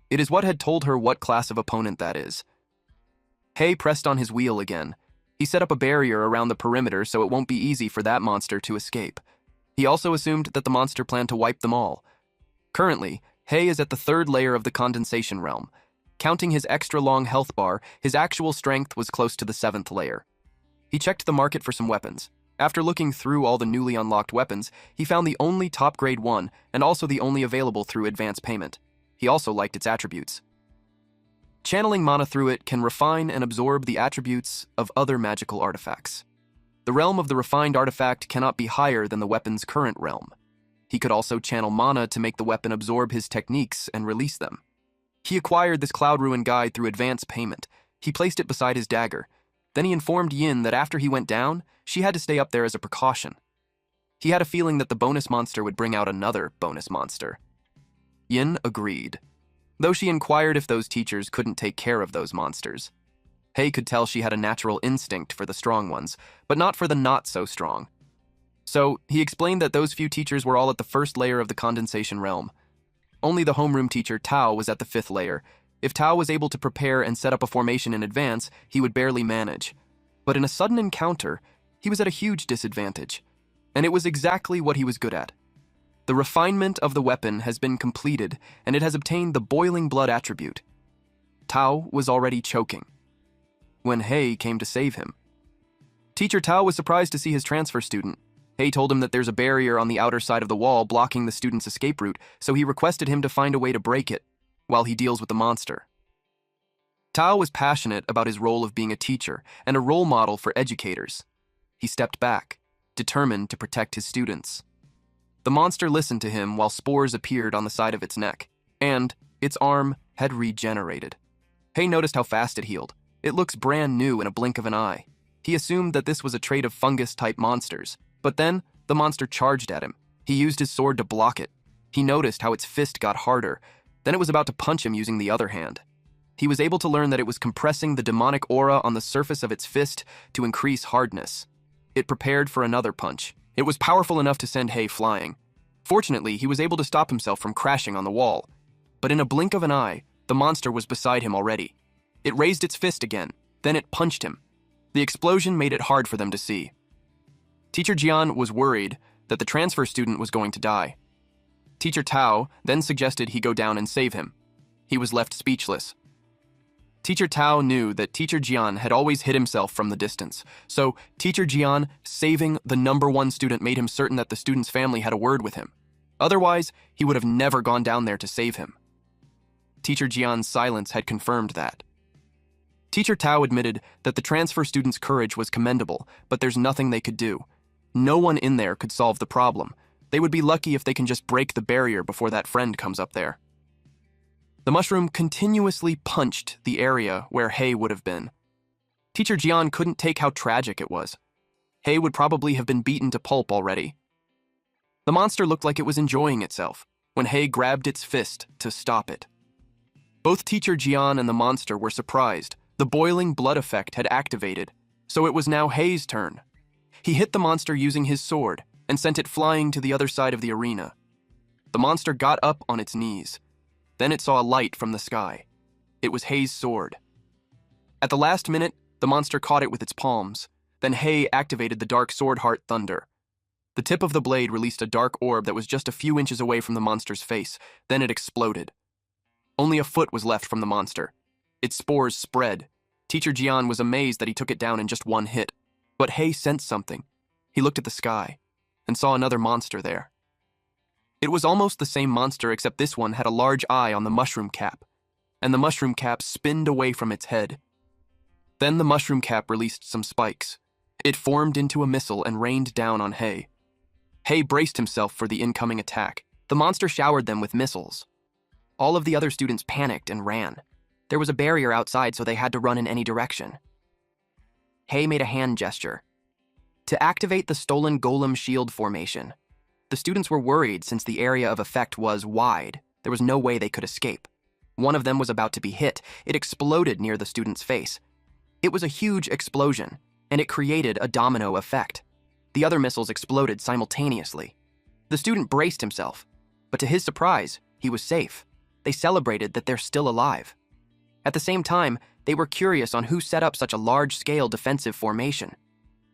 Speaker 1: It is what had told her what class of opponent that is. Hei pressed on his wheel again. He set up a barrier around the perimeter so it won't be easy for that monster to escape. He also assumed that the monster planned to wipe them all. Currently, Hei is at the 3rd layer of the condensation realm. Counting his extra-long health bar, his actual strength was close to the 7th layer. He checked the market for some weapons. After looking through all the newly unlocked weapons, he found the only top-grade one and also the only available through advance payment. He also liked its attributes. Channeling mana through it can refine and absorb the attributes of other magical artifacts. The realm of the refined artifact cannot be higher than the weapon's current realm. He could also channel mana to make the weapon absorb his techniques and release them. He acquired this Cloud Ruin guide through advance payment. He placed it beside his dagger. Then he informed Yin that after he went down, she had to stay up there as a precaution. He had a feeling that the bonus monster would bring out another bonus monster. Yin agreed, though she inquired if those teachers couldn't take care of those monsters. Hei could tell she had a natural instinct for the strong ones, but not for the not-so-strong. So, he explained that those few teachers were all at the 1st layer of the condensation realm. Only the homeroom teacher, Tao, was at the 5th layer. If Tao was able to prepare and set up a formation in advance, he would barely manage. But in a sudden encounter, he was at a huge disadvantage. And it was exactly what he was good at. The refinement of the weapon has been completed, and it has obtained the boiling blood attribute. Tao was already choking when Hei came to save him. Teacher Tao was surprised to see his transfer student. Hei told him that there's a barrier on the outer side of the wall blocking the student's escape route, so he requested him to find a way to break it while he deals with the monster. Tao was passionate about his role of being a teacher and a role model for educators. He stepped back, determined to protect his students. The monster listened to him while spores appeared on the side of its neck, and its arm had regenerated. Hei noticed how fast it healed. It looks brand new in a blink of an eye. He assumed that this was a trait of fungus-type monsters, but then the monster charged at him. He used his sword to block it. He noticed how its fist got harder. Then it was about to punch him using the other hand. He was able to learn that it was compressing the demonic aura on the surface of its fist to increase hardness. It prepared for another punch. It was powerful enough to send Hei flying. Fortunately, he was able to stop himself from crashing on the wall. But in a blink of an eye, the monster was beside him already. It raised its fist again, then it punched him. The explosion made it hard for them to see. Teacher Jian was worried that the transfer student was going to die. Teacher Tao then suggested he go down and save him. He was left speechless. Teacher Tao knew that Teacher Jian had always hid himself from the distance, so Teacher Jian saving the #1 student made him certain that the student's family had a word with him. Otherwise, he would have never gone down there to save him. Teacher Jian's silence had confirmed that. Teacher Tao admitted that the transfer student's courage was commendable, but there's nothing they could do. No one in there could solve the problem. They would be lucky if they can just break the barrier before that friend comes up there. The mushroom continuously punched the area where Hei would have been. Teacher Jian couldn't take how tragic it was. Hei would probably have been beaten to pulp already. The monster looked like it was enjoying itself when Hei grabbed its fist to stop it. Both Teacher Jian and the monster were surprised. The boiling blood effect had activated, so it was now Hei's turn. He hit the monster using his sword and sent it flying to the other side of the arena. The monster got up on its knees. Then it saw a light from the sky. It was Hei's sword. At the last minute, the monster caught it with its palms. Then Hei activated the Dark Sword Heart Thunder. The tip of the blade released a dark orb that was just a few inches away from the monster's face. Then it exploded. Only a foot was left from the monster. Its spores spread. Teacher Jian was amazed that he took it down in just one hit. But Hei sensed something. He looked at the sky and saw another monster there. It was almost the same monster, except this one had a large eye on the mushroom cap, and the mushroom cap spinned away from its head. Then the mushroom cap released some spikes. It formed into a missile and rained down on Hei. Hei braced himself for the incoming attack. The monster showered them with missiles. All of the other students panicked and ran. There was a barrier outside, so they had to run in any direction. Hei made a hand gesture to activate the stolen golem shield formation. The students were worried since the area of effect was wide. There was no way they could escape. One of them was about to be hit. It exploded near the student's face. It was a huge explosion, and it created a domino effect. The other missiles exploded simultaneously. The student braced himself, but to his surprise, he was safe. They celebrated that they're still alive. At the same time, they were curious on who set up such a large-scale defensive formation.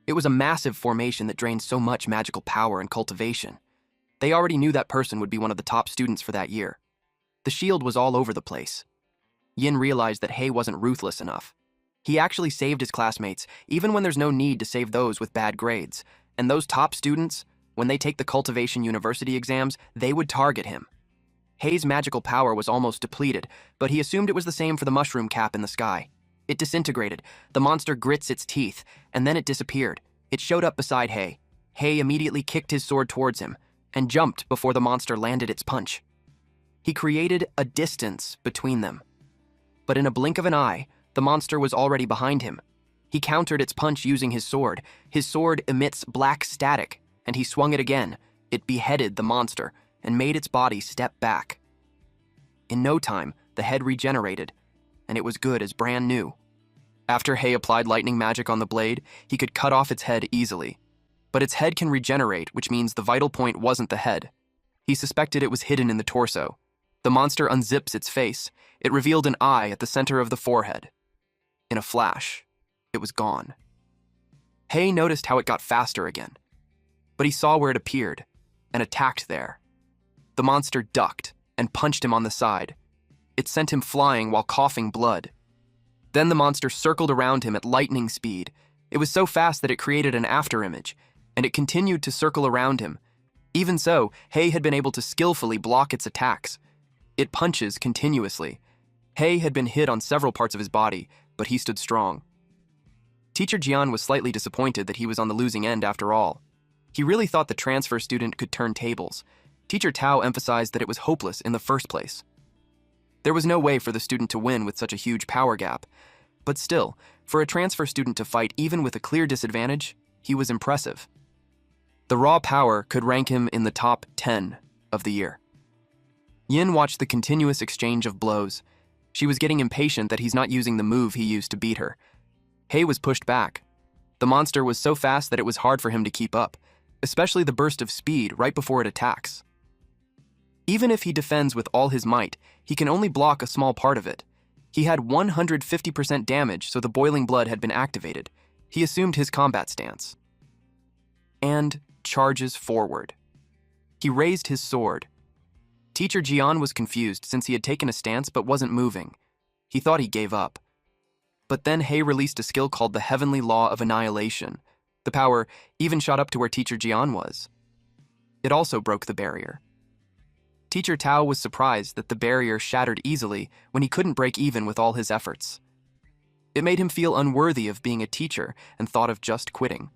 Speaker 1: It was a massive formation that drained so much magical power and cultivation. They already knew that person would be one of the top students for that year. The shield was all over the place. Yin realized that Hei wasn't ruthless enough. He actually saved his classmates, even when there's no need to save those with bad grades. And those top students, when they take the Cultivation University exams, they would target him. Hei's magical power was almost depleted, but he assumed it was the same for the mushroom cap in the sky. It disintegrated. The monster grits its teeth, and then it disappeared. It showed up beside Hei. Hei immediately kicked his sword towards him and jumped before the monster landed its punch. He created a distance between them. But in a blink of an eye, the monster was already behind him. He countered its punch using his sword. His sword emits black static, and he swung it again. It beheaded the monster and made its body step back. In no time, the head regenerated, and it was good as brand new. After Hei applied lightning magic on the blade, he could cut off its head easily. But its head can regenerate, which means the vital point wasn't the head. He suspected it was hidden in the torso. The monster unzips its face. It revealed an eye at the center of the forehead. In a flash, it was gone. Hei noticed how it got faster again, but he saw where it appeared and attacked there. The monster ducked and punched him on the side. It sent him flying while coughing blood. Then the monster circled around him at lightning speed. It was so fast that it created an afterimage, and it continued to circle around him. Even so, Hei had been able to skillfully block its attacks. It punches continuously. Hei had been hit on several parts of his body, but he stood strong. Teacher Jian was slightly disappointed that he was on the losing end after all. He really thought the transfer student could turn tables. Teacher Tao emphasized that it was hopeless in the first place. There was no way for the student to win with such a huge power gap. But still, for a transfer student to fight even with a clear disadvantage, he was impressive. The raw power could rank him in the top 10 of the year. Yin watched the continuous exchange of blows. She was getting impatient that he's not using the move he used to beat her. Hei was pushed back. The monster was so fast that it was hard for him to keep up, especially the burst of speed right before it attacks. Even if he defends with all his might, he can only block a small part of it. He had 150% damage, so the boiling blood had been activated. He assumed his combat stance and charges forward. He raised his sword. Teacher Jian was confused since he had taken a stance but wasn't moving. He thought he gave up. But then Hei released a skill called the Heavenly Law of Annihilation. The power even shot up to where Teacher Jian was. It also broke the barrier. Teacher Tao was surprised that the barrier shattered easily when he couldn't break even with all his efforts. It made him feel unworthy of being a teacher and thought of just quitting.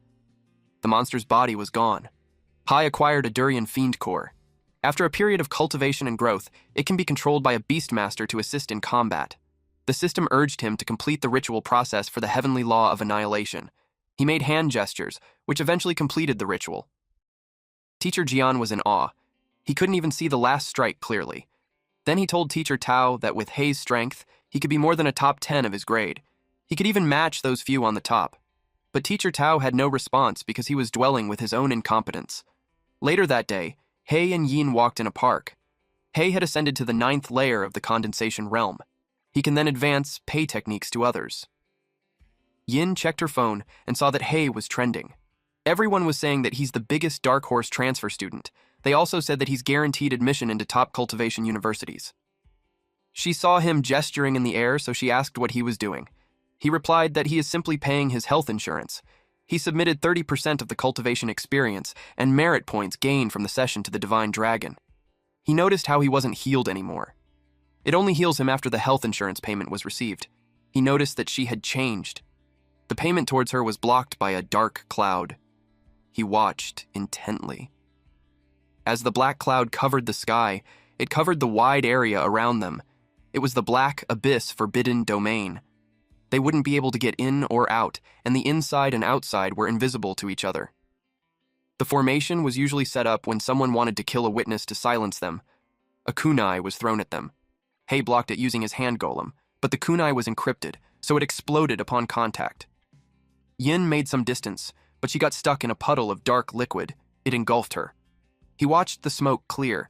Speaker 1: The monster's body was gone. Hei acquired a Durian Fiend Core. After a period of cultivation and growth, it can be controlled by a Beastmaster to assist in combat. The system urged him to complete the ritual process for the Heavenly Law of Annihilation. He made hand gestures, which eventually completed the ritual. Teacher Jian was in awe. He couldn't even see the last strike clearly. Then he told Teacher Tao that with Hei's strength, he could be more than a top 10 of his grade. He could even match those few on the top. But Teacher Tao had no response because he was dwelling with his own incompetence. Later that day, Hei and Yin walked in a park. Hei had ascended to the 9th layer of the condensation realm. He can then advance pay techniques to others. Yin checked her phone and saw that Hei was trending. Everyone was saying that he's the biggest dark horse transfer student. They also said that he's guaranteed admission into top cultivation universities. She saw him gesturing in the air, so she asked what he was doing. He replied that he is simply paying his health insurance. He submitted 30% of the cultivation experience and merit points gained from the session to the Divine Dragon. He noticed how he wasn't healed anymore. It only heals him after the health insurance payment was received. He noticed that she had changed. The payment towards her was blocked by a dark cloud. He watched intently. As the black cloud covered the sky, it covered the wide area around them. It was the black abyss forbidden domain. They wouldn't be able to get in or out, and the inside and outside were invisible to each other. The formation was usually set up when someone wanted to kill a witness to silence them. A kunai was thrown at them. Hei blocked it using his hand golem, but the kunai was encrypted, so it exploded upon contact. Yin made some distance, but she got stuck in a puddle of dark liquid. It engulfed her. He watched the smoke clear.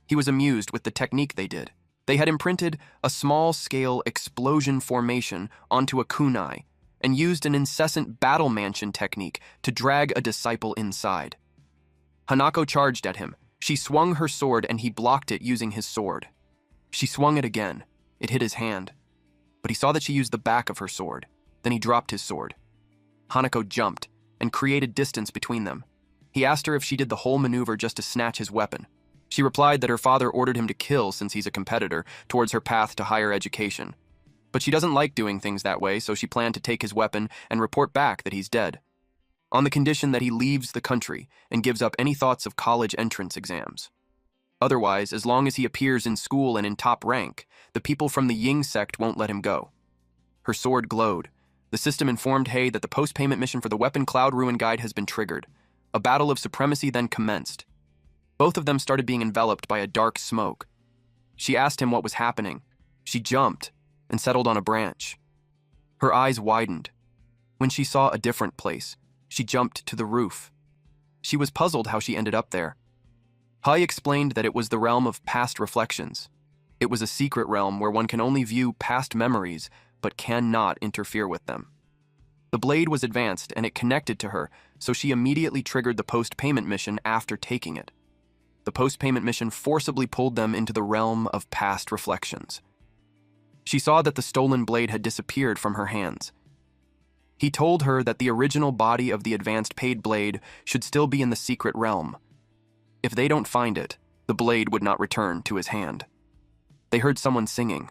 Speaker 1: He was amused with the technique they did. They had imprinted a small-scale explosion formation onto a kunai and used an incessant battle mansion technique to drag a disciple inside. Hanako charged at him. She swung her sword and he blocked it using his sword. She swung it again. It hit his hand. But he saw that she used the back of her sword. Then he dropped his sword. Hanako jumped and created distance between them. He asked her if she did the whole maneuver just to snatch his weapon. She replied that her father ordered him to kill since he's a competitor towards her path to higher education. But she doesn't like doing things that way, so she planned to take his weapon and report back that he's dead, on the condition that he leaves the country and gives up any thoughts of college entrance exams. Otherwise, as long as he appears in school and in top rank, the people from the Ying sect won't let him go. Her sword glowed. The system informed Hei that the post-payment mission for the Weapon Cloud Ruin Guide has been triggered. A battle of supremacy then commenced. Both of them started being enveloped by a dark smoke. She asked him what was happening. She jumped and settled on a branch. Her eyes widened. When she saw a different place, she jumped to the roof. She was puzzled how she ended up there. Hai explained that it was the realm of past reflections. It was a secret realm where one can only view past memories but cannot interfere with them. The blade was advanced and it connected to her, so she immediately triggered the post-payment mission after taking it. The post-payment mission forcibly pulled them into the realm of past reflections. She saw that the stolen blade had disappeared from her hands. He told her that the original body of the advanced paid blade should still be in the secret realm. If they don't find it, the blade would not return to his hand. They heard someone singing.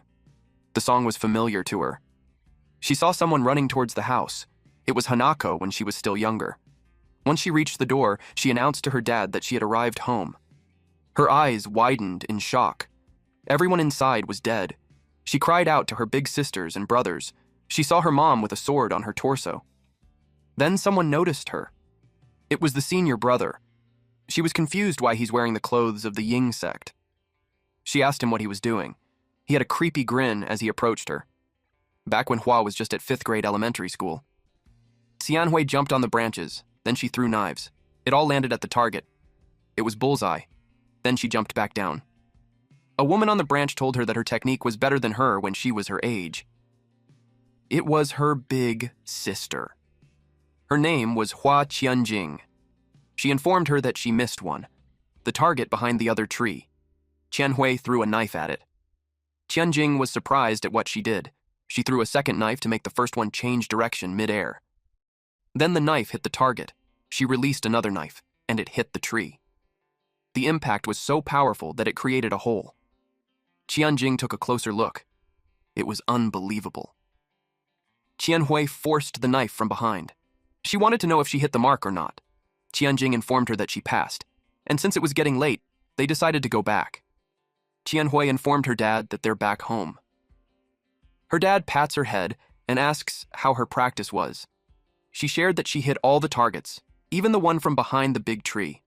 Speaker 1: The song was familiar to her. She saw someone running towards the house. It was Hanako when she was still younger. Once she reached the door, she announced to her dad that she had arrived home. Her eyes widened in shock. Everyone inside was dead. She cried out to her big sisters and brothers. She saw her mom with a sword on her torso. Then someone noticed her. It was the senior brother. She was confused why he's wearing the clothes of the Ying sect. She asked him what he was doing. He had a creepy grin as he approached her. Back when Hua was just at 5th grade elementary school. Xianhui jumped on the branches, then she threw knives. It all landed at the target. It was bullseye. Then she jumped back down. A woman on the branch told her that her technique was better than her when she was her age. It was her big sister. Her name was Hua Qianjing. She informed her that she missed one, the target behind the other tree. Qianhui threw a knife at it. Qianjing was surprised at what she did. She threw a second knife to make the first one change direction mid-air. Then the knife hit the target. She released another knife, and it hit the tree. The impact was so powerful that it created a hole. Qianjing took a closer look. It was unbelievable. Qianhui forced the knife from behind. She wanted to know if she hit the mark or not. Qianjing informed her that she passed, and since it was getting late, they decided to go back. Qianhui informed her dad that they're back home. Her dad pats her head and asks how her practice was. She shared that she hit all the targets, even the one from behind the big tree.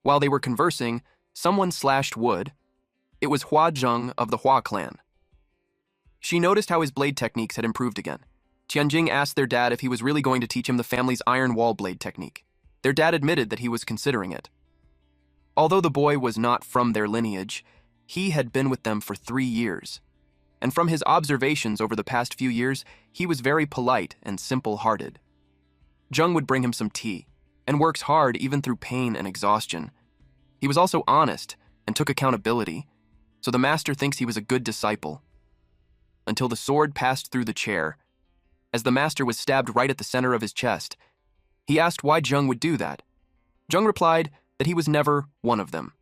Speaker 1: While they were conversing, someone slashed wood. It was Hua Zheng of the Hua clan. She noticed how his blade techniques had improved again. Qianjing asked their dad if he was really going to teach him the family's iron wall blade technique. Their dad admitted that he was considering it. Although the boy was not from their lineage, he had been with them for 3 years, and from his observations over the past few years, he was very polite and simple-hearted. Jung would bring him some tea, and works hard even through pain and exhaustion. He was also honest and took accountability, so the master thinks he was a good disciple. Until the sword passed through the chair. As the master was stabbed right at the center of his chest, he asked why Jung would do that. Jung replied that he was never one of them.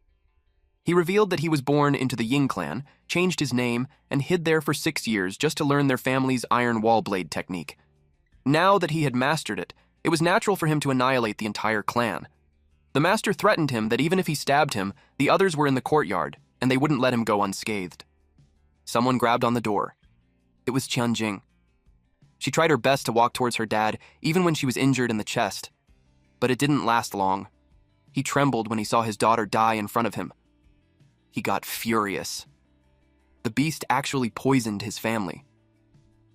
Speaker 1: He revealed that he was born into the Ying clan, changed his name, and hid there for 6 years just to learn their family's iron wall blade technique. Now that he had mastered it, it was natural for him to annihilate the entire clan. The master threatened him that even if he stabbed him, the others were in the courtyard, and they wouldn't let him go unscathed. Someone grabbed on the door. It was Qianjing. She tried her best to walk towards her dad, even when she was injured in the chest. But it didn't last long. He trembled when he saw his daughter die in front of him. He got furious. The beast actually poisoned his family.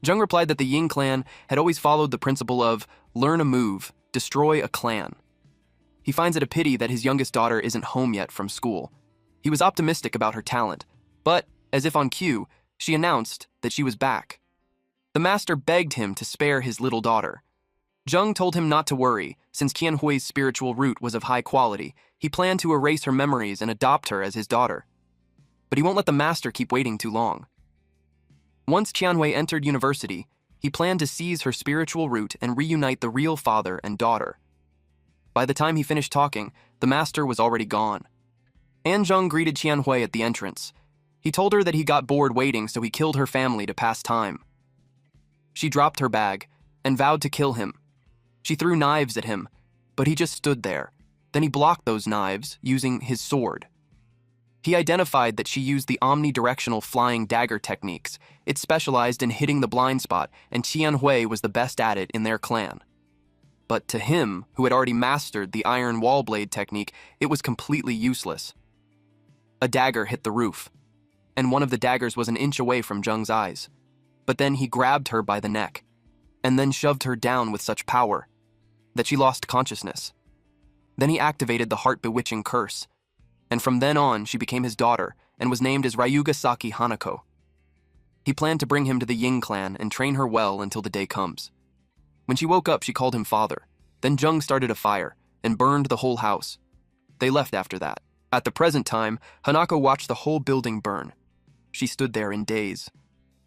Speaker 1: Jung replied that the Ying clan had always followed the principle of learn a move, destroy a clan. He finds it a pity that his youngest daughter isn't home yet from school. He was optimistic about her talent, but, as if on cue, she announced that she was back. The master begged him to spare his little daughter. Jung told him not to worry, since Qianhui's spiritual root was of high quality. He planned to erase her memories and adopt her as his daughter. But he won't let the master keep waiting too long. Once Qianhui entered university, he planned to seize her spiritual root and reunite the real father and daughter. By the time he finished talking, the master was already gone. Anjung greeted Qianhui at the entrance. He told her that he got bored waiting, so he killed her family to pass time. She dropped her bag and vowed to kill him. She threw knives at him, but he just stood there. Then he blocked those knives using his sword. He identified that she used the omnidirectional flying dagger techniques. It specialized in hitting the blind spot, and Qianhui was the best at it in their clan. But to him, who had already mastered the iron wall blade technique, it was completely useless. A dagger hit the roof, and one of the daggers was an inch away from Jung's eyes. But then he grabbed her by the neck, and then shoved her down with such power that she lost consciousness. Then he activated the heart-bewitching curse, and from then on she became his daughter and was named as Ryugasaki Hanako. He planned to bring him to the Ying clan and train her well until the day comes. When she woke up, she called him father. Then Jung started a fire and burned the whole house. They left after that. At the present time, Hanako watched the whole building burn. She stood there in daze.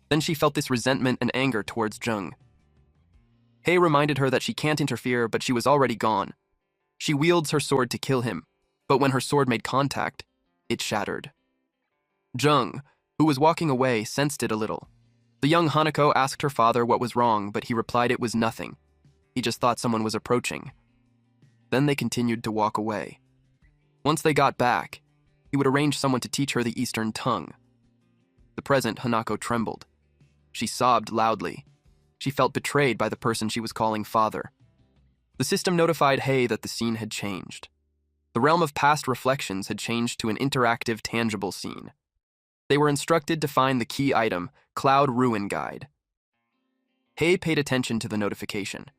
Speaker 1: Then she felt this resentment and anger towards Jung. Hei reminded her that she can't interfere, but she was already gone. She wields her sword to kill him, but when her sword made contact, it shattered. Jung, who was walking away, sensed it a little. The young Hanako asked her father what was wrong, but he replied it was nothing. He just thought someone was approaching. Then they continued to walk away. Once they got back, he would arrange someone to teach her the Eastern tongue. The present Hanako trembled. She sobbed loudly. She felt betrayed by the person she was calling father. The system notified Hei that the scene had changed. The realm of past reflections had changed to an interactive, tangible scene. They were instructed to find the key item, Cloud Ruin Guide. Hei paid attention to the notification.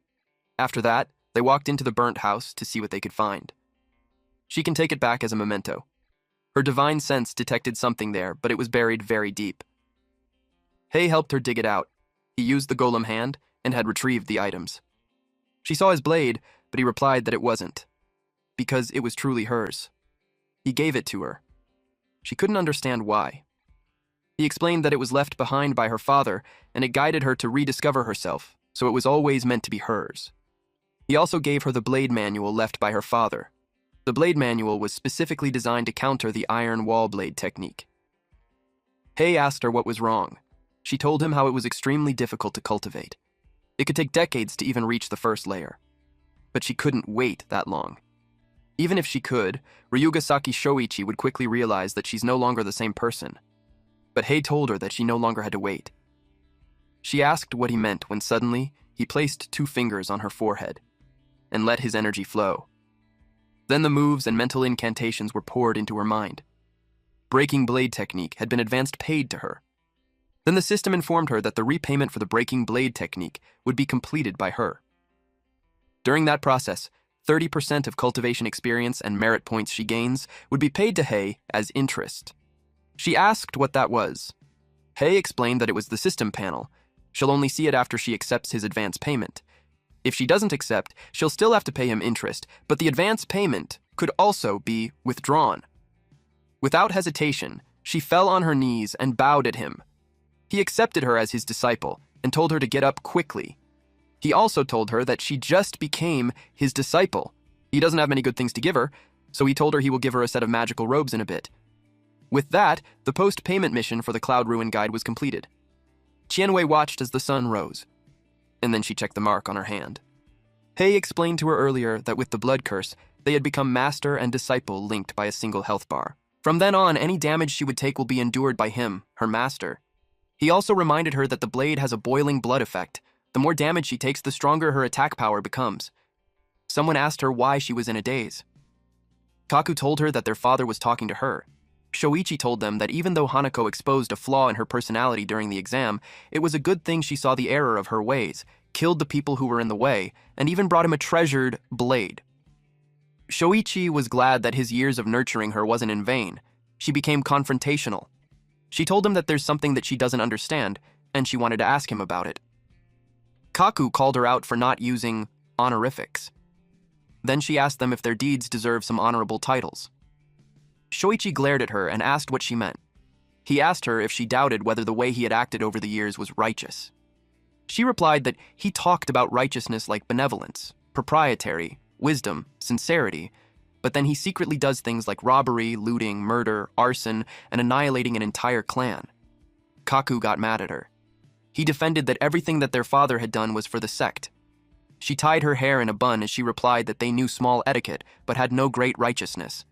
Speaker 1: After that, they walked into the burnt house to see what they could find. She can take it back as a memento. Her divine sense detected something there, but it was buried very deep. Hei helped her dig it out. He used the golem hand and had retrieved the items. She saw his blade, but he replied that it wasn't, because it was truly hers. He gave it to her. She couldn't understand why. He explained that it was left behind by her father, and it guided her to rediscover herself, so it was always meant to be hers. He also gave her the blade manual left by her father. The blade manual was specifically designed to counter the iron wall blade technique. Hei asked her what was wrong. She told him how it was extremely difficult to cultivate. It could take decades to even reach the first layer. But she couldn't wait that long. Even if she could, Ryugasaki Shoichi would quickly realize that she's no longer the same person. But Hei told her that she no longer had to wait. She asked what he meant when suddenly he placed 2 fingers on her forehead and let his energy flow. Then the moves and mental incantations were poured into her mind. Breaking blade technique had been advanced paid to her. Then the system informed her that the repayment for the breaking blade technique would be completed by her. During that process, 30% of cultivation experience and merit points she gains would be paid to Hei as interest. She asked what that was. Hei explained that it was the system panel. She'll only see it after she accepts his advance payment. If she doesn't accept, she'll still have to pay him interest, but the advance payment could also be withdrawn. Without hesitation, she fell on her knees and bowed at him. He accepted her as his disciple and told her to get up quickly. He also told her that she just became his disciple. He doesn't have many good things to give her, so he told her he will give her a set of magical robes in a bit. With that, the post-payment mission for the Cloud Ruin Guide was completed. Qianwei watched as the sun rose, and then she checked the mark on her hand. Hei explained to her earlier that with the blood curse, they had become master and disciple linked by a single health bar. From then on, any damage she would take will be endured by him, her master. He also reminded her that the blade has a boiling blood effect. The more damage she takes, the stronger her attack power becomes. Someone asked her why she was in a daze. Kaku told her that their father was talking to her. Shoichi told them that even though Hanako exposed a flaw in her personality during the exam, it was a good thing she saw the error of her ways, killed the people who were in the way, and even brought him a treasured blade. Shoichi was glad that his years of nurturing her wasn't in vain. She became confrontational. She told him that there's something that she doesn't understand, and she wanted to ask him about it. Kaku called her out for not using honorifics. Then she asked them if their deeds deserve some honorable titles. Shoichi glared at her and asked what she meant. He asked her if she doubted whether the way he had acted over the years was righteous. She replied that he talked about righteousness like benevolence, propriety, wisdom, sincerity, but then he secretly does things like robbery, looting, murder, arson, and annihilating an entire clan. Kaku got mad at her. He defended that everything that their father had done was for the sect. She tied her hair in a bun as she replied that they knew small etiquette but had no great righteousness.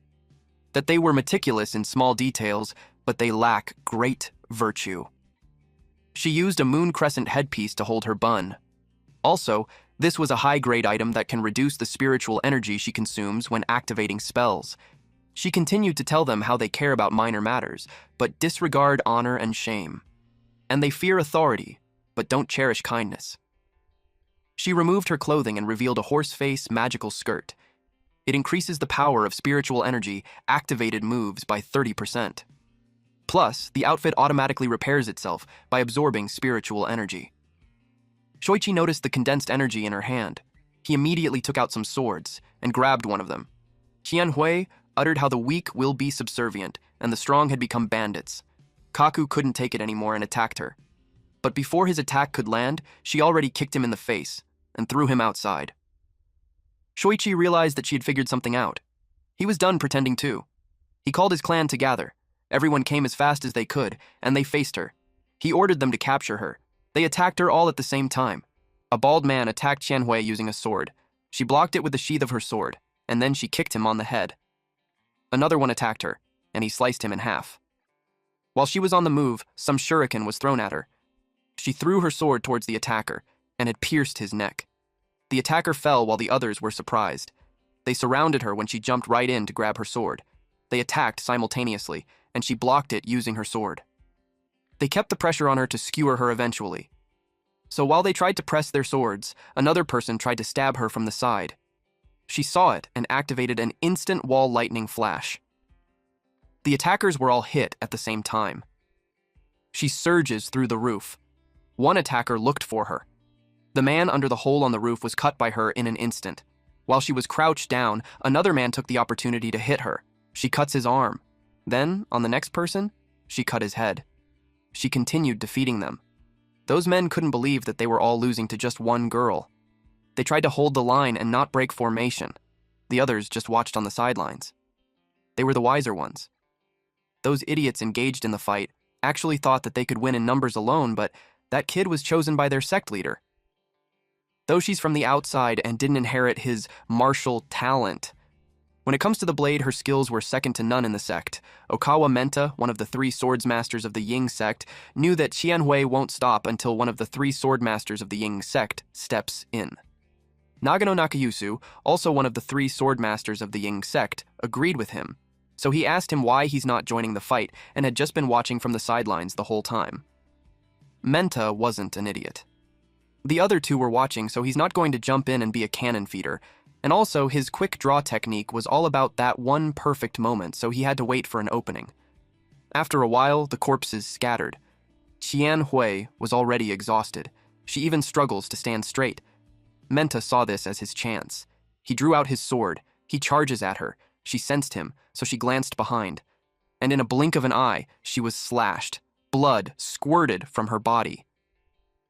Speaker 1: That they were meticulous in small details, but they lack great virtue. She used a moon crescent headpiece to hold her bun. Also, this was a high-grade item that can reduce the spiritual energy she consumes when activating spells. She continued to tell them how they care about minor matters, but disregard honor and shame. And they fear authority, but don't cherish kindness. She removed her clothing and revealed a horse-face magical skirt. It increases the power of spiritual energy activated moves by 30%. Plus, the outfit automatically repairs itself by absorbing spiritual energy. Shoichi noticed the condensed energy in her hand. He immediately took out some swords and grabbed one of them. Qianhui uttered how the weak will be subservient and the strong had become bandits. Kaku couldn't take it anymore and attacked her. But before his attack could land, she already kicked him in the face and threw him outside. Shoichi realized that she had figured something out. He was done pretending too. He called his clan to gather. Everyone came as fast as they could, and they faced her. He ordered them to capture her. They attacked her all at the same time. A bald man attacked Qianhui using a sword. She blocked it with the sheath of her sword, and then she kicked him on the head. Another one attacked her, and he sliced him in half. While she was on the move, some shuriken was thrown at her. She threw her sword towards the attacker, and it pierced his neck. The attacker fell while the others were surprised. They surrounded her when she jumped right in to grab her sword. They attacked simultaneously, and she blocked it using her sword. They kept the pressure on her to skewer her eventually. So while they tried to press their swords, another person tried to stab her from the side. She saw it and activated an instant wall lightning flash. The attackers were all hit at the same time. She surges through the roof. One attacker looked for her. The man under the hole on the roof was cut by her in an instant. While she was crouched down, another man took the opportunity to hit her. She cuts his arm. Then, on the next person, she cut his head. She continued defeating them. Those men couldn't believe that they were all losing to just one girl. They tried to hold the line and not break formation. The others just watched on the sidelines. They were the wiser ones. Those idiots engaged in the fight actually thought that they could win in numbers alone, but that kid was chosen by their sect leader. Though she's from the outside and didn't inherit his martial talent, when it comes to the blade, her skills were second to none in the sect. Okawa Menta, one of the 3 swords masters of the Ying sect, knew that Qianhui won't stop until one of the 3 sword masters of the Ying sect steps in. Nagano Nakayusu, also one of the 3 sword masters of the Ying sect, agreed with him, so he asked him why he's not joining the fight and had just been watching from the sidelines the whole time. Menta wasn't an idiot. The other 2 were watching, so he's not going to jump in and be a cannon feeder. And also, his quick draw technique was all about that one perfect moment, so he had to wait for an opening. After a while, the corpses scattered. Qianhui was already exhausted. She even struggles to stand straight. Menta saw this as his chance. He drew out his sword. He charges at her. She sensed him, so she glanced behind. And in a blink of an eye, she was slashed. Blood squirted from her body.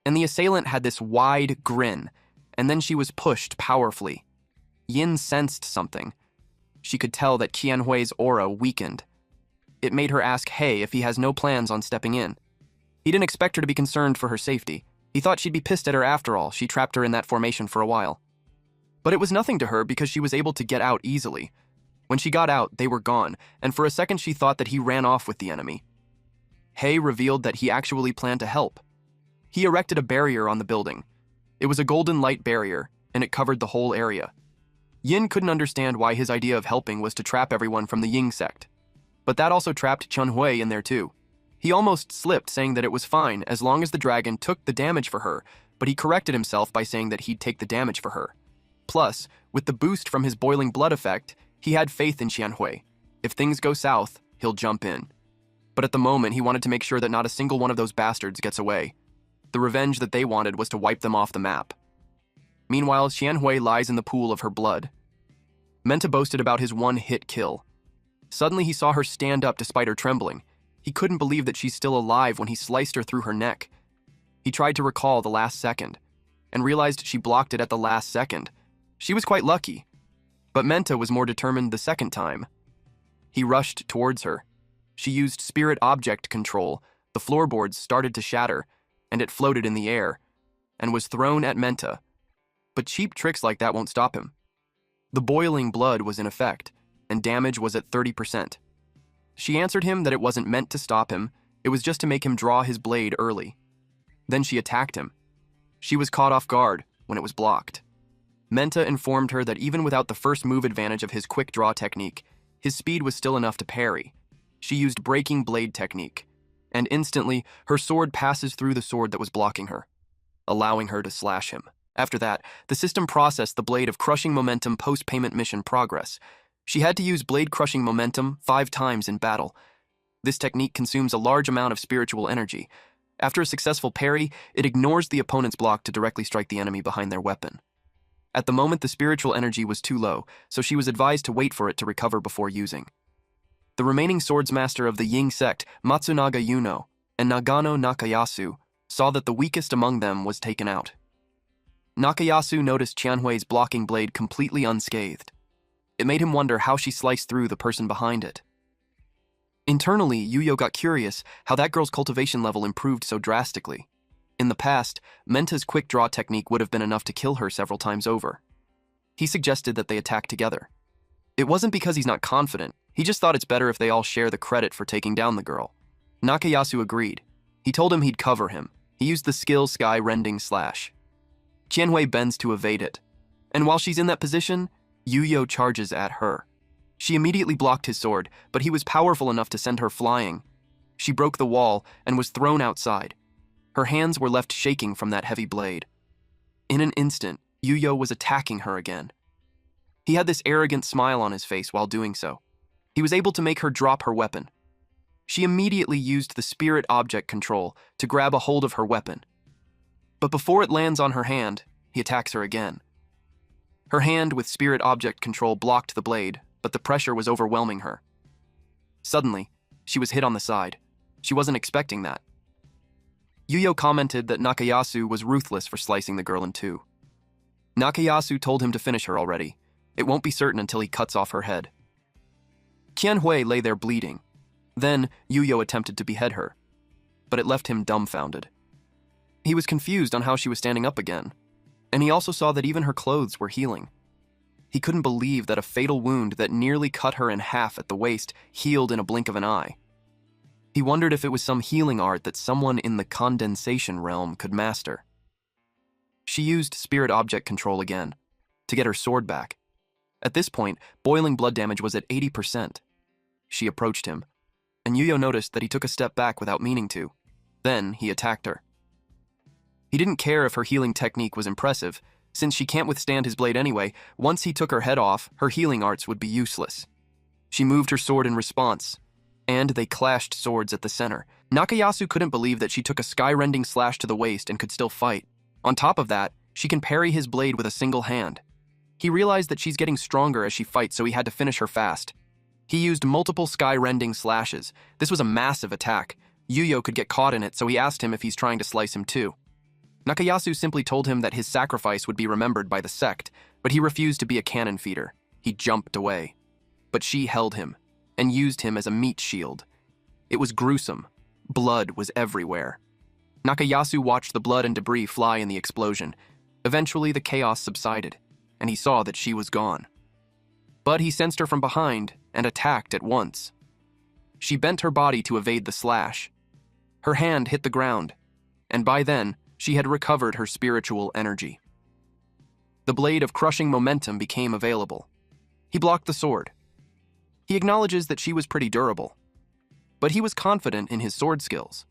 Speaker 1: And the assailant had this wide grin, and then she was pushed powerfully. Yin sensed something. She could tell that Qianhui's aura weakened. It made her ask Hei if he has no plans on stepping in. He didn't expect her to be concerned for her safety. He thought she'd be pissed at her after all. She trapped her in that formation for a while. But it was nothing to her because she was able to get out easily. When she got out, they were gone, and for a second she thought that he ran off with the enemy. Hei revealed that he actually planned to help. He erected a barrier on the building. It was a golden light barrier, and it covered the whole area. Yin couldn't understand why his idea of helping was to trap everyone from the Ying sect. But that also trapped Qianhui in there too. He almost slipped, saying that it was fine as long as the dragon took the damage for her, but he corrected himself by saying that he'd take the damage for her. Plus, with the boost from his boiling blood effect, he had faith in Qianhui. If things go south, he'll jump in. But at the moment, he wanted to make sure that not a single one of those bastards gets away. The revenge that they wanted was to wipe them off the map. Meanwhile, Qianhui lies in the pool of her blood. Menta boasted about his one-hit kill. Suddenly, he saw her stand up despite her trembling. He couldn't believe that she's still alive when he sliced her through her neck. He tried to recall the last second, and realized she blocked it at the last second. She was quite lucky, but Menta was more determined the second time. He rushed towards her. She used spirit object control. The floorboards started to shatter, and it floated in the air, and was thrown at Menta. But cheap tricks like that won't stop him. The boiling blood was in effect, and damage was at 30%. She answered him that it wasn't meant to stop him, it was just to make him draw his blade early. Then she attacked him. She was caught off guard when it was blocked. Menta informed her that even without the first move advantage of his quick draw technique, his speed was still enough to parry. She used breaking blade technique, and instantly, her sword passes through the sword that was blocking her, allowing her to slash him. After that, the system processed the blade of crushing momentum post-payment mission progress. She had to use blade crushing momentum 5 times in battle. This technique consumes a large amount of spiritual energy. After a successful parry, it ignores the opponent's block to directly strike the enemy behind their weapon. At the moment, the spiritual energy was too low, so she was advised to wait for it to recover before using. The remaining swordsmaster of the Ying sect, Matsunaga Yuno, and Nagano Nakayasu, saw that the weakest among them was taken out. Nakayasu noticed Qianhui's blocking blade completely unscathed. It made him wonder how she sliced through the person behind it. Internally, Yuyo got curious how that girl's cultivation level improved so drastically. In the past, Menta's quick draw technique would have been enough to kill her several times over. He suggested that they attack together. It wasn't because he's not confident, he just thought it's better if they all share the credit for taking down the girl. Nakayasu agreed. He told him he'd cover him. He used the skill Sky Rending Slash. Qianhui bends to evade it, and while she's in that position, Yuyo charges at her. She immediately blocked his sword, but he was powerful enough to send her flying. She broke the wall and was thrown outside. Her hands were left shaking from that heavy blade. In an instant, Yuyo was attacking her again. He had this arrogant smile on his face while doing so. He was able to make her drop her weapon. She immediately used the spirit object control to grab a hold of her weapon. But before it lands on her hand, he attacks her again. Her hand with spirit object control blocked the blade, but the pressure was overwhelming her. Suddenly, she was hit on the side. She wasn't expecting that. Yuyo commented that Nakayasu was ruthless for slicing the girl in two. Nakayasu told him to finish her already. It won't be certain until he cuts off her head. Qianhui lay there bleeding. Then, Yuyo attempted to behead her, but it left him dumbfounded. He was confused on how she was standing up again, and he also saw that even her clothes were healing. He couldn't believe that a fatal wound that nearly cut her in half at the waist healed in a blink of an eye. He wondered if it was some healing art that someone in the condensation realm could master. She used spirit object control again, to get her sword back. At this point, boiling blood damage was at 80%. She approached him, and Yuyo noticed that he took a step back without meaning to. Then he attacked her. He didn't care if her healing technique was impressive. Since she can't withstand his blade anyway, once he took her head off, her healing arts would be useless. She moved her sword in response, and they clashed swords at the center. Nakayasu couldn't believe that she took a sky-rending slash to the waist and could still fight. On top of that, she can parry his blade with a single hand. He realized that she's getting stronger as she fights, so he had to finish her fast. He used multiple sky-rending slashes. This was a massive attack. Yuyo could get caught in it, so he asked him if he's trying to slice him too. Nakayasu simply told him that his sacrifice would be remembered by the sect, but he refused to be a cannon feeder. He jumped away. But she held him and used him as a meat shield. It was gruesome. Blood was everywhere. Nakayasu watched the blood and debris fly in the explosion. Eventually, the chaos subsided, and he saw that she was gone. But he sensed her from behind and attacked at once. She bent her body to evade the slash. Her hand hit the ground, and by then, she had recovered her spiritual energy. The blade of crushing momentum became available. He blocked the sword. He acknowledges that she was pretty durable, but he was confident in his sword skills.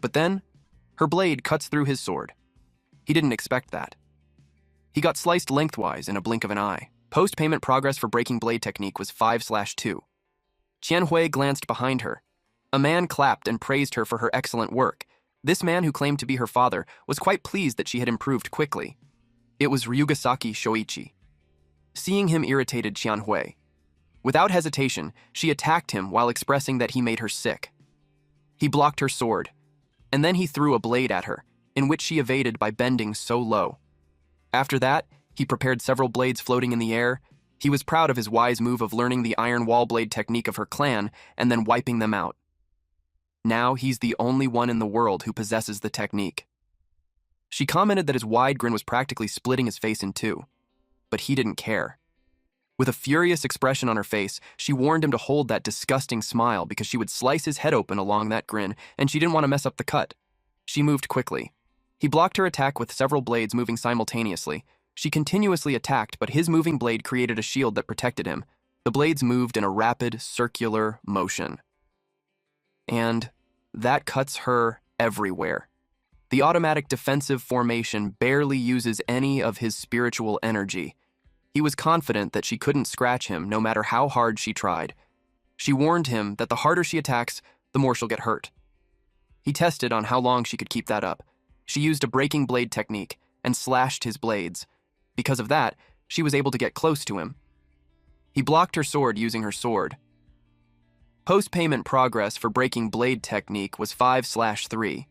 Speaker 1: But then, her blade cuts through his sword. He didn't expect that. He got sliced lengthwise in a blink of an eye. Post-payment progress for breaking blade technique was 5/2. Qianhui glanced behind her. A man clapped and praised her for her excellent work. This man, who claimed to be her father, was quite pleased that she had improved quickly. It was Ryugasaki Shoichi. Seeing him irritated Qianhui. Without hesitation, she attacked him while expressing that he made her sick. He blocked her sword, and then he threw a blade at her, in which she evaded by bending so low. After that, he prepared several blades floating in the air. He was proud of his wise move of learning the iron wall blade technique of her clan and then wiping them out. Now he's the only one in the world who possesses the technique. She commented that his wide grin was practically splitting his face in two, but he didn't care. With a furious expression on her face, she warned him to hold that disgusting smile because she would slice his head open along that grin, and she didn't want to mess up the cut. She moved quickly. He blocked her attack with several blades moving simultaneously. She continuously attacked, but his moving blade created a shield that protected him. The blades moved in a rapid, circular motion. And that cuts her everywhere. The automatic defensive formation barely uses any of his spiritual energy. He was confident that she couldn't scratch him no matter how hard she tried. She warned him that the harder she attacks, the more she'll get hurt. He tested on how long she could keep that up. She used a breaking blade technique and slashed his blades. Because of that, she was able to get close to him. He blocked her sword using her sword. Post-payment progress for breaking blade technique was 5/3.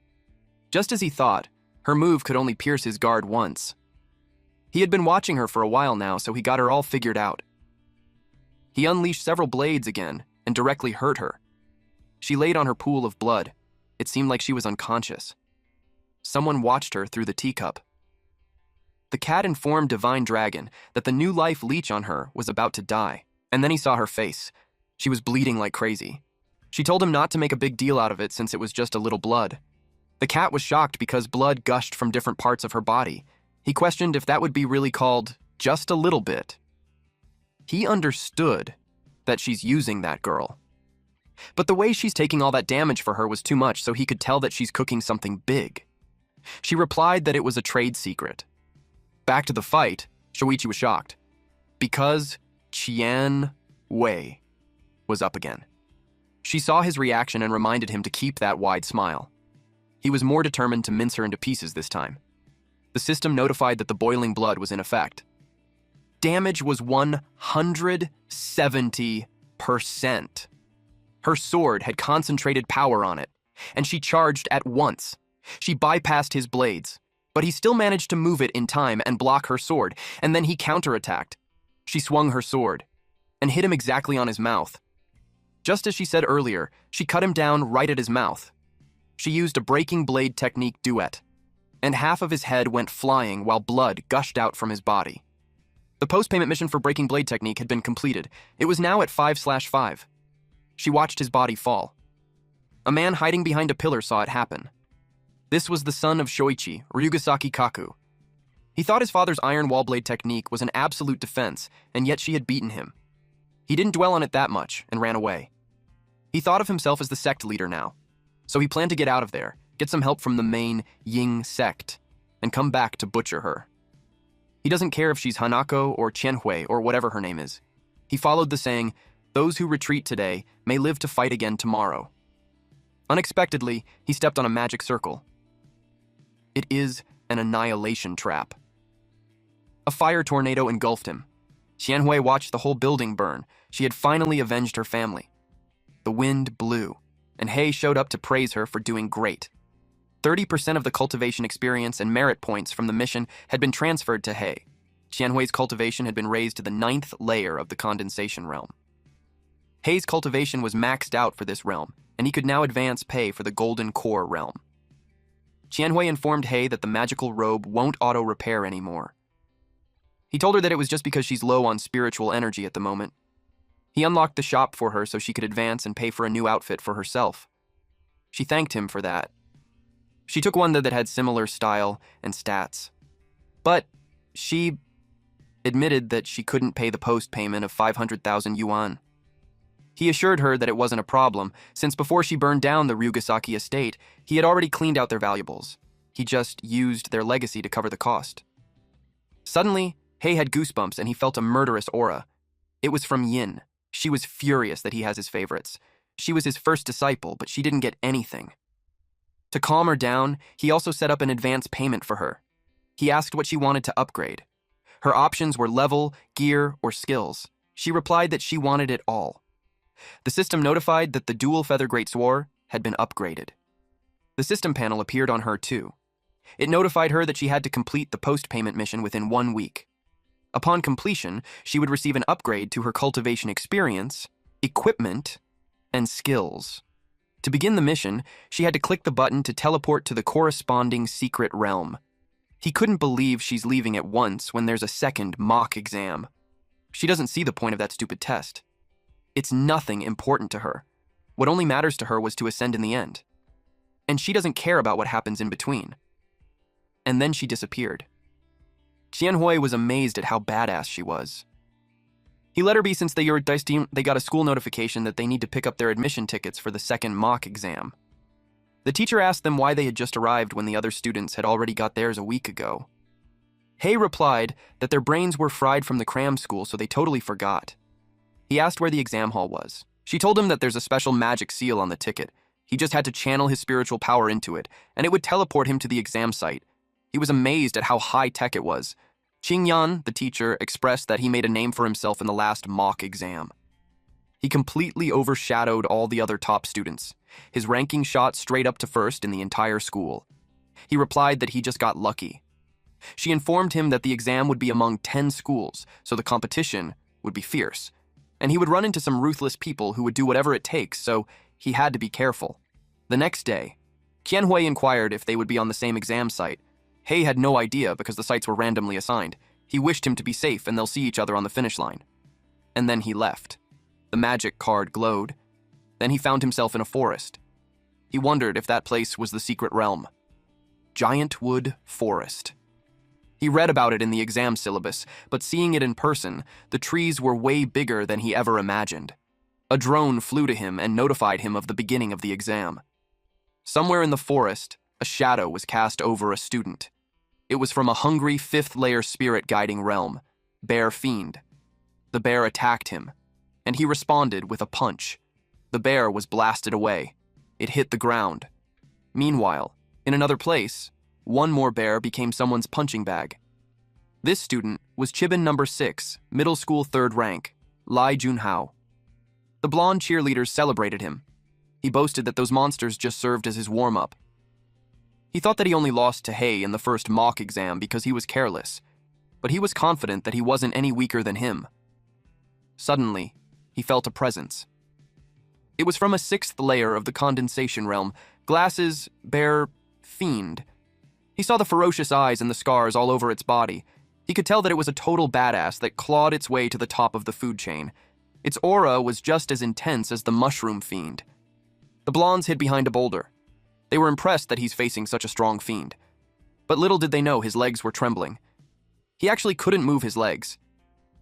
Speaker 1: Just as he thought, her move could only pierce his guard once. He had been watching her for a while now, so he got her all figured out. He unleashed several blades again and directly hurt her. She laid on her pool of blood. It seemed like she was unconscious. Someone watched her through the teacup. The cat informed Divine Dragon that the new life leech on her was about to die, and then he saw her face. She was bleeding like crazy. She told him not to make a big deal out of it since it was just a little blood. The cat was shocked because blood gushed from different parts of her body. He questioned if that would be really called just a little bit. He understood that she's using that girl. But the way she's taking all that damage for her was too much, so he could tell that she's cooking something big. She replied that it was a trade secret. Back to the fight, Shoichi was shocked. Because Qianhui was up again. She saw his reaction and reminded him to keep that wide smile. He was more determined to mince her into pieces this time. The system notified that the boiling blood was in effect. Damage was 170%. Her sword had concentrated power on it, and she charged at once. She bypassed his blades, but he still managed to move it in time and block her sword, and then he counterattacked. She swung her sword and hit him exactly on his mouth. Just as she said earlier, she cut him down right at his mouth. She used a breaking blade technique duet, and half of his head went flying while blood gushed out from his body. The post-payment mission for breaking blade technique had been completed. It was now at 5/5. She watched his body fall. A man hiding behind a pillar saw it happen. This was the son of Shoichi, Ryugasaki Kaku. He thought his father's iron wall blade technique was an absolute defense, and yet she had beaten him. He didn't dwell on it that much and ran away. He thought of himself as the sect leader now, so he planned to get out of there, get some help from the main Ying sect, and come back to butcher her. He doesn't care if she's Hanako or Qianhui or whatever her name is. He followed the saying, "Those who retreat today may live to fight again tomorrow." Unexpectedly, he stepped on a magic circle. It is an annihilation trap. A fire tornado engulfed him. Xianhui watched the whole building burn. She had finally avenged her family. The wind blew, and Hei showed up to praise her for doing great. 30% of the cultivation experience and merit points from the mission had been transferred to Hei. Xianhui's cultivation had been raised to the 9th layer of the condensation realm. Hei's cultivation was maxed out for this realm, and he could now advance pay for the Golden Core realm. Xianhui informed Hei that the magical robe won't auto-repair anymore. He told her that it was just because she's low on spiritual energy at the moment. He unlocked the shop for her so she could advance and pay for a new outfit for herself. She thanked him for that. She took one that had similar style and stats. But she admitted that she couldn't pay the post payment of 500,000 yuan. He assured her that it wasn't a problem, since before she burned down the Ryugasaki estate, he had already cleaned out their valuables. He just used their legacy to cover the cost. Suddenly, Hei had goosebumps and he felt a murderous aura. It was from Yin. She was furious that he has his favorites. She was his first disciple, but she didn't get anything. To calm her down, he also set up an advance payment for her. He asked what she wanted to upgrade. Her options were level, gear, or skills. She replied that she wanted it all. The system notified that the dual feather greatsword had been upgraded. The system panel appeared on her too. It notified her that she had to complete the post-payment mission within 1 week. Upon completion, she would receive an upgrade to her cultivation experience, equipment, and skills. To begin the mission, she had to click the button to teleport to the corresponding secret realm. He couldn't believe she's leaving at once when there's a second mock exam. She doesn't see the point of that stupid test. It's nothing important to her. What only matters to her was to ascend in the end. And she doesn't care about what happens in between. And then she disappeared. Xianhui was amazed at how badass she was. He let her be since they got a school notification that they need to pick up their admission tickets for the second mock exam. The teacher asked them why they had just arrived when the other students had already got theirs a week ago. Hei replied that their brains were fried from the cram school, so they totally forgot. He asked where the exam hall was. She told him that there's a special magic seal on the ticket. He just had to channel his spiritual power into it, and it would teleport him to the exam site. He was amazed at how high-tech it was. Qingyan, the teacher, expressed that he made a name for himself in the last mock exam. He completely overshadowed all the other top students. His ranking shot straight up to first in the entire school. He replied that he just got lucky. She informed him that the exam would be among 10 schools, so the competition would be fierce. And he would run into some ruthless people who would do whatever it takes, so he had to be careful. The next day, Qianhui inquired if they would be on the same exam site. Hei had no idea because the sites were randomly assigned. He wished him to be safe and they'll see each other on the finish line. And then he left. The magic card glowed. Then he found himself in a forest. He wondered if that place was the secret realm. Giantwood Forest. He read about it in the exam syllabus, but seeing it in person, the trees were way bigger than he ever imagined. A drone flew to him and notified him of the beginning of the exam. Somewhere in the forest, a shadow was cast over a student. It was from a hungry 5th-layer spirit guiding realm, Bear Fiend. The bear attacked him, and he responded with a punch. The bear was blasted away. It hit the ground. Meanwhile, in another place, one more bear became someone's punching bag. This student was Chibin number 6, middle school 3rd rank, Lai Junhao. The blonde cheerleaders celebrated him. He boasted that those monsters just served as his warm-up. He thought that he only lost to Hei in the first mock exam because he was careless, but he was confident that he wasn't any weaker than him. Suddenly, he felt a presence. It was from a 6th layer of the condensation realm, Glasses, Bear, Fiend. He saw the ferocious eyes and the scars all over its body. He could tell that it was a total badass that clawed its way to the top of the food chain. Its aura was just as intense as the Mushroom Fiend. The blondes hid behind a boulder. They were impressed that he's facing such a strong fiend. But little did they know his legs were trembling. He actually couldn't move his legs.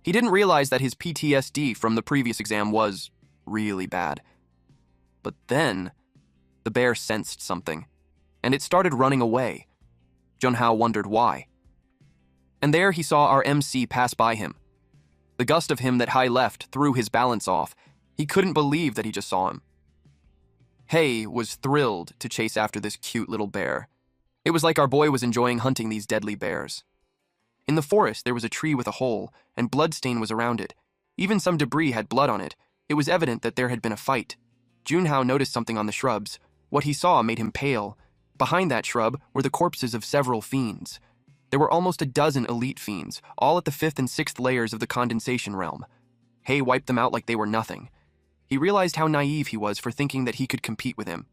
Speaker 1: He didn't realize that his PTSD from the previous exam was really bad. But then, the bear sensed something, and it started running away. Junhao wondered why. And there he saw our MC pass by him. The gust of him that Hai left threw his balance off. He couldn't believe that he just saw him. Hey was thrilled to chase after this cute little bear. It was like our boy was enjoying hunting these deadly bears. In the forest, there was a tree with a hole, and bloodstain was around it. Even some debris had blood on it. It was evident that there had been a fight. Junhao noticed something on the shrubs. What he saw made him pale. Behind that shrub were the corpses of several fiends. There were almost a dozen elite fiends, all at the 5th and 6th layers of the condensation realm. Hay wiped them out like they were nothing. He realized how naive he was for thinking that he could compete with him.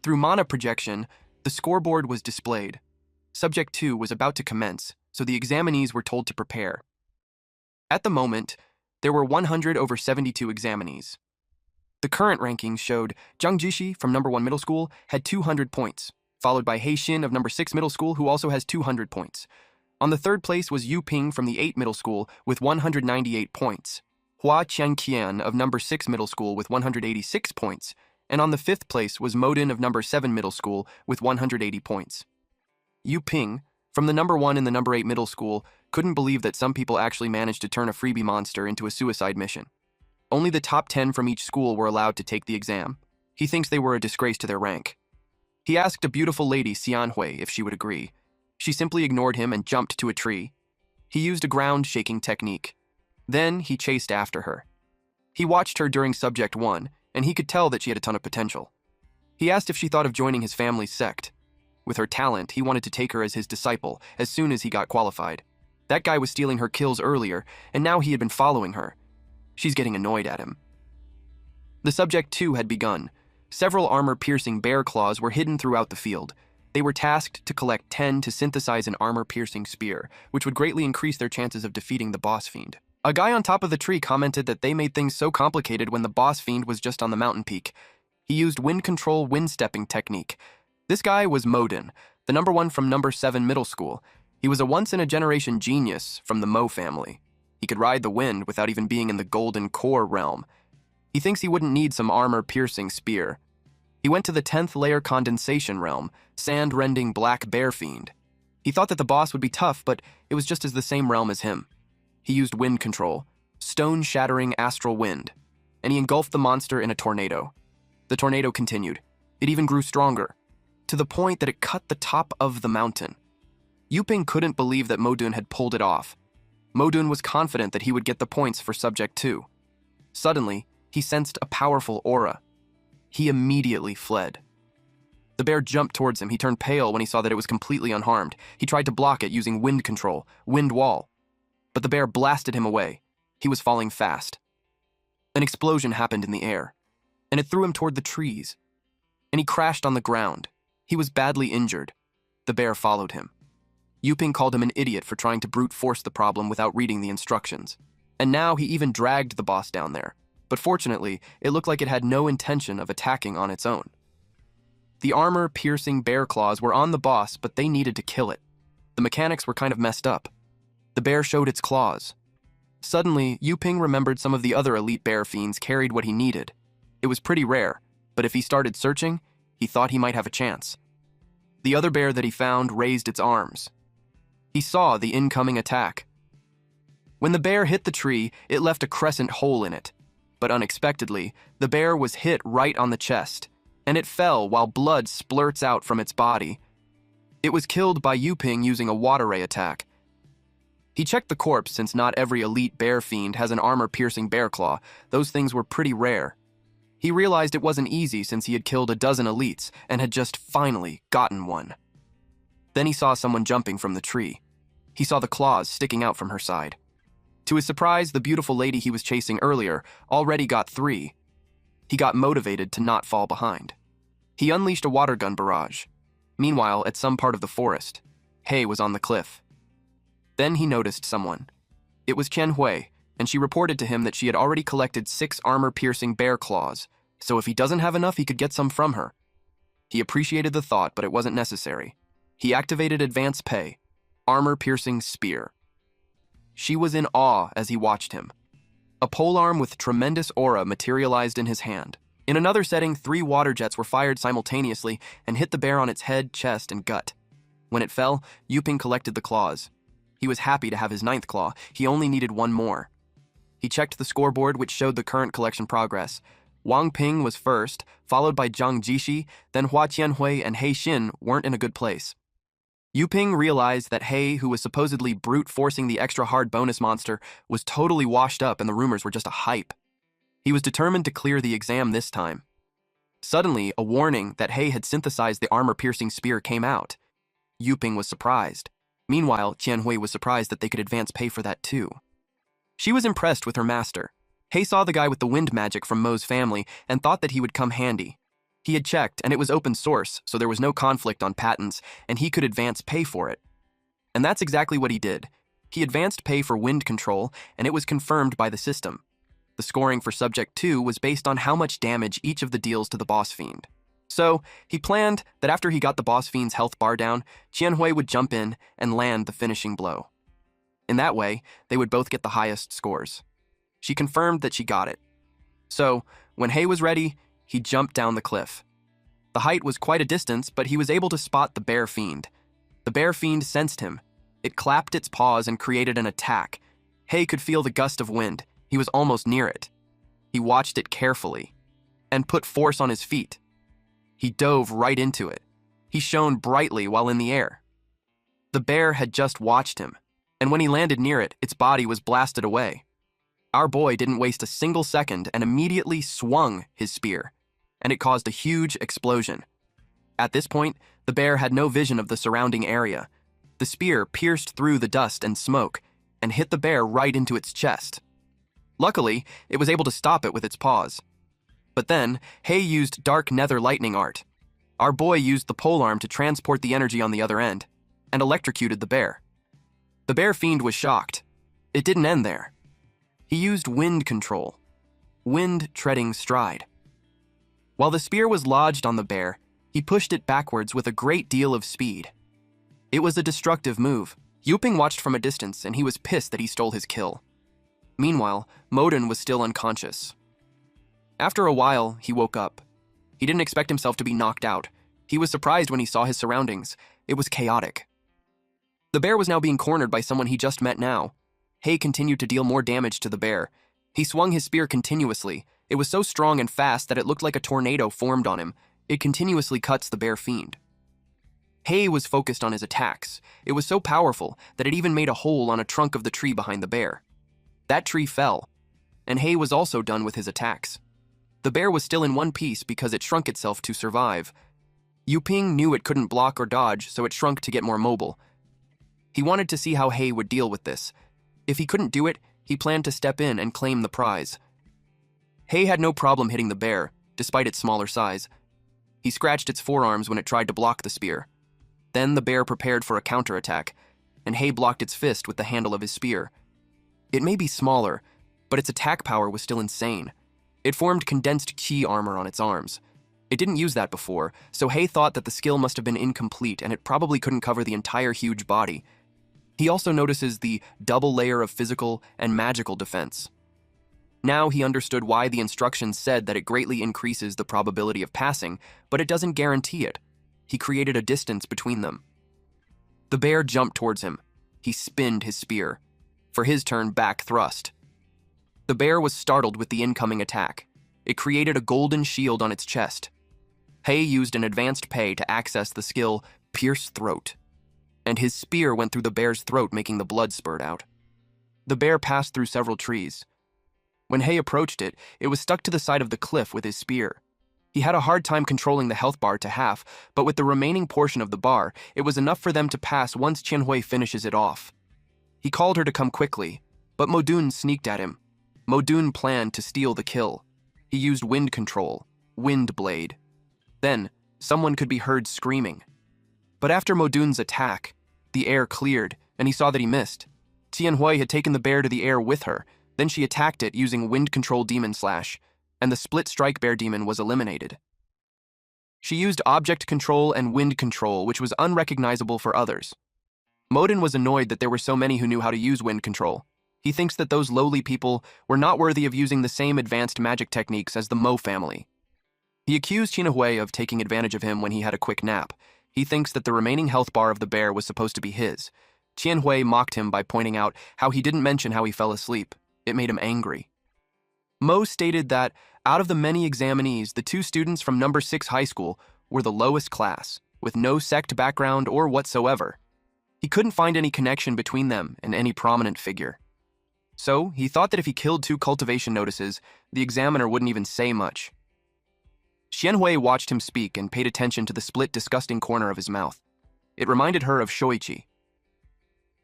Speaker 1: Through mana projection, the scoreboard was displayed. Subject 2 was about to commence, so the examinees were told to prepare. At the moment, there were 100 over 72 examinees. The current rankings showed Zhang Jishi from number 1 middle school had 200 points, followed by He Xin of number 6 middle school, who also has 200 points. On the 3rd place was Yu Ping from the 8 middle school with 198 points, Hua Qianqian of number 6 middle school with 186 points, and on the 5th place was Modin of number 7 middle school with 180 points. Yu Ping, from the number 1 in the number 8 middle school, couldn't believe that some people actually managed to turn a freebie monster into a suicide mission. Only the top 10 from each school were allowed to take the exam. He thinks they were a disgrace to their rank. He asked a beautiful lady, Xianhui, if she would agree. She simply ignored him and jumped to a tree. He used a ground-shaking technique. Then he chased after her. He watched her during Subject 1, and he could tell that she had a ton of potential. He asked if she thought of joining his family's sect. With her talent, he wanted to take her as his disciple as soon as he got qualified. That guy was stealing her kills earlier, and now he had been following her. She's getting annoyed at him. The Subject 2 had begun. Several armor-piercing bear claws were hidden throughout the field. They were tasked to collect 10 to synthesize an armor-piercing spear, which would greatly increase their chances of defeating the boss fiend. A guy on top of the tree commented that they made things so complicated when the boss fiend was just on the mountain peak. He used wind control wind-stepping technique. This guy was Modin, the number 1 from number 7 middle school. He was a once-in-a-generation genius from the Mo family. He could ride the wind without even being in the golden core realm. He thinks he wouldn't need some armor-piercing spear. He went to the 10th layer condensation realm, sand-rending black bear fiend. He thought that the boss would be tough, but it was just as the same realm as him. He used wind control, stone-shattering astral wind, and he engulfed the monster in a tornado. The tornado continued. It even grew stronger, to the point that it cut the top of the mountain. Yuping couldn't believe that Modun had pulled it off. Modun was confident that he would get the points for Subject 2. Suddenly, he sensed a powerful aura. He immediately fled. The bear jumped towards him. He turned pale when he saw that it was completely unharmed. He tried to block it using wind control, wind wall. But the bear blasted him away. He was falling fast. An explosion happened in the air, and it threw him toward the trees. And he crashed on the ground. He was badly injured. The bear followed him. Yuping called him an idiot for trying to brute force the problem without reading the instructions. And now he even dragged the boss down there. But fortunately, it looked like it had no intention of attacking on its own. The armor-piercing bear claws were on the boss, but they needed to kill it. The mechanics were kind of messed up. The bear showed its claws. Suddenly, Yuping remembered some of the other elite bear fiends carried what he needed. It was pretty rare, but if he started searching, he thought he might have a chance. The other bear that he found raised its arms. He saw the incoming attack. When the bear hit the tree, it left a crescent hole in it. But unexpectedly, the bear was hit right on the chest, and it fell while blood splurts out from its body. It was killed by Yuping using a water ray attack. He checked the corpse since not every elite bear fiend has an armor-piercing bear claw. Those things were pretty rare. He realized it wasn't easy since he had killed a dozen elites and had just finally gotten one. Then he saw someone jumping from the tree. He saw the claws sticking out from her side. To his surprise, the beautiful lady he was chasing earlier already got 3. He got motivated to not fall behind. He unleashed a water gun barrage. Meanwhile, at some part of the forest, Hay was on the cliff. Then he noticed someone. It was Chen Hui, and she reported to him that she had already collected 6 armor-piercing bear claws, so if he doesn't have enough, he could get some from her. He appreciated the thought, but it wasn't necessary. He activated Advance Pay, armor-piercing spear. She was in awe as he watched him. A polearm with tremendous aura materialized in his hand. In another setting, 3 water jets were fired simultaneously and hit the bear on its head, chest, and gut. When it fell, Yuping collected the claws. He was happy to have his 9th claw. He only needed 1 more. He checked the scoreboard, which showed the current collection progress. Wang Ping was first, followed by Zhang Jishi, then Hua Qianhui and He Xin weren't in a good place. Yu Ping realized that He, who was supposedly brute-forcing the extra-hard bonus monster, was totally washed up and the rumors were just a hype. He was determined to clear the exam this time. Suddenly, a warning that He had synthesized the armor-piercing spear came out. Yu Ping was surprised. Meanwhile, Qianhui was surprised that they could advance pay for that too. She was impressed with her master. He saw the guy with the wind magic from Mo's family and thought that he would come handy. He had checked, and it was open source, so there was no conflict on patents, and he could advance pay for it. And that's exactly what he did. He advanced pay for wind control, and it was confirmed by the system. The scoring for Subject 2 was based on how much damage each of the deals to the boss fiend. So, he planned that after he got the boss fiend's health bar down, Qianhui would jump in and land the finishing blow. In that way, they would both get the highest scores. She confirmed that she got it. So, when He was ready, he jumped down the cliff. The height was quite a distance, but he was able to spot the bear fiend. The bear fiend sensed him. It clapped its paws and created an attack. He could feel the gust of wind. He was almost near it. He watched it carefully and put force on his feet. He dove right into it. He shone brightly while in the air. The bear had just watched him, and when he landed near it, its body was blasted away. Our boy didn't waste a single second and immediately swung his spear, and it caused a huge explosion. At this point, the bear had no vision of the surrounding area. The spear pierced through the dust and smoke and hit the bear right into its chest. Luckily, it was able to stop it with its paws. But then, He used dark nether lightning art. Our boy used the polearm to transport the energy on the other end, and electrocuted the bear. The bear fiend was shocked. It didn't end there. He used wind control. Wind treading stride. While the spear was lodged on the bear, he pushed it backwards with a great deal of speed. It was a destructive move. Yu Ping watched from a distance, and he was pissed that he stole his kill. Meanwhile, Modun was still unconscious. After a while, he woke up. He didn't expect himself to be knocked out. He was surprised when he saw his surroundings. It was chaotic. The bear was now being cornered by someone he just met now. He continued to deal more damage to the bear. He swung his spear continuously. It was so strong and fast that it looked like a tornado formed on him. It continuously cuts the bear fiend. He was focused on his attacks. It was so powerful that it even made a hole on a trunk of the tree behind the bear. That tree fell, and He was also done with his attacks. The bear was still in one piece because it shrunk itself to survive. Yu Ping knew it couldn't block or dodge, so it shrunk to get more mobile. He wanted to see how He would deal with this. If he couldn't do it, he planned to step in and claim the prize. He had no problem hitting the bear, despite its smaller size. He scratched its forearms when it tried to block the spear. Then the bear prepared for a counterattack, and He blocked its fist with the handle of his spear. It may be smaller, but its attack power was still insane. It formed condensed ki armor on its arms. It didn't use that before, so He thought that the skill must have been incomplete and it probably couldn't cover the entire huge body. He also notices the double layer of physical and magical defense. Now he understood why the instructions said that it greatly increases the probability of passing, but it doesn't guarantee it. He created a distance between them. The bear jumped towards him. He spinned his spear. For his turn, back thrust. The bear was startled with the incoming attack. It created a golden shield on its chest. He used an advanced pay to access the skill Pierce Throat, and his spear went through the bear's throat, making the blood spurt out. The bear passed through several trees. When He approached it, it was stuck to the side of the cliff with his spear. He had a hard time controlling the health bar to half, but with the remaining portion of the bar, it was enough for them to pass once Qianhui finishes it off. He called her to come quickly, but Modun sneaked at him. Modun planned to steal the kill. He used wind control, Wind Blade. Then, someone could be heard screaming. But after Modun's attack, the air cleared, and he saw that he missed. Qianhui had taken the bear to the air with her, then she attacked it using Wind Control Demon Slash, and the Split Strike Bear Demon was eliminated. She used Object Control and Wind Control, which was unrecognizable for others. Modun was annoyed that there were so many who knew how to use Wind Control. He thinks that those lowly people were not worthy of using the same advanced magic techniques as the Mo family. He accused Qianhui of taking advantage of him when he had a quick nap. He thinks that the remaining health bar of the bear was supposed to be his. Qianhui mocked him by pointing out how he didn't mention how he fell asleep. It made him angry. Mo stated that, Out of the many examinees, the two students from number 6 high school were the lowest class, with no sect background or whatsoever. He couldn't find any connection between them and any prominent figure. So, he thought that if he killed 2 cultivation notices, the examiner wouldn't even say much. Xianhui watched him speak and paid attention to the split, disgusting corner of his mouth. It reminded her of Shoichi.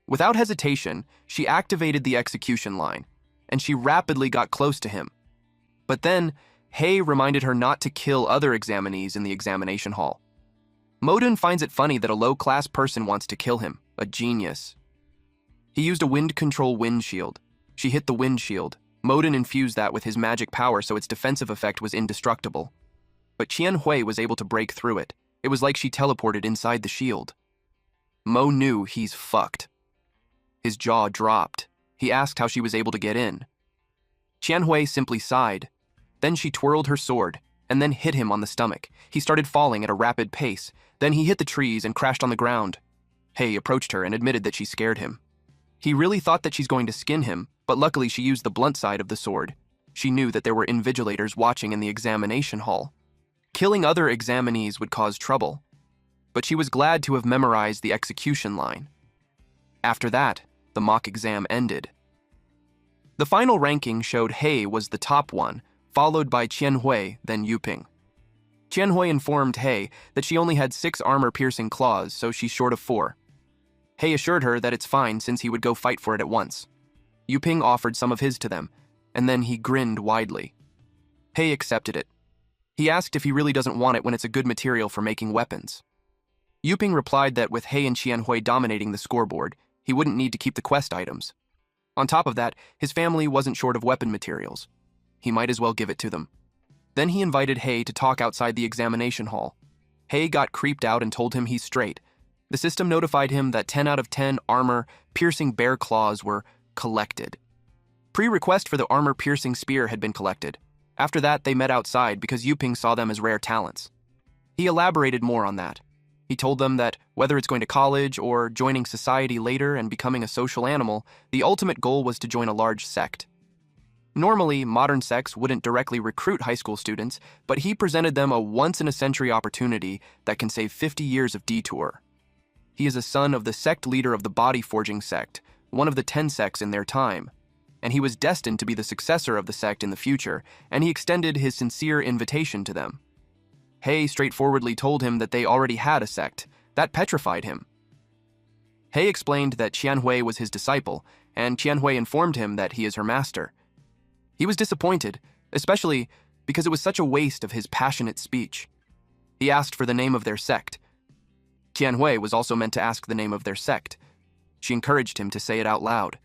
Speaker 1: Without hesitation, she activated the execution line, and she rapidly got close to him. But then, Hei reminded her not to kill other examinees in the examination hall. Modun finds it funny that a low-class person wants to kill him, a genius. He used a wind control windshield. She hit the windshield. Modun infused that with his magic power so its defensive effect was indestructible. But Qianhui was able to break through it. It was like she teleported inside the shield. Mo knew he's fucked. His jaw dropped. He asked how she was able to get in. Qianhui simply sighed. Then she twirled her sword, and then hit him on the stomach. He started falling at a rapid pace. Then he hit the trees and crashed on the ground. Hei approached her and admitted that she scared him. He really thought that she's going to skin him, but luckily she used the blunt side of the sword. She knew that there were invigilators watching in the examination hall. Killing other examinees would cause trouble, but she was glad to have memorized the execution line. After that, the mock exam ended. The final ranking showed Hei was the top one, followed by Qianhui, then Yuping. Qianhui informed Hei that she only had 6 armor-piercing claws, so she's short of 4. Hei assured her that it's fine since he would go fight for it at once. Yuping offered some of his to them, and then he grinned widely. Hei accepted it. He asked if he really doesn't want it when it's a good material for making weapons. Yuping replied that with Hei and Qianhui dominating the scoreboard, he wouldn't need to keep the quest items. On top of that, his family wasn't short of weapon materials. He might as well give it to them. Then he invited Hei to talk outside the examination hall. Hei got creeped out and told him he's straight. The system notified him that 10 out of 10 armor-piercing bear claws were collected. Pre-request for the armor-piercing spear had been collected. After that, they met outside because Yuping saw them as rare talents. He elaborated more on that. He told them that whether it's going to college or joining society later and becoming a social animal, the ultimate goal was to join a large sect. Normally, modern sects wouldn't directly recruit high school students, but he presented them a once-in-a-century opportunity that can save 50 years of detour. He is a son of the sect leader of the body forging sect, one of the 10 sects in their time, and he was destined to be the successor of the sect in the future, and he extended his sincere invitation to them. Hei straightforwardly told him that they already had a sect. That petrified him. Hei explained that Qianhui was his disciple, and Qianhui informed him that he is her master. He was disappointed, especially because it was such a waste of his passionate speech. He asked for the name of their sect. Qianhui was also meant to ask the name of their sect. She encouraged him to say it out loud.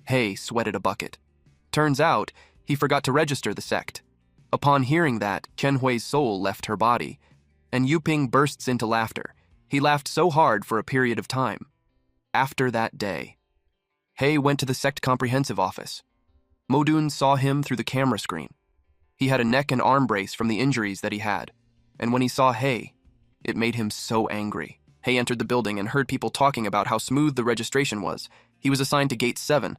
Speaker 1: Hei sweated a bucket. Turns out, he forgot to register the sect. Upon hearing that, Qianhui's soul left her body, and Yuping bursts into laughter. He laughed so hard for a period of time. After that day, Hei went to the sect comprehensive office. Modun saw him through the camera screen. He had a neck and arm brace from the injuries that he had, and when he saw Hei, it made him so angry. Hei entered the building and heard people talking about how smooth the registration was. He was assigned to Gate 7.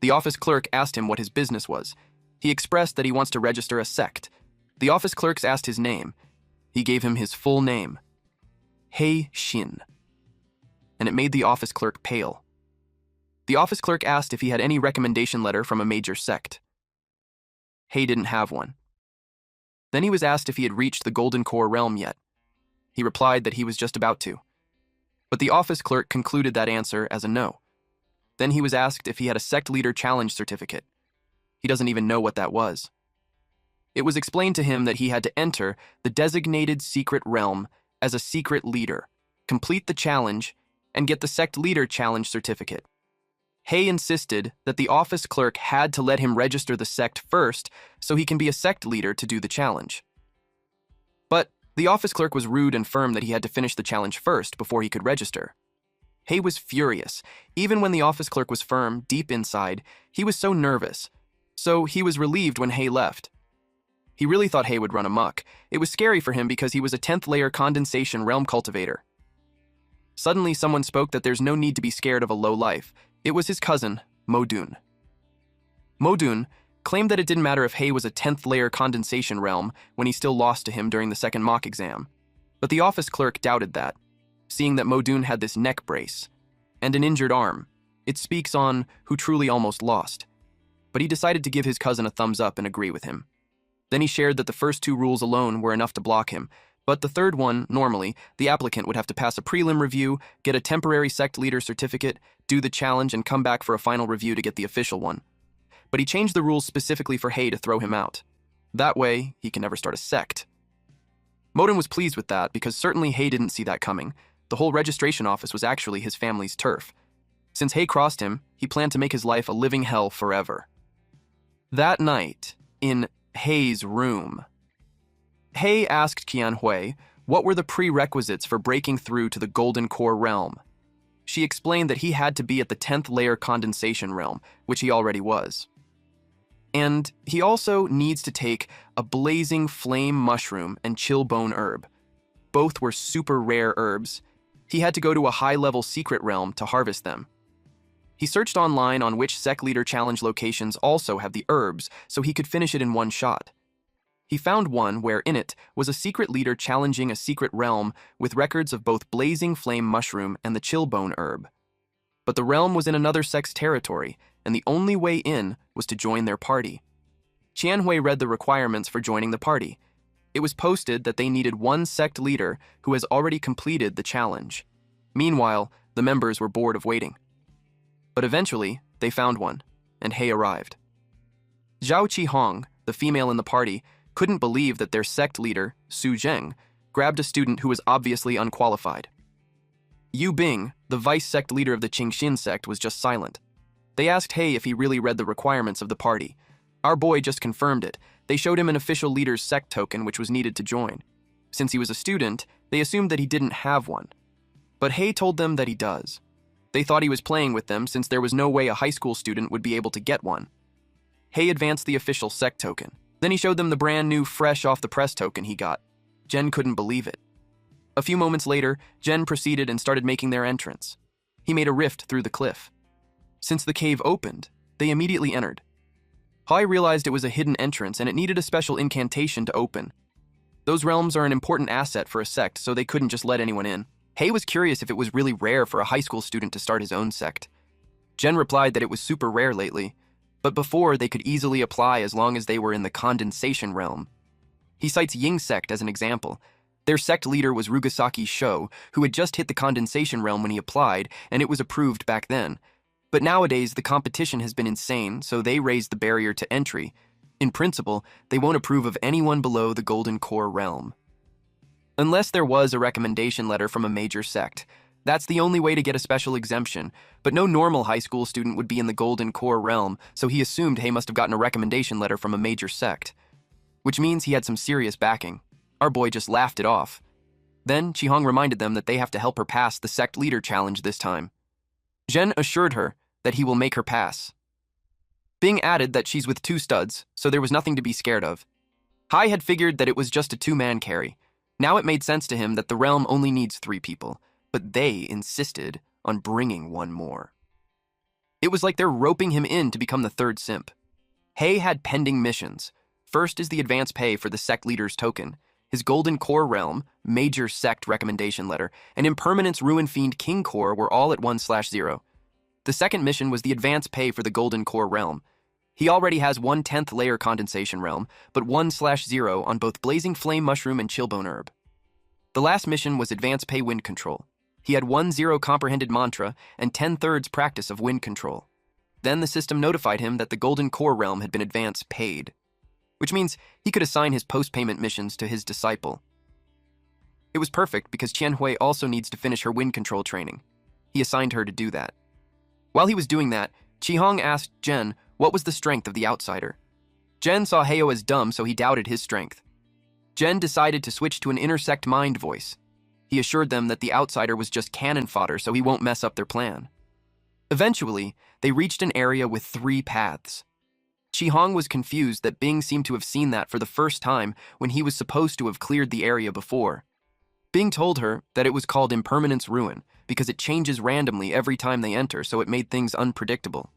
Speaker 1: The office clerk asked him what his business was. He expressed that he wants to register a sect. The office clerks asked his name. He gave him his full name, Hei Xin, and it made the office clerk pale. The office clerk asked if he had any recommendation letter from a major sect. Hei didn't have one. Then he was asked if he had reached the Golden Core realm yet. He replied that he was just about to. But the office clerk concluded that answer as a no. Then he was asked if he had a sect leader challenge certificate. He doesn't even know what that was. It was explained to him that he had to enter the designated secret realm as a secret leader, complete the challenge, and get the sect leader challenge certificate. Hei insisted that the office clerk had to let him register the sect first so he can be a sect leader to do the challenge. But the office clerk was rude and firm that he had to finish the challenge first before he could register. Hei was furious. Even when the office clerk was firm, deep inside, he was so nervous. So he was relieved when Hei left. He really thought Hei would run amok. It was scary for him because he was a 10th layer condensation realm cultivator. Suddenly someone spoke that there's no need to be scared of a low life. It was his cousin, Modun. Modun, claimed that it didn't matter if Hei was a 10th layer condensation realm when he still lost to him during the second mock exam. But the office clerk doubted that, seeing that Modun had this neck brace and an injured arm. It speaks on who truly almost lost. But he decided to give his cousin a thumbs up and agree with him. Then he shared that the first 2 rules alone were enough to block him, but the third one, normally, the applicant would have to pass a prelim review, get a temporary sect leader certificate, do the challenge, and come back for a final review to get the official one. But he changed the rules specifically for Hei to throw him out. That way, he can never start a sect. Modun was pleased with that because certainly Hei didn't see that coming. The whole registration office was actually his family's turf. Since Hei crossed him, he planned to make his life a living hell forever. That night, in Hei's room, Hei asked Qianhui what were the prerequisites for breaking through to the Golden Core realm. She explained that he had to be at the 10th layer condensation realm, which he already was. And he also needs to take a blazing flame mushroom and chill bone herb. Both were super rare herbs. He had to go to a high-level secret realm to harvest them. He searched online on which sect leader challenge locations also have the herbs so he could finish it in one shot. He found one where in it was a secret leader challenging a secret realm with records of both blazing flame mushroom and the chill bone herb. But the realm was in another sect's territory, and the only way in was to join their party. Qianhui read the requirements for joining the party. It was posted that they needed one sect leader who has already completed the challenge. Meanwhile, the members were bored of waiting. But eventually, they found one, and Hei arrived. Zhao Qihong, the female in the party, couldn't believe that their sect leader, Su Zheng, grabbed a student who was obviously unqualified. Yu Bing, the vice sect leader of the Qingxin sect, was just silent. They asked Hei if he really read the requirements of the party. Our boy just confirmed it. They showed him an official leader's sect token which was needed to join. Since he was a student, they assumed that he didn't have one. But Hei told them that he does. They thought he was playing with them since there was no way a high school student would be able to get one. Hei advanced the official sect token. Then he showed them the brand new fresh off the press token he got. Jen couldn't believe it. A few moments later, Jen proceeded and started making their entrance. He made a rift through the cliff. Since the cave opened, they immediately entered. Hai realized it was a hidden entrance and it needed a special incantation to open. Those realms are an important asset for a sect, so they couldn't just let anyone in. Hei was curious if it was really rare for a high school student to start his own sect. Jen replied that it was super rare lately, but before they could easily apply as long as they were in the condensation realm. He cites Ying sect as an example. Their sect leader was Rugasaki Sho, who had just hit the condensation realm when he applied, and it was approved back then. But nowadays, the competition has been insane, so they raised the barrier to entry. In principle, they won't approve of anyone below the Golden Core realm. Unless there was a recommendation letter from a major sect. That's the only way to get a special exemption, but no normal high school student would be in the Golden Core realm, so he assumed Hei must have gotten a recommendation letter from a major sect. Which means he had some serious backing. Our boy just laughed it off. Then, Qihong reminded them that they have to help her pass the sect leader challenge this time. Zhen assured her that he will make her pass. Bing added that she's with 2 studs, so there was nothing to be scared of. Hai had figured that it was just a 2-man carry. Now it made sense to him that the realm only needs 3 people, but they insisted on bringing 1 more. It was like they're roping him in to become the 3rd simp. Hei had pending missions. First is the advance pay for the sect leader's token, his Golden Core realm, major sect recommendation letter, and Impermanence Ruin Fiend King Core were all at 1/0. The second mission was the advance pay for the Golden Core realm. He already has 1/10th layer condensation realm, but 1/0 on both Blazing Flame Mushroom and Chillbone Herb. The last mission was advance pay wind control. He had 1/0 comprehended mantra and 10/3 practice of wind control. Then the system notified him that the Golden Core realm had been advance paid, which means he could assign his post-payment missions to his disciple. It was perfect because Qianhui also needs to finish her wind control training. He assigned her to do that. While he was doing that, Qihong asked Jen what was the strength of the outsider. Jen saw Heyo as dumb, so he doubted his strength. Jen decided to switch to an intersect mind voice. He assured them that the outsider was just cannon fodder, so he won't mess up their plan. Eventually, they reached an area with 3 paths. Qihong was confused that Bing seemed to have seen that for the first time when he was supposed to have cleared the area before. Bing told her that it was called Impermanence Ruin because it changes randomly every time they enter, so it made things unpredictable.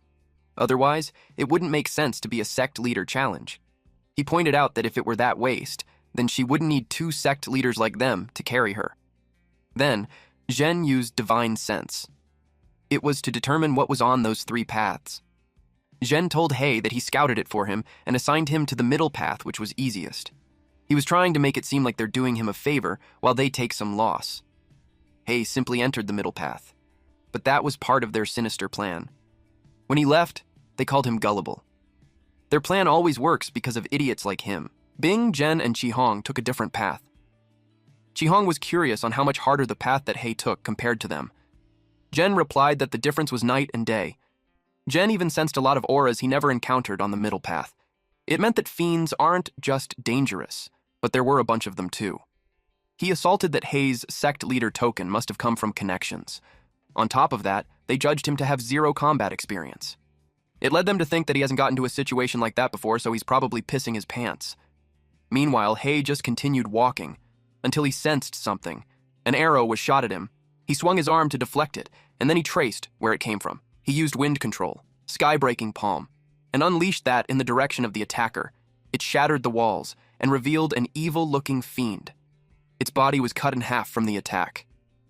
Speaker 1: Otherwise, it wouldn't make sense to be a sect leader challenge. He pointed out that if it were that waste, then she wouldn't need 2 sect leaders like them to carry her. Then, Zhen used divine sense. It was to determine what was on those 3 paths. Zhen told Hei that he scouted it for him and assigned him to the middle path, which was easiest. He was trying to make it seem like they're doing him a favor while they take some loss. Hei simply entered the middle path, but that was part of their sinister plan. When he left, they called him gullible. Their plan always works because of idiots like him. Bing, Zhen, and Qihong took a different path. Qihong was curious on how much harder the path that Hei took compared to them. Zhen replied that the difference was night and day. Zhen even sensed a lot of auras he never encountered on the middle path. It meant that fiends aren't just dangerous, but there were a bunch of them too. He assaulted that Hei's sect leader token must have come from connections. On top of that, they judged him to have 0 combat experience. It led them to think that he hasn't gotten to a situation like that before, so he's probably pissing his pants. Meanwhile, Hei just continued walking until he sensed something. An arrow was shot at him. He swung his arm to deflect it, and then he traced where it came from. He used wind control, sky-breaking palm, and unleashed that in the direction of the attacker. It shattered the walls and revealed an evil-looking fiend. Its body was cut in half from the attack.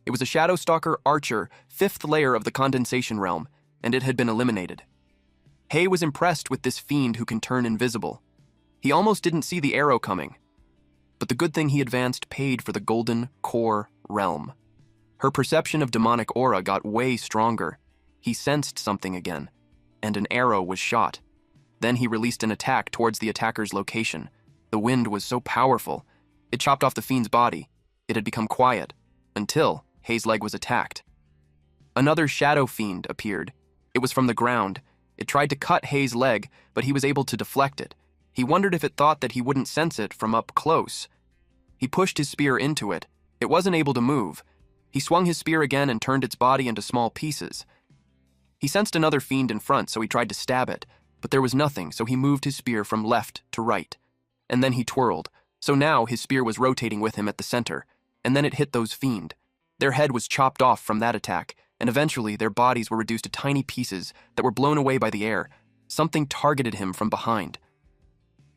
Speaker 1: It was a Shadow Stalker Archer, 5th layer of the Condensation Realm, and it had been eliminated. Hei was impressed with this fiend who can turn invisible. He almost didn't see the arrow coming. But the good thing he advanced paid for the Golden Core Realm. Her perception of demonic aura got way stronger. He sensed something again, and an arrow was shot. Then he released an attack towards the attacker's location. The wind was so powerful, it chopped off the fiend's body. It had become quiet, until Hei's leg was attacked. Another shadow fiend appeared. It was from the ground. It tried to cut Hei's leg, but he was able to deflect it. He wondered if it thought that he wouldn't sense it from up close. He pushed his spear into it. It wasn't able to move. He swung his spear again and turned its body into small pieces. He sensed another fiend in front, so he tried to stab it, but there was nothing, so he moved his spear from left to right. And then he twirled, so now his spear was rotating with him at the center, and then it hit those fiend. Their head was chopped off from that attack, and eventually their bodies were reduced to tiny pieces that were blown away by the air. Something targeted him from behind.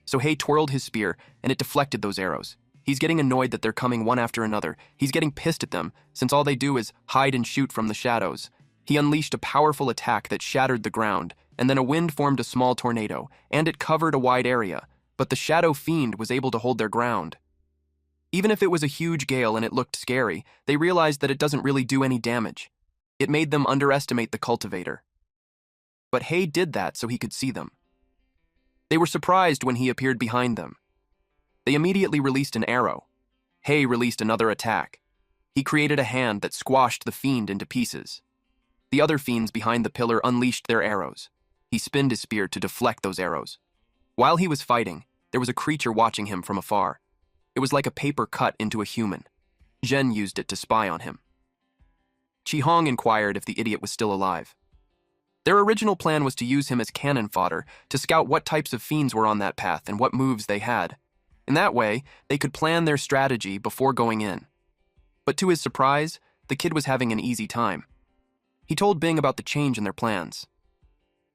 Speaker 1: So Hei twirled his spear, and it deflected those arrows. He's getting annoyed that they're coming one after another. He's getting pissed at them, since all they do is hide and shoot from the shadows. He unleashed a powerful attack that shattered the ground, and then a wind formed a small tornado, and it covered a wide area, but the shadow fiend was able to hold their ground. Even if it was a huge gale and it looked scary, they realized that it doesn't really do any damage. It made them underestimate the cultivator. But Hei did that so he could see them. They were surprised when he appeared behind them. They immediately released an arrow. Hei released another attack. He created a hand that squashed the fiend into pieces. The other fiends behind the pillar unleashed their arrows. He spinned his spear to deflect those arrows. While he was fighting, there was a creature watching him from afar. It was like a paper cut into a human. Zhen used it to spy on him. Qihong inquired if the idiot was still alive. Their original plan was to use him as cannon fodder to scout what types of fiends were on that path and what moves they had. In that way, they could plan their strategy before going in. But to his surprise, the kid was having an easy time. He told Bing about the change in their plans.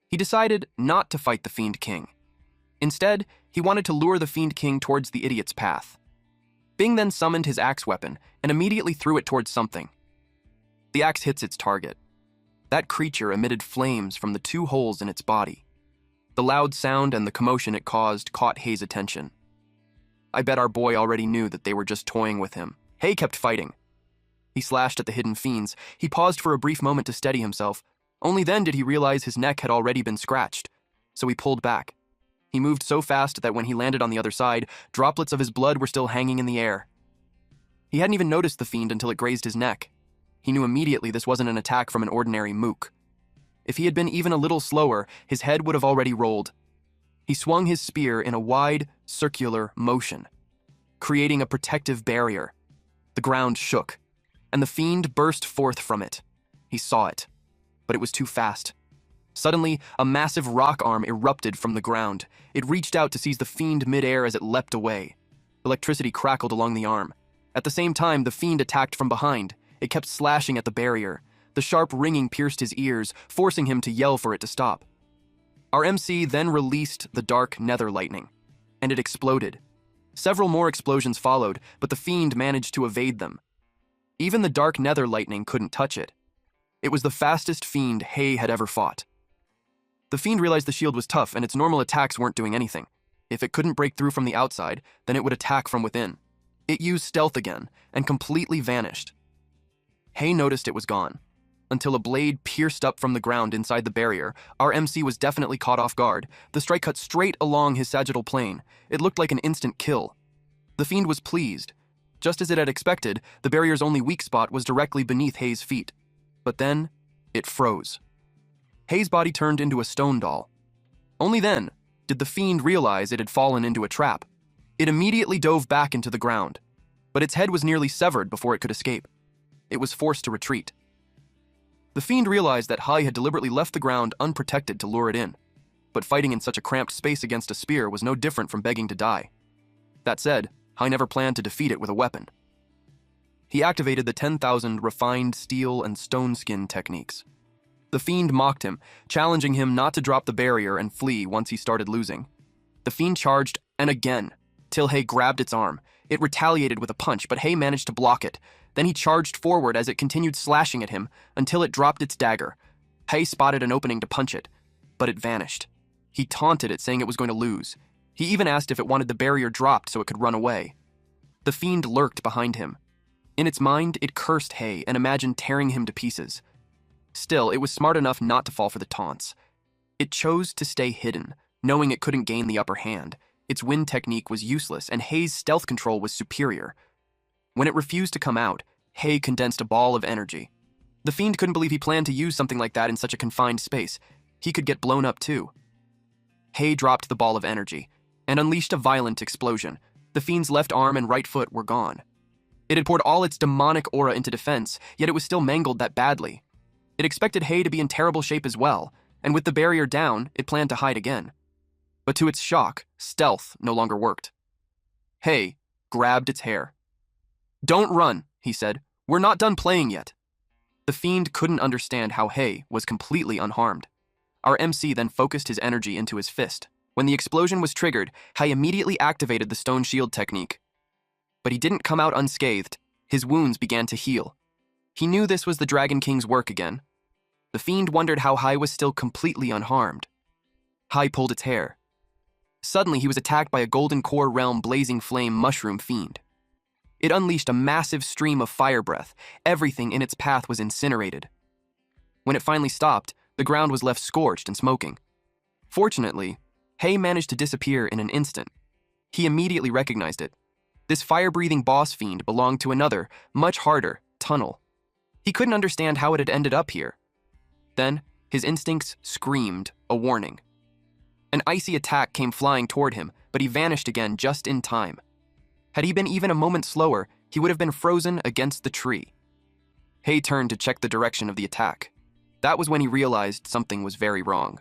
Speaker 1: He decided not to fight the Fiend King. Instead, he wanted to lure the Fiend King towards the idiot's path. Bing then summoned his axe weapon and immediately threw it towards something. The axe hits its target. That creature emitted flames from the 2 holes in its body. The loud sound and the commotion it caused caught Hei's attention. I bet our boy already knew that they were just toying with him. Hei kept fighting. He slashed at the hidden fiends. He paused for a brief moment to steady himself. Only then did he realize his neck had already been scratched, so he pulled back. He moved so fast that when he landed on the other side, droplets of his blood were still hanging in the air. He hadn't even noticed the fiend until it grazed his neck. He knew immediately this wasn't an attack from an ordinary mook. If he had been even a little slower, his head would have already rolled. He swung his spear in a wide, circular motion, creating a protective barrier. The ground shook, and the fiend burst forth from it. He saw it, but it was too fast. Suddenly, a massive rock arm erupted from the ground. It reached out to seize the fiend midair as it leapt away. Electricity crackled along the arm. At the same time, the fiend attacked from behind. It kept slashing at the barrier. The sharp ringing pierced his ears, forcing him to yell for it to stop. Our MC then released the dark nether lightning, and it exploded. Several more explosions followed, but the fiend managed to evade them. Even the dark nether lightning couldn't touch it. It was the fastest fiend Hay had ever fought. The fiend realized the shield was tough and its normal attacks weren't doing anything. If it couldn't break through from the outside, then it would attack from within. It used stealth again and completely vanished. Hay noticed it was gone, until a blade pierced up from the ground inside the barrier. Our MC was definitely caught off guard. The strike cut straight along his sagittal plane. It looked like an instant kill. The fiend was pleased. Just as it had expected, the barrier's only weak spot was directly beneath Hay's feet. But then, it froze. Hay's body turned into a stone doll. Only then did the fiend realize it had fallen into a trap. It immediately dove back into the ground, but its head was nearly severed before it could escape. It was forced to retreat. The fiend realized that Hay had deliberately left the ground unprotected to lure it in, but fighting in such a cramped space against a spear was no different from begging to die. That said, Hay never planned to defeat it with a weapon. He activated the 10,000 refined steel and stone skin techniques. The fiend mocked him, challenging him not to drop the barrier and flee once he started losing. The fiend charged, and again, till Hay grabbed its arm. It retaliated with a punch, but Hay managed to block it. Then he charged forward as it continued slashing at him until it dropped its dagger. Hay spotted an opening to punch it, but it vanished. He taunted it, saying it was going to lose. He even asked if it wanted the barrier dropped so it could run away. The fiend lurked behind him. In its mind, it cursed Hay and imagined tearing him to pieces. Still, it was smart enough not to fall for the taunts. It chose to stay hidden, knowing it couldn't gain the upper hand. Its wind technique was useless, and Hay's stealth control was superior. When it refused to come out, Hay condensed a ball of energy. The fiend couldn't believe he planned to use something like that in such a confined space. He could get blown up too. Hay dropped the ball of energy and unleashed a violent explosion. The fiend's left arm and right foot were gone. It had poured all its demonic aura into defense, yet it was still mangled that badly. It expected Hay to be in terrible shape as well, and with the barrier down, it planned to hide again. But to its shock, stealth no longer worked. Hay grabbed its hair. "Don't run," he said. "We're not done playing yet." The fiend couldn't understand how Hay was completely unharmed. Our MC then focused his energy into his fist. When the explosion was triggered, Hay immediately activated the stone shield technique. But he didn't come out unscathed. His wounds began to heal. He knew this was the Dragon King's work again. The fiend wondered how Hay was still completely unharmed. Hay pulled its hair. Suddenly, he was attacked by a Golden Core Realm blazing flame mushroom fiend. It unleashed a massive stream of fire breath. Everything in its path was incinerated. When it finally stopped, the ground was left scorched and smoking. Fortunately, Hay managed to disappear in an instant. He immediately recognized it. This fire-breathing boss fiend belonged to another, much harder, tunnel. He couldn't understand how it had ended up here. Then, his instincts screamed a warning. An icy attack came flying toward him, but he vanished again just in time. Had he been even a moment slower, he would have been frozen against the tree. Hay turned to check the direction of the attack. That was when he realized something was very wrong.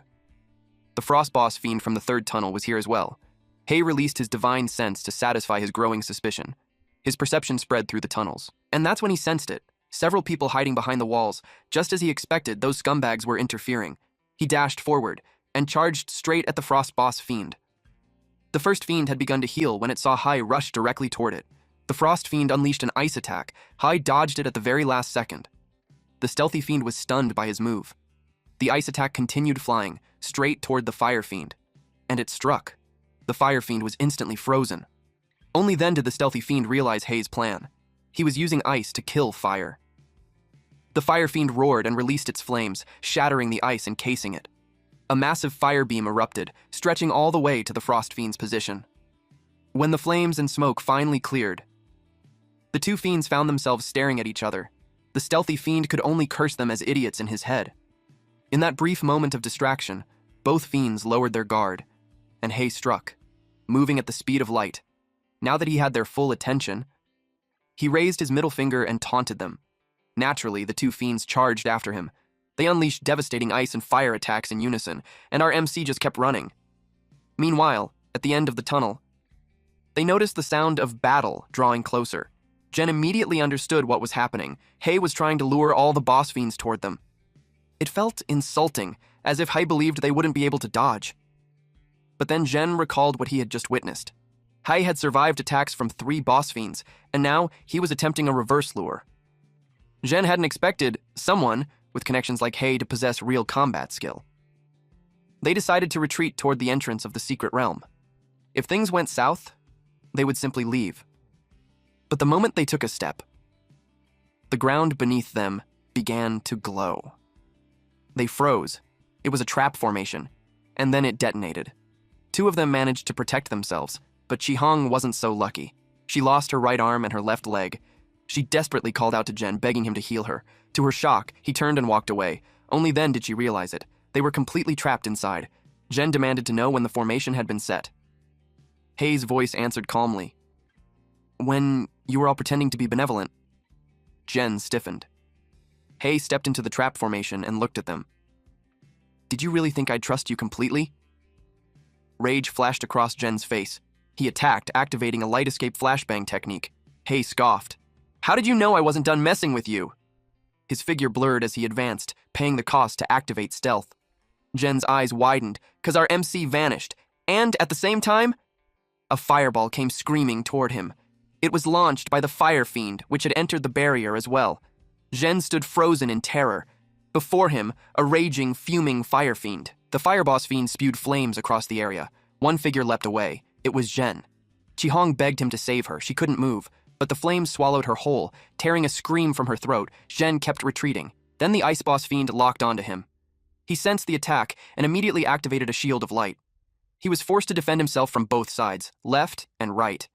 Speaker 1: The frost boss fiend from the third tunnel was here as well. Hay released his divine sense to satisfy his growing suspicion. His perception spread through the tunnels, and that's when he sensed it. Several people hiding behind the walls. Just as he expected, those scumbags were interfering. He dashed forward and charged straight at the frost boss fiend. The first fiend had begun to heal when it saw Hay rush directly toward it. The frost fiend unleashed an ice attack. Hay dodged it at the very last second. The stealthy fiend was stunned by his move. The ice attack continued flying, straight toward the fire fiend. And it struck. The fire fiend was instantly frozen. Only then did the stealthy fiend realize Hay's plan. He was using ice to kill fire. The fire fiend roared and released its flames, shattering the ice encasing it. A massive fire beam erupted, stretching all the way to the frost fiend's position. When the flames and smoke finally cleared, the two fiends found themselves staring at each other. The stealthy fiend could only curse them as idiots in his head. In that brief moment of distraction, both fiends lowered their guard, and Hay struck, moving at the speed of light. Now that he had their full attention, he raised his middle finger and taunted them. Naturally, the two fiends charged after him. They unleashed devastating ice and fire attacks in unison, and our MC just kept running. Meanwhile, at the end of the tunnel, they noticed the sound of battle drawing closer. Jen immediately understood what was happening. Hay was trying to lure all the boss fiends toward them. It felt insulting, as if Hai believed they wouldn't be able to dodge. But then Jen recalled what he had just witnessed. Hai had survived attacks from 3 boss fiends, and now he was attempting a reverse lure. Jen hadn't expected someone with connections like Hai to possess real combat skill. They decided to retreat toward the entrance of the secret realm. If things went south, they would simply leave. But the moment they took a step, the ground beneath them began to glow. They froze. It was a trap formation, and then it detonated. 2 of them managed to protect themselves, but Chi-Hong wasn't so lucky. She lost her right arm and her left leg. She desperately called out to Jen, begging him to heal her. To her shock, he turned and walked away. Only then did she realize it. They were completely trapped inside. Jen demanded to know when the formation had been set. Hai's voice answered calmly. "When you were all pretending to be benevolent." Jen stiffened. Hai stepped into the trap formation and looked at them. "Did you really think I'd trust you completely?" Rage flashed across Jen's face. He attacked, activating a light escape flashbang technique. Hai scoffed. "How did you know I wasn't done messing with you?" His figure blurred as he advanced, paying the cost to activate stealth. Jen's eyes widened, because our MC vanished, and at the same time, a fireball came screaming toward him. It was launched by the fire fiend, which had entered the barrier as well. Jen stood frozen in terror. Before him, a raging, fuming fire fiend. The fireboss fiend spewed flames across the area. One figure leapt away. It was Jen. Chi-Hong begged him to save her. She couldn't move, but the flames swallowed her whole. Tearing a scream from her throat, Jen kept retreating. Then the ice boss fiend locked onto him. He sensed the attack and immediately activated a shield of light. He was forced to defend himself from both sides, left and right.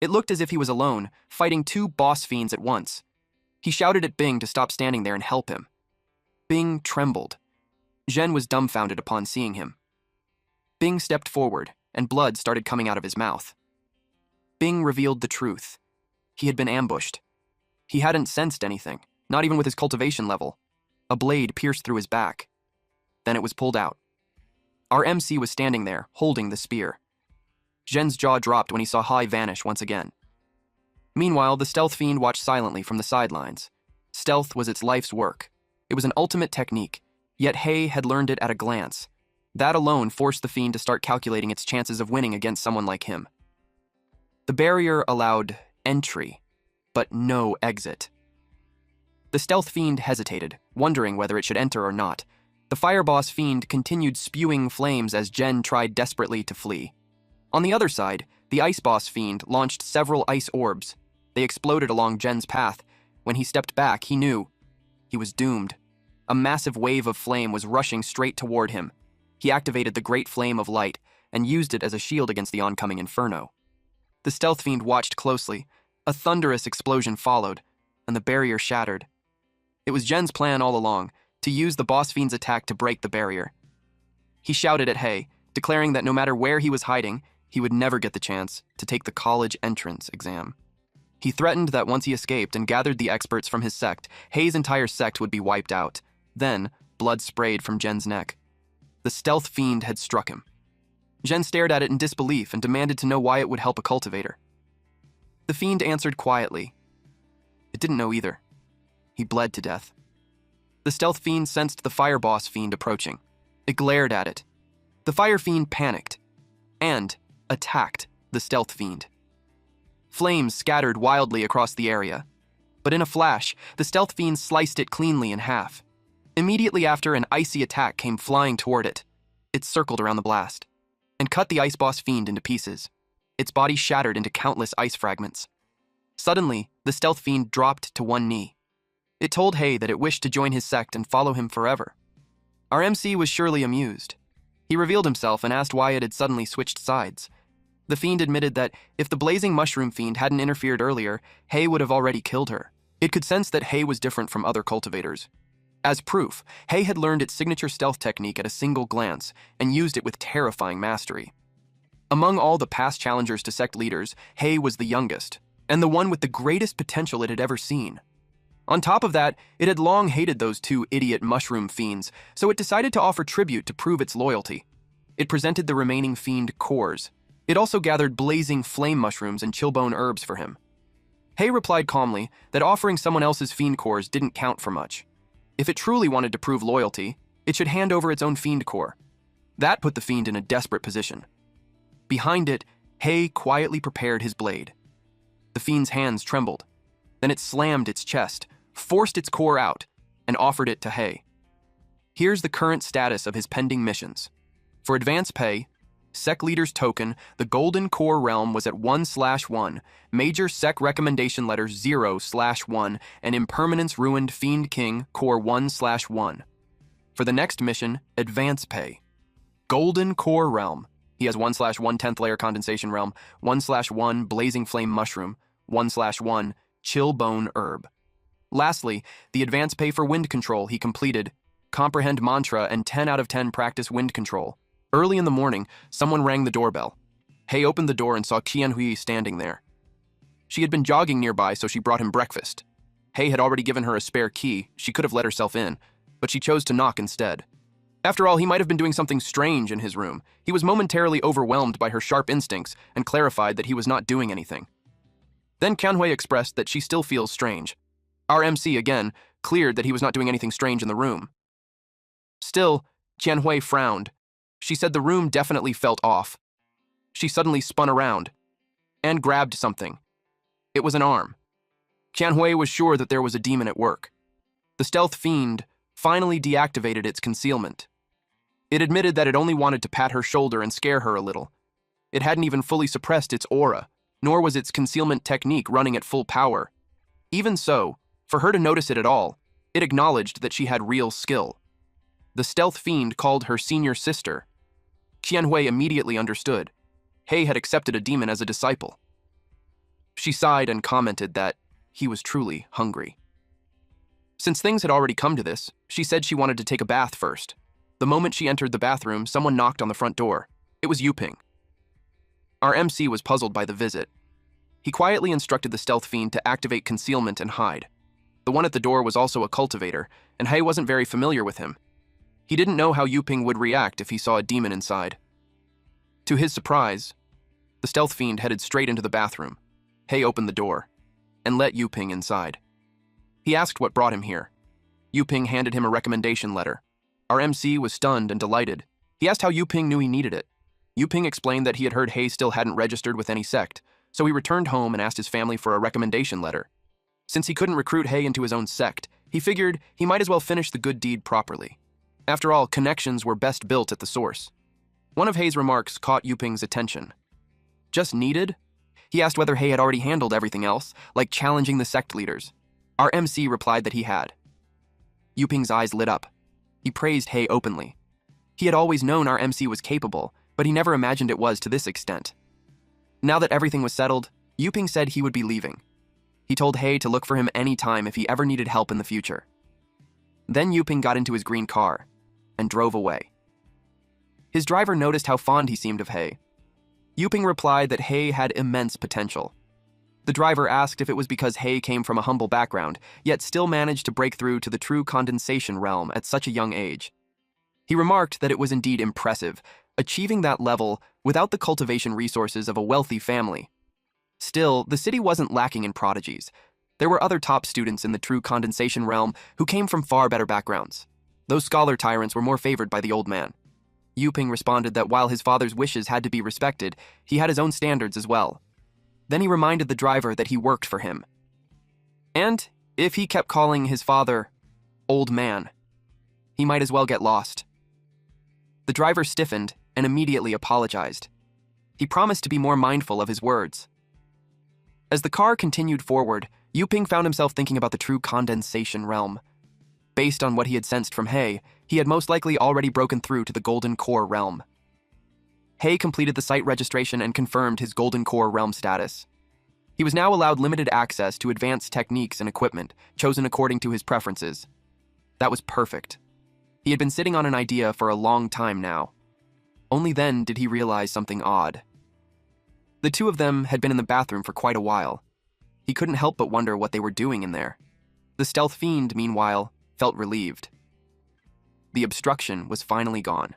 Speaker 1: It looked as if he was alone, fighting 2 boss fiends at once. He shouted at Bing to stop standing there and help him. Bing trembled. Jen was dumbfounded upon seeing him. Bing stepped forward, and blood started coming out of his mouth. Bing revealed the truth. He had been ambushed. He hadn't sensed anything, not even with his cultivation level. A blade pierced through his back. Then it was pulled out. Our MC was standing there, holding the spear. Jen's jaw dropped when he saw Hai vanish once again. Meanwhile, the stealth fiend watched silently from the sidelines. Stealth was its life's work. It was an ultimate technique, yet Hai had learned it at a glance. That alone forced the fiend to start calculating its chances of winning against someone like him. The barrier allowed entry, but no exit. The stealth fiend hesitated, wondering whether it should enter or not. The fireboss fiend continued spewing flames as Jen tried desperately to flee. On the other side, the ice boss fiend launched several ice orbs. They exploded along Jen's path. When he stepped back, he knew he was doomed. A massive wave of flame was rushing straight toward him. He activated the Great Flame of Light and used it as a shield against the oncoming inferno. The stealth fiend watched closely. A thunderous explosion followed, and the barrier shattered. It was Jen's plan all along, to use the boss fiend's attack to break the barrier. He shouted at Hai, declaring that no matter where he was hiding, he would never get the chance to take the college entrance exam. He threatened that once he escaped and gathered the experts from his sect, Hai's entire sect would be wiped out. Then, blood sprayed from Jen's neck. The stealth fiend had struck him. Jen stared at it in disbelief and demanded to know why it would help a cultivator. The fiend answered quietly. It didn't know either. He bled to death. The stealth fiend sensed the fire boss fiend approaching. It glared at it. The fire fiend panicked and attacked the stealth fiend. Flames scattered wildly across the area, but in a flash, the stealth fiend sliced it cleanly in half. Immediately after, an icy attack came flying toward it. It circled around the blast and cut the ice boss fiend into pieces. Its body shattered into countless ice fragments. Suddenly, the stealth fiend dropped to one knee. It told Hai that it wished to join his sect and follow him forever. Our MC was surely amused. He revealed himself and asked why it had suddenly switched sides. The fiend admitted that if the blazing mushroom fiend hadn't interfered earlier, Hai would have already killed her. It could sense that Hai was different from other cultivators. As proof, Hai had learned its signature stealth technique at a single glance and used it with terrifying mastery. Among all the past challengers to sect leaders, Hai was the youngest, and the one with the greatest potential it had ever seen. On top of that, it had long hated those 2 idiot mushroom fiends, so it decided to offer tribute to prove its loyalty. It presented the remaining fiend cores. It also gathered blazing flame mushrooms and chillbone herbs for him. Hai replied calmly that offering someone else's fiend cores didn't count for much. If it truly wanted to prove loyalty, it should hand over its own fiend core. That put the fiend in a desperate position. Behind it, Hei quietly prepared his blade. The fiend's hands trembled. Then it slammed its chest, forced its core out, and offered it to Hei. Here's the current status of his pending missions. For advance pay, Sec Leader's token, the Golden Core Realm was at 1/1, Major Sec Recommendation Letter 0/1, and Impermanence Ruined Fiend King Core 1/1. For the next mission, advance pay. Golden Core Realm. He has 1/1 10th Layer Condensation Realm, 1/1 Blazing Flame Mushroom, 1/1 Chill Bone Herb. Lastly, the advance pay for wind control he completed, Comprehend Mantra and 10 out of 10 Practice Wind Control. Early in the morning, someone rang the doorbell. Hei opened the door and saw Qianhui standing there. She had been jogging nearby, so she brought him breakfast. Hei had already given her a spare key. She could have let herself in, but she chose to knock instead. After all, he might have been doing something strange in his room. He was momentarily overwhelmed by her sharp instincts and clarified that he was not doing anything. Then Qianhui expressed that she still feels strange. Our MC, again, cleared that he was not doing anything strange in the room. Still, Qianhui frowned. She said the room definitely felt off. She suddenly spun around and grabbed something. It was an arm. Qianhui was sure that there was a demon at work. The stealth fiend finally deactivated its concealment. It admitted that it only wanted to pat her shoulder and scare her a little. It hadn't even fully suppressed its aura, nor was its concealment technique running at full power. Even so, for her to notice it at all, it acknowledged that she had real skill. The stealth fiend called her senior sister. Qianhui immediately understood. Hei had accepted a demon as a disciple. She sighed and commented that he was truly hungry. Since things had already come to this, she said she wanted to take a bath first. The moment she entered the bathroom, someone knocked on the front door. It was Yuping. Our MC was puzzled by the visit. He quietly instructed the stealth fiend to activate concealment and hide. The one at the door was also a cultivator, and Hei wasn't very familiar with him. He didn't know how Yuping would react if he saw a demon inside. To his surprise, the stealth fiend headed straight into the bathroom. Hei opened the door and let Yuping inside. He asked what brought him here. Yuping handed him a recommendation letter. Our MC was stunned and delighted. He asked how Yuping knew he needed it. Yuping explained that he had heard Hei still hadn't registered with any sect, so he returned home and asked his family for a recommendation letter. Since he couldn't recruit Hei into his own sect, he figured he might as well finish the good deed properly. After all, connections were best built at the source. One of Hei's remarks caught Yuping's attention. Just needed? He asked whether Hei had already handled everything else, like challenging the sect leaders. Our MC replied that he had. Yuping's eyes lit up. He praised Hei openly. He had always known our MC was capable, but he never imagined it was to this extent. Now that everything was settled, Yuping said he would be leaving. He told Hei to look for him any time if he ever needed help in the future. Then Yuping got into his green car and drove away. His driver noticed how fond he seemed of Hei. Yuping replied that Hei had immense potential. The driver asked if it was because Hei came from a humble background, yet still managed to break through to the true condensation realm at such a young age. He remarked that it was indeed impressive, achieving that level without the cultivation resources of a wealthy family. Still, the city wasn't lacking in prodigies. There were other top students in the true condensation realm who came from far better backgrounds. Those scholar tyrants were more favored by the old man. Yuping responded that while his father's wishes had to be respected, he had his own standards as well. Then he reminded the driver that he worked for him. And if he kept calling his father old man, he might as well get lost. The driver stiffened and immediately apologized. He promised to be more mindful of his words. As the car continued forward, Yuping found himself thinking about the true condensation realm. Based on what he had sensed from Hei, he had most likely already broken through to the Golden Core realm. Hei completed the site registration and confirmed his Golden Core realm status. He was now allowed limited access to advanced techniques and equipment, chosen according to his preferences. That was perfect. He had been sitting on an idea for a long time now. Only then did he realize something odd. The two of them had been in the bathroom for quite a while. He couldn't help but wonder what they were doing in there. The stealth fiend, meanwhile, felt relieved. The obstruction was finally gone.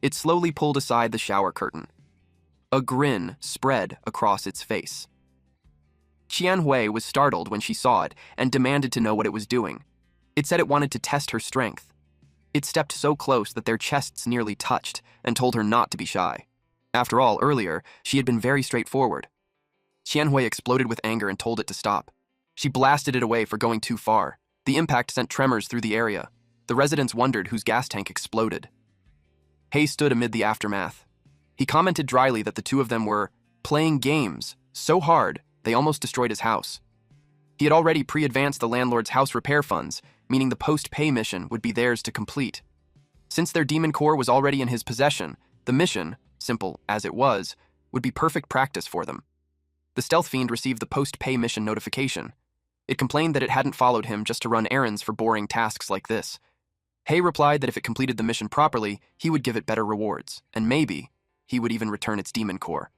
Speaker 1: It slowly pulled aside the shower curtain. A grin spread across its face. Qianhui was startled when she saw it and demanded to know what it was doing. It said it wanted to test her strength. It stepped so close that their chests nearly touched and told her not to be shy. After all, earlier, she had been very straightforward. Qianhui exploded with anger and told it to stop. She blasted it away for going too far. The impact sent tremors through the area. The residents wondered whose gas tank exploded. Hay stood amid the aftermath. He commented dryly that the two of them were playing games so hard they almost destroyed his house. He had already pre-advanced the landlord's house repair funds, meaning the post-pay mission would be theirs to complete. Since their demon core was already in his possession, the mission, simple as it was, would be perfect practice for them. The stealth fiend received the post-pay mission notification. It complained that it hadn't followed him just to run errands for boring tasks like this. Hay replied that if it completed the mission properly, he would give it better rewards, and maybe he would even return its demon core.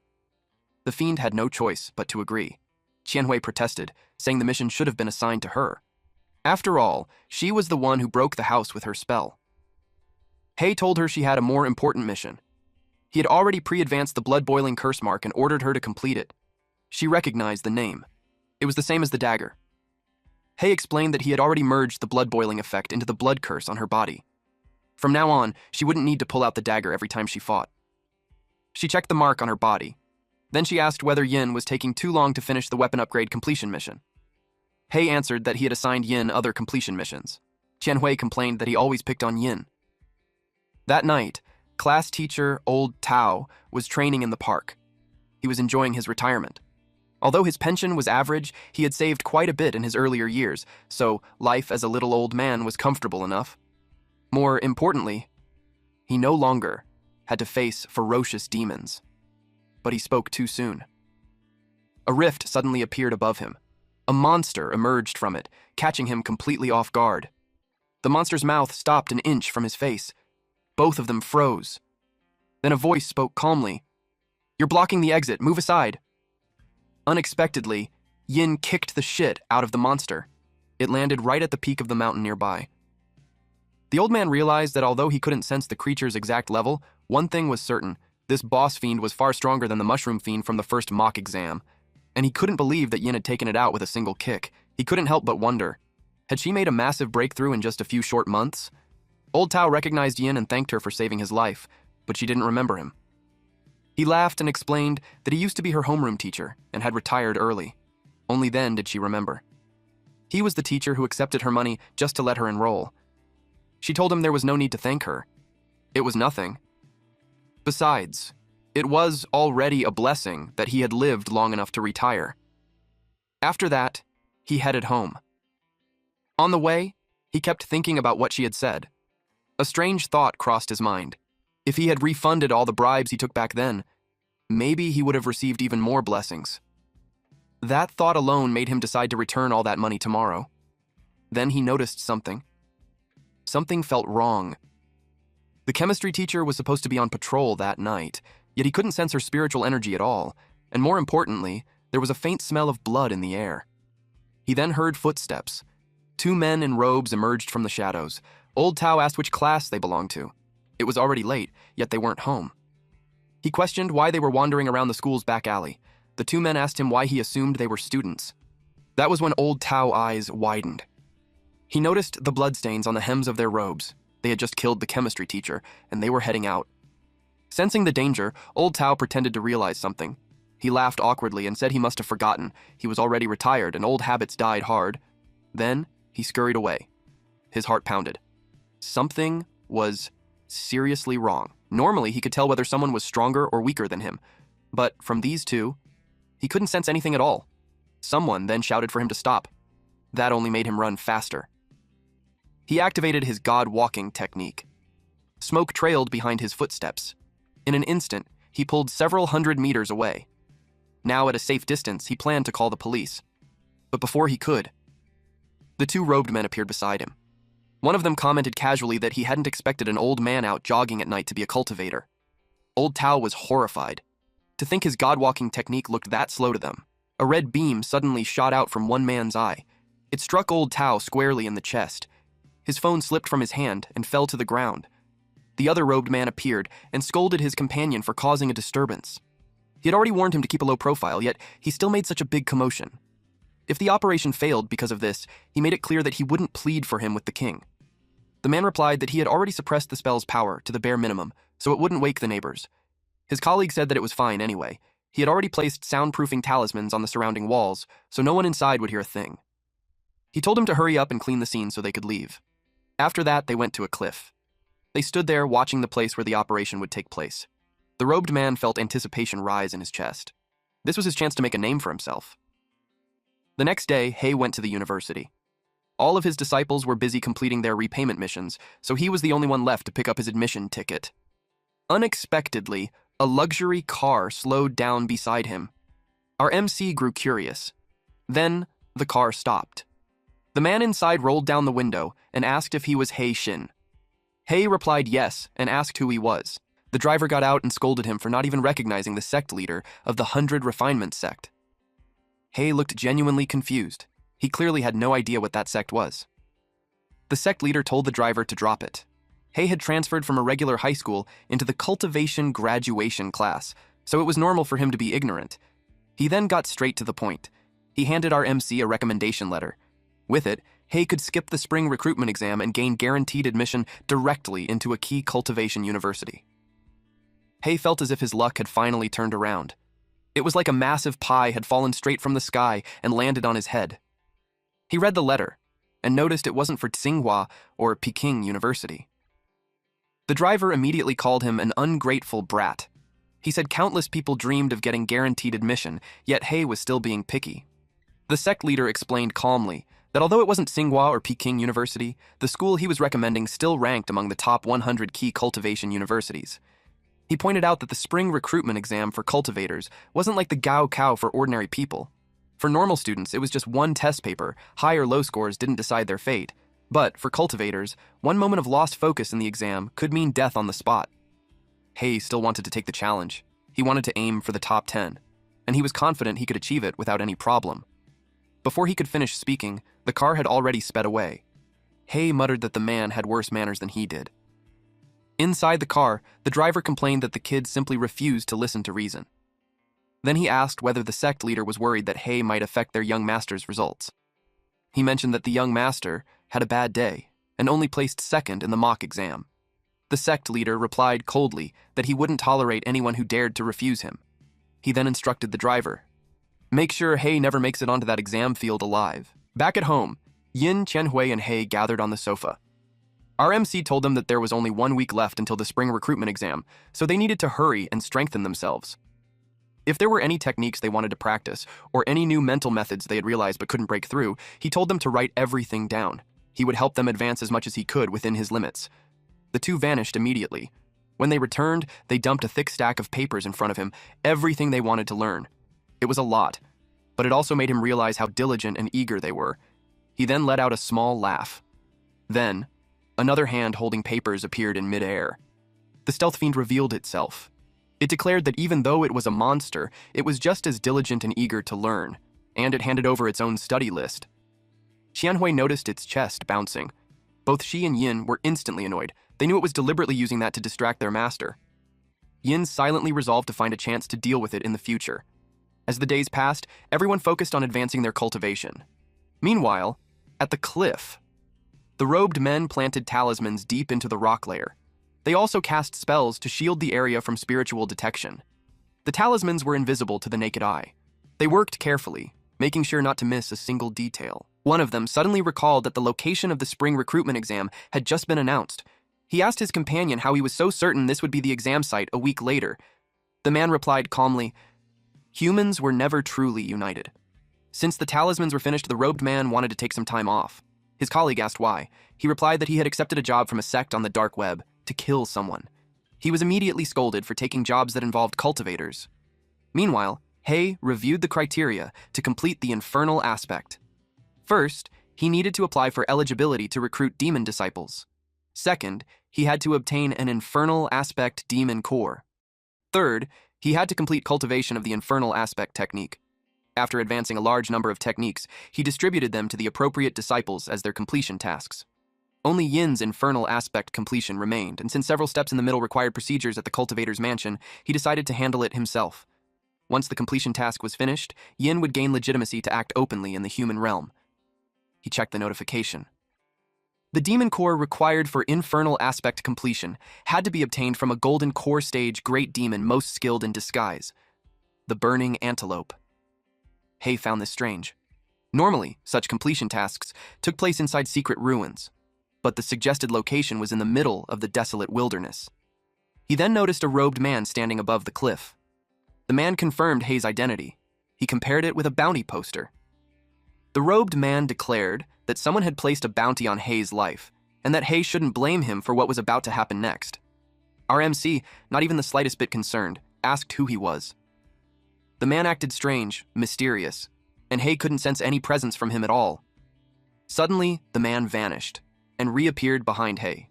Speaker 1: The fiend had no choice but to agree. Qianhui protested, saying the mission should have been assigned to her. After all, she was the one who broke the house with her spell. Hay told her she had a more important mission. He had already pre-advanced the blood-boiling curse mark and ordered her to complete it. She recognized the name. It was the same as the dagger. Hay explained that he had already merged the blood-boiling effect into the blood curse on her body. From now on, she wouldn't need to pull out the dagger every time she fought. She checked the mark on her body. Then she asked whether Yin was taking too long to finish the weapon upgrade completion mission. Hay answered that he had assigned Yin other completion missions. Qianhui complained that he always picked on Yin. That night, class teacher Old Tao was training in the park. He was enjoying his retirement. Although his pension was average, he had saved quite a bit in his earlier years, so life as a little old man was comfortable enough. More importantly, he no longer had to face ferocious demons. But he spoke too soon. A rift suddenly appeared above him. A monster emerged from it, catching him completely off guard. The monster's mouth stopped an inch from his face. Both of them froze. Then a voice spoke calmly. "You're blocking the exit, move aside." Unexpectedly, Yin kicked the shit out of the monster. It landed right at the peak of the mountain nearby. The old man realized that although he couldn't sense the creature's exact level, one thing was certain. This boss fiend was far stronger than the mushroom fiend from the first mock exam, and he couldn't believe that Yin had taken it out with a single kick. He couldn't help but wonder, had she made a massive breakthrough in just a few short months? Old Tao recognized Yin and thanked her for saving his life, but she didn't remember him. He laughed and explained that he used to be her homeroom teacher and had retired early. Only then did she remember. He was the teacher who accepted her money just to let her enroll. She told him there was no need to thank her. It was nothing. Besides, it was already a blessing that he had lived long enough to retire. After that, he headed home. On the way, he kept thinking about what she had said. A strange thought crossed his mind. If he had refunded all the bribes he took back then, maybe he would have received even more blessings. That thought alone made him decide to return all that money tomorrow. Then he noticed something. Something felt wrong. The chemistry teacher was supposed to be on patrol that night, yet he couldn't sense her spiritual energy at all, and more importantly, there was a faint smell of blood in the air. He then heard footsteps. Two men in robes emerged from the shadows. Old Tao asked which class they belonged to. It was already late, yet they weren't home. He questioned why they were wandering around the school's back alley. The two men asked him why he assumed they were students. That was when Old Tao's eyes widened. He noticed the bloodstains on the hems of their robes. They had just killed the chemistry teacher, and they were heading out. Sensing the danger, Old Tao pretended to realize something. He laughed awkwardly and said he must have forgotten. He was already retired, and old habits died hard. Then he scurried away. His heart pounded. Something was seriously wrong. Normally, he could tell whether someone was stronger or weaker than him. But from these two, he couldn't sense anything at all. Someone then shouted for him to stop. That only made him run faster. He activated his God-walking technique. Smoke trailed behind his footsteps. In an instant, he pulled several hundred meters away. Now at a safe distance, he planned to call the police. But before he could, the two robed men appeared beside him. One of them commented casually that he hadn't expected an old man out jogging at night to be a cultivator. Old Tao was horrified. To think his God-walking technique looked that slow to them. A red beam suddenly shot out from one man's eye. It struck Old Tao squarely in the chest. His phone slipped from his hand and fell to the ground. The other robed man appeared and scolded his companion for causing a disturbance. He had already warned him to keep a low profile, yet he still made such a big commotion. If the operation failed because of this, he made it clear that he wouldn't plead for him with the king. The man replied that he had already suppressed the spell's power to the bare minimum, so it wouldn't wake the neighbors. His colleague said that it was fine anyway. He had already placed soundproofing talismans on the surrounding walls, so no one inside would hear a thing. He told him to hurry up and clean the scene so they could leave. After that, they went to a cliff. They stood there watching the place where the operation would take place. The robed man felt anticipation rise in his chest. This was his chance to make a name for himself. The next day, Hei went to the university. All of his disciples were busy completing their repayment missions, so he was the only one left to pick up his admission ticket. Unexpectedly, a luxury car slowed down beside him. Our MC grew curious. Then, the car stopped. The man inside rolled down the window and asked if he was Hei Shin. Hei replied yes and asked who he was. The driver got out and scolded him for not even recognizing the sect leader of the 100 Refinement sect. Hei looked genuinely confused. He clearly had no idea what that sect was. The sect leader told the driver to drop it. Hei had transferred from a regular high school into the cultivation graduation class, so it was normal for him to be ignorant. He then got straight to the point. He handed our MC a recommendation letter. With it, Hei could skip the spring recruitment exam and gain guaranteed admission directly into a key cultivation university. Hei felt as if his luck had finally turned around. It was like a massive pie had fallen straight from the sky and landed on his head. He read the letter and noticed it wasn't for Tsinghua or Peking University. The driver immediately called him an ungrateful brat. He said countless people dreamed of getting guaranteed admission, yet Hei was still being picky. The sect leader explained calmly that although it wasn't Tsinghua or Peking University, the school he was recommending still ranked among the top 100 key cultivation universities. He pointed out that the spring recruitment exam for cultivators wasn't like the Gaokao for ordinary people. For normal students, it was just one test paper. High or low scores didn't decide their fate. But for cultivators, one moment of lost focus in the exam could mean death on the spot. Hei still wanted to take the challenge. He wanted to aim for the top 10, and he was confident he could achieve it without any problem. Before he could finish speaking, the car had already sped away. Hei muttered that the man had worse manners than he did. Inside the car, the driver complained that the kids simply refused to listen to reason. Then he asked whether the sect leader was worried that Hei might affect their young master's results. He mentioned that the young master had a bad day and only placed second in the mock exam. The sect leader replied coldly that he wouldn't tolerate anyone who dared to refuse him. He then instructed the driver, "Make sure Hei never makes it onto that exam field alive." Back at home, Yin, Qianhui, and Hei gathered on the sofa. Our MC told them that there was only 1 week left until the spring recruitment exam, so they needed to hurry and strengthen themselves. If there were any techniques they wanted to practice, or any new mental methods they had realized but couldn't break through, he told them to write everything down. He would help them advance as much as he could within his limits. The two vanished immediately. When they returned, they dumped a thick stack of papers in front of him, everything they wanted to learn. It was a lot, but it also made him realize how diligent and eager they were. He then let out a small laugh. Then, another hand holding papers appeared in midair. The stealth fiend revealed itself. It declared that even though it was a monster, it was just as diligent and eager to learn, and it handed over its own study list. Qianhui noticed its chest bouncing. Both she and Yin were instantly annoyed. They knew it was deliberately using that to distract their master. Yin silently resolved to find a chance to deal with it in the future. As the days passed, everyone focused on advancing their cultivation. Meanwhile, at the cliff, the robed men planted talismans deep into the rock layer. They also cast spells to shield the area from spiritual detection. The talismans were invisible to the naked eye. They worked carefully, making sure not to miss a single detail. One of them suddenly recalled that the location of the spring recruitment exam had just been announced. He asked his companion how he was so certain this would be the exam site a week later. The man replied calmly, "Humans were never truly united." Since the talismans were finished, the robed man wanted to take some time off. His colleague asked why. He replied that he had accepted a job from a sect on the dark web to kill someone. He was immediately scolded for taking jobs that involved cultivators. Meanwhile, Hei reviewed the criteria to complete the infernal aspect. First, he needed to apply for eligibility to recruit demon disciples. Second, he had to obtain an infernal aspect demon core. Third, he had to complete cultivation of the infernal aspect technique. After advancing a large number of techniques, he distributed them to the appropriate disciples as their completion tasks. Only Yin's infernal aspect completion remained, and since several steps in the middle required procedures at the cultivator's mansion, he decided to handle it himself. Once the completion task was finished, Yin would gain legitimacy to act openly in the human realm. He checked the notification. The demon core required for infernal aspect completion had to be obtained from a golden core stage great demon most skilled in disguise, the burning antelope. Hay found this strange. Normally, such completion tasks took place inside secret ruins, but the suggested location was in the middle of the desolate wilderness. He then noticed a robed man standing above the cliff. The man confirmed Hay's identity. He compared it with a bounty poster. The robed man declared that someone had placed a bounty on Hay's life, and that Hay shouldn't blame him for what was about to happen next. Our MC, not even the slightest bit concerned, asked who he was. The man acted strange, mysterious, and Hay couldn't sense any presence from him at all. Suddenly, the man vanished, and reappeared behind Hay.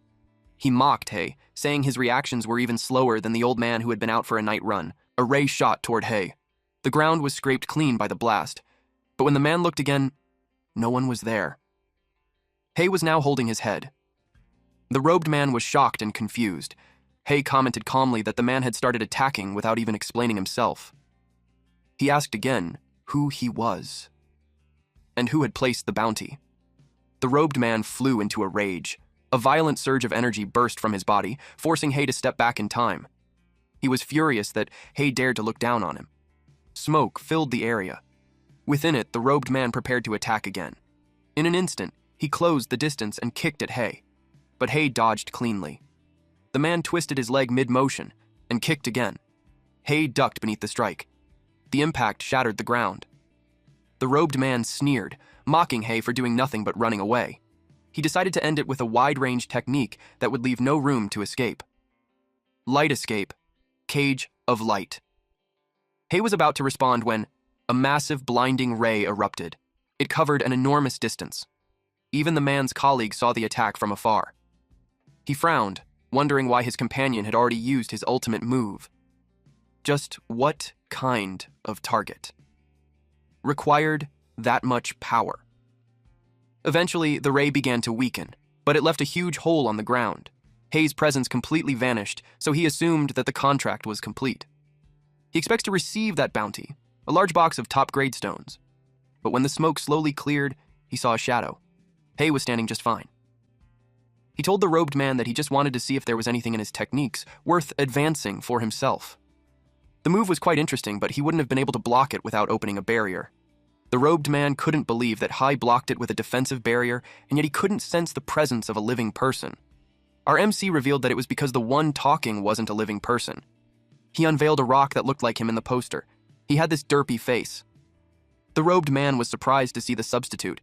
Speaker 1: He mocked Hay, saying his reactions were even slower than the old man who had been out for a night run. A ray shot toward Hay. The ground was scraped clean by the blast, but when the man looked again, no one was there. Hay was now holding his head. The robed man was shocked and confused. Hay commented calmly that the man had started attacking without even explaining himself. He asked again who he was, and who had placed the bounty. The robed man flew into a rage. A violent surge of energy burst from his body, forcing Hay to step back in time. He was furious that Hay dared to look down on him. Smoke filled the area. Within it, the robed man prepared to attack again. In an instant, he closed the distance and kicked at Hay, but Hay dodged cleanly. The man twisted his leg mid-motion and kicked again. Hay ducked beneath the strike. The impact shattered the ground. The robed man sneered, mocking Hay for doing nothing but running away. He decided to end it with a wide-range technique that would leave no room to escape. Light escape. Cage of light. Hay was about to respond when a massive blinding ray erupted. It covered an enormous distance. Even the man's colleague saw the attack from afar. He frowned, wondering why his companion had already used his ultimate move. Just what kind of target required that much power? Eventually, the ray began to weaken, but it left a huge hole on the ground. Hay's presence completely vanished, so he assumed that the contract was complete. He expects to receive that bounty, a large box of top-grade stones. But when the smoke slowly cleared, he saw a shadow. Hay was standing just fine. He told the robed man that he just wanted to see if there was anything in his techniques worth advancing for himself. The move was quite interesting, but he wouldn't have been able to block it without opening a barrier. The robed man couldn't believe that Hay blocked it with a defensive barrier, and yet he couldn't sense the presence of a living person. Our MC revealed that it was because the one talking wasn't a living person. He unveiled a rock that looked like him in the poster. He had this derpy face. The robed man was surprised to see the substitute.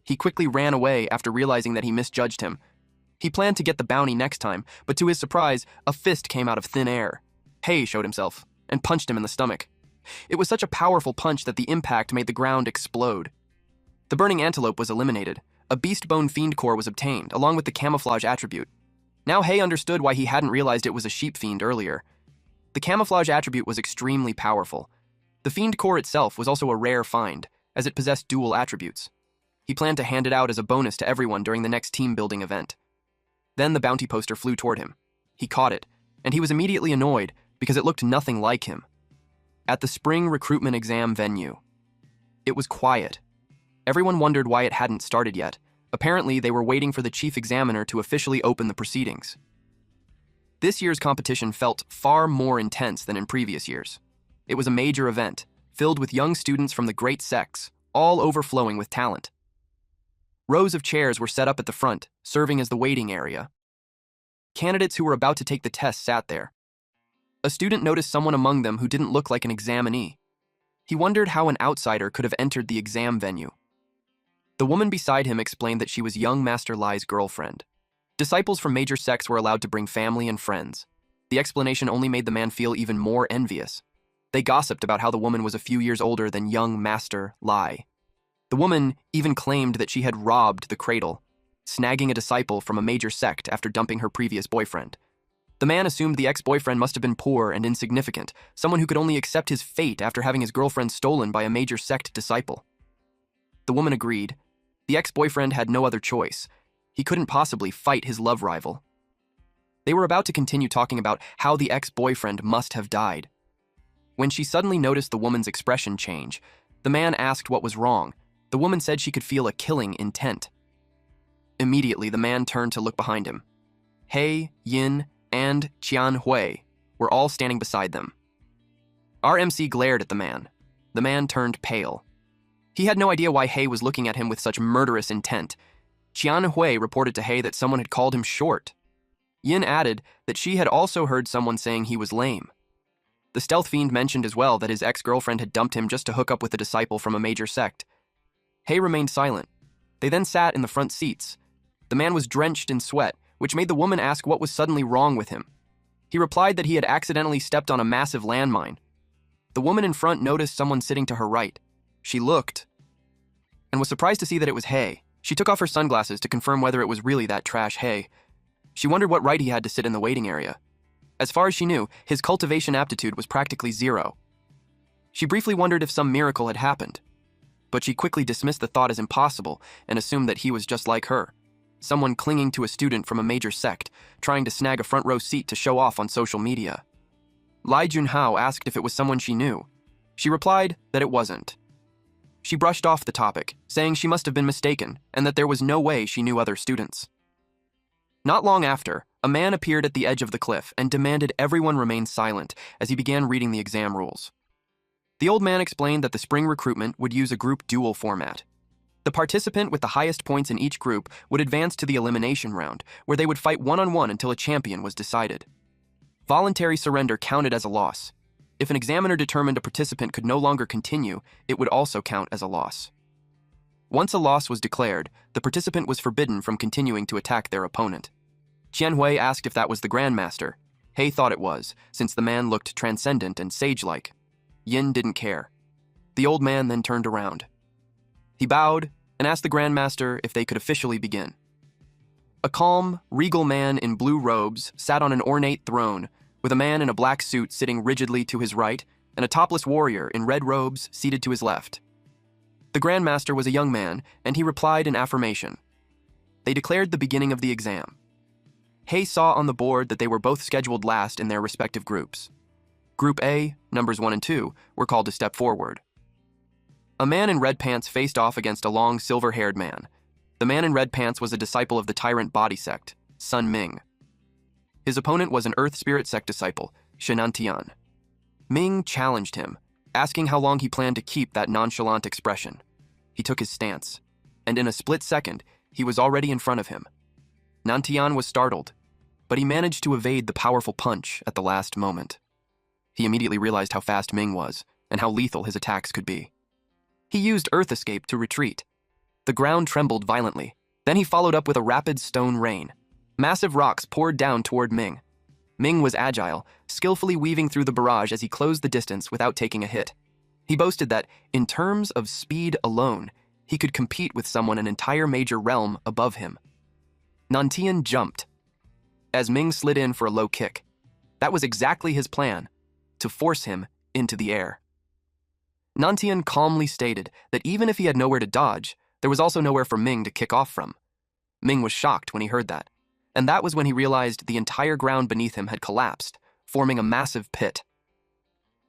Speaker 1: He quickly ran away after realizing that he misjudged him. He planned to get the bounty next time, but to his surprise, a fist came out of thin air. Hay showed himself and punched him in the stomach. It was such a powerful punch that the impact made the ground explode. The burning antelope was eliminated. A beast bone fiend core was obtained, along with the camouflage attribute. Now Hay understood why he hadn't realized it was a sheep fiend earlier. The camouflage attribute was extremely powerful. The fiend core itself was also a rare find, as it possessed dual attributes. He planned to hand it out as a bonus to everyone during the next team-building event. Then the bounty poster flew toward him. He caught it, and he was immediately annoyed because it looked nothing like him. At the spring recruitment exam venue, it was quiet. Everyone wondered why it hadn't started yet. Apparently, they were waiting for the chief examiner to officially open the proceedings. This year's competition felt far more intense than in previous years. It was a major event, filled with young students from the great sects, all overflowing with talent. Rows of chairs were set up at the front, serving as the waiting area. Candidates who were about to take the test sat there. A student noticed someone among them who didn't look like an examinee. He wondered how an outsider could have entered the exam venue. The woman beside him explained that she was young Master Lai's girlfriend. Disciples from major sects were allowed to bring family and friends. The explanation only made the man feel even more envious. They gossiped about how the woman was a few years older than young Master Lai. The woman even claimed that she had robbed the cradle, snagging a disciple from a major sect after dumping her previous boyfriend. The man assumed the ex-boyfriend must have been poor and insignificant, someone who could only accept his fate after having his girlfriend stolen by a major sect disciple. The woman agreed. The ex-boyfriend had no other choice. He couldn't possibly fight his love rival. They were about to continue talking about how the ex-boyfriend must have died. When she suddenly noticed the woman's expression change, the man asked what was wrong. The woman said she could feel a killing intent. Immediately, the man turned to look behind him. He, Yin, and Qianhui were all standing beside them. Our MC glared at the man. The man turned pale. He had no idea why He was looking at him with such murderous intent. Qianhui reported to He that someone had called him short. Yin added that she had also heard someone saying he was lame. The stealth fiend mentioned as well that his ex-girlfriend had dumped him just to hook up with a disciple from a major sect. He remained silent. They then sat in the front seats. The man was drenched in sweat, which made the woman ask what was suddenly wrong with him. He replied that he had accidentally stepped on a massive landmine. The woman in front noticed someone sitting to her right. She looked and was surprised to see that it was He. She took off her sunglasses to confirm whether it was really that trash He. She wondered what right he had to sit in the waiting area. As far as she knew, his cultivation aptitude was practically zero. She briefly wondered if some miracle had happened, but she quickly dismissed the thought as impossible and assumed that he was just like her, someone clinging to a student from a major sect, trying to snag a front row seat to show off on social media. Lai Junhao asked if it was someone she knew. She replied that it wasn't. She brushed off the topic, saying she must have been mistaken and that there was no way she knew other students. Not long after, a man appeared at the edge of the cliff and demanded everyone remain silent as he began reading the exam rules. The old man explained that the spring recruitment would use a group duel format. The participant with the highest points in each group would advance to the elimination round, where they would fight one-on-one until a champion was decided. Voluntary surrender counted as a loss. If an examiner determined a participant could no longer continue, it would also count as a loss. Once a loss was declared, the participant was forbidden from continuing to attack their opponent. Qianhui asked if that was the Grandmaster. He thought it was, since the man looked transcendent and sage-like. Yin didn't care. The old man then turned around. He bowed and asked the Grandmaster if they could officially begin. A calm, regal man in blue robes sat on an ornate throne, with a man in a black suit sitting rigidly to his right and a topless warrior in red robes seated to his left. The Grandmaster was a young man, and he replied in affirmation. They declared the beginning of the exam. He saw on the board that they were both scheduled last in their respective groups. Group A, numbers 1 and 2, were called to step forward. A man in red pants faced off against a long, silver-haired man. The man in red pants was a disciple of the Tyrant Body Sect, Sun Ming. His opponent was an Earth Spirit Sect disciple, Shenantian. Ming challenged him, asking how long he planned to keep that nonchalant expression. He took his stance, and in a split second, he was already in front of him. Nantian was startled, but he managed to evade the powerful punch at the last moment. He immediately realized how fast Ming was, and how lethal his attacks could be. He used Earth Escape to retreat. The ground trembled violently. Then he followed up with a rapid stone rain. Massive rocks poured down toward Ming. Ming was agile, skillfully weaving through the barrage as he closed the distance without taking a hit. He boasted that, in terms of speed alone, he could compete with someone an entire major realm above him. Nantian jumped, as Ming slid in for a low kick. That was exactly his plan, to force him into the air. Nantian calmly stated that even if he had nowhere to dodge, there was also nowhere for Ming to kick off from. Ming was shocked when he heard that, and that was when he realized the entire ground beneath him had collapsed, forming a massive pit.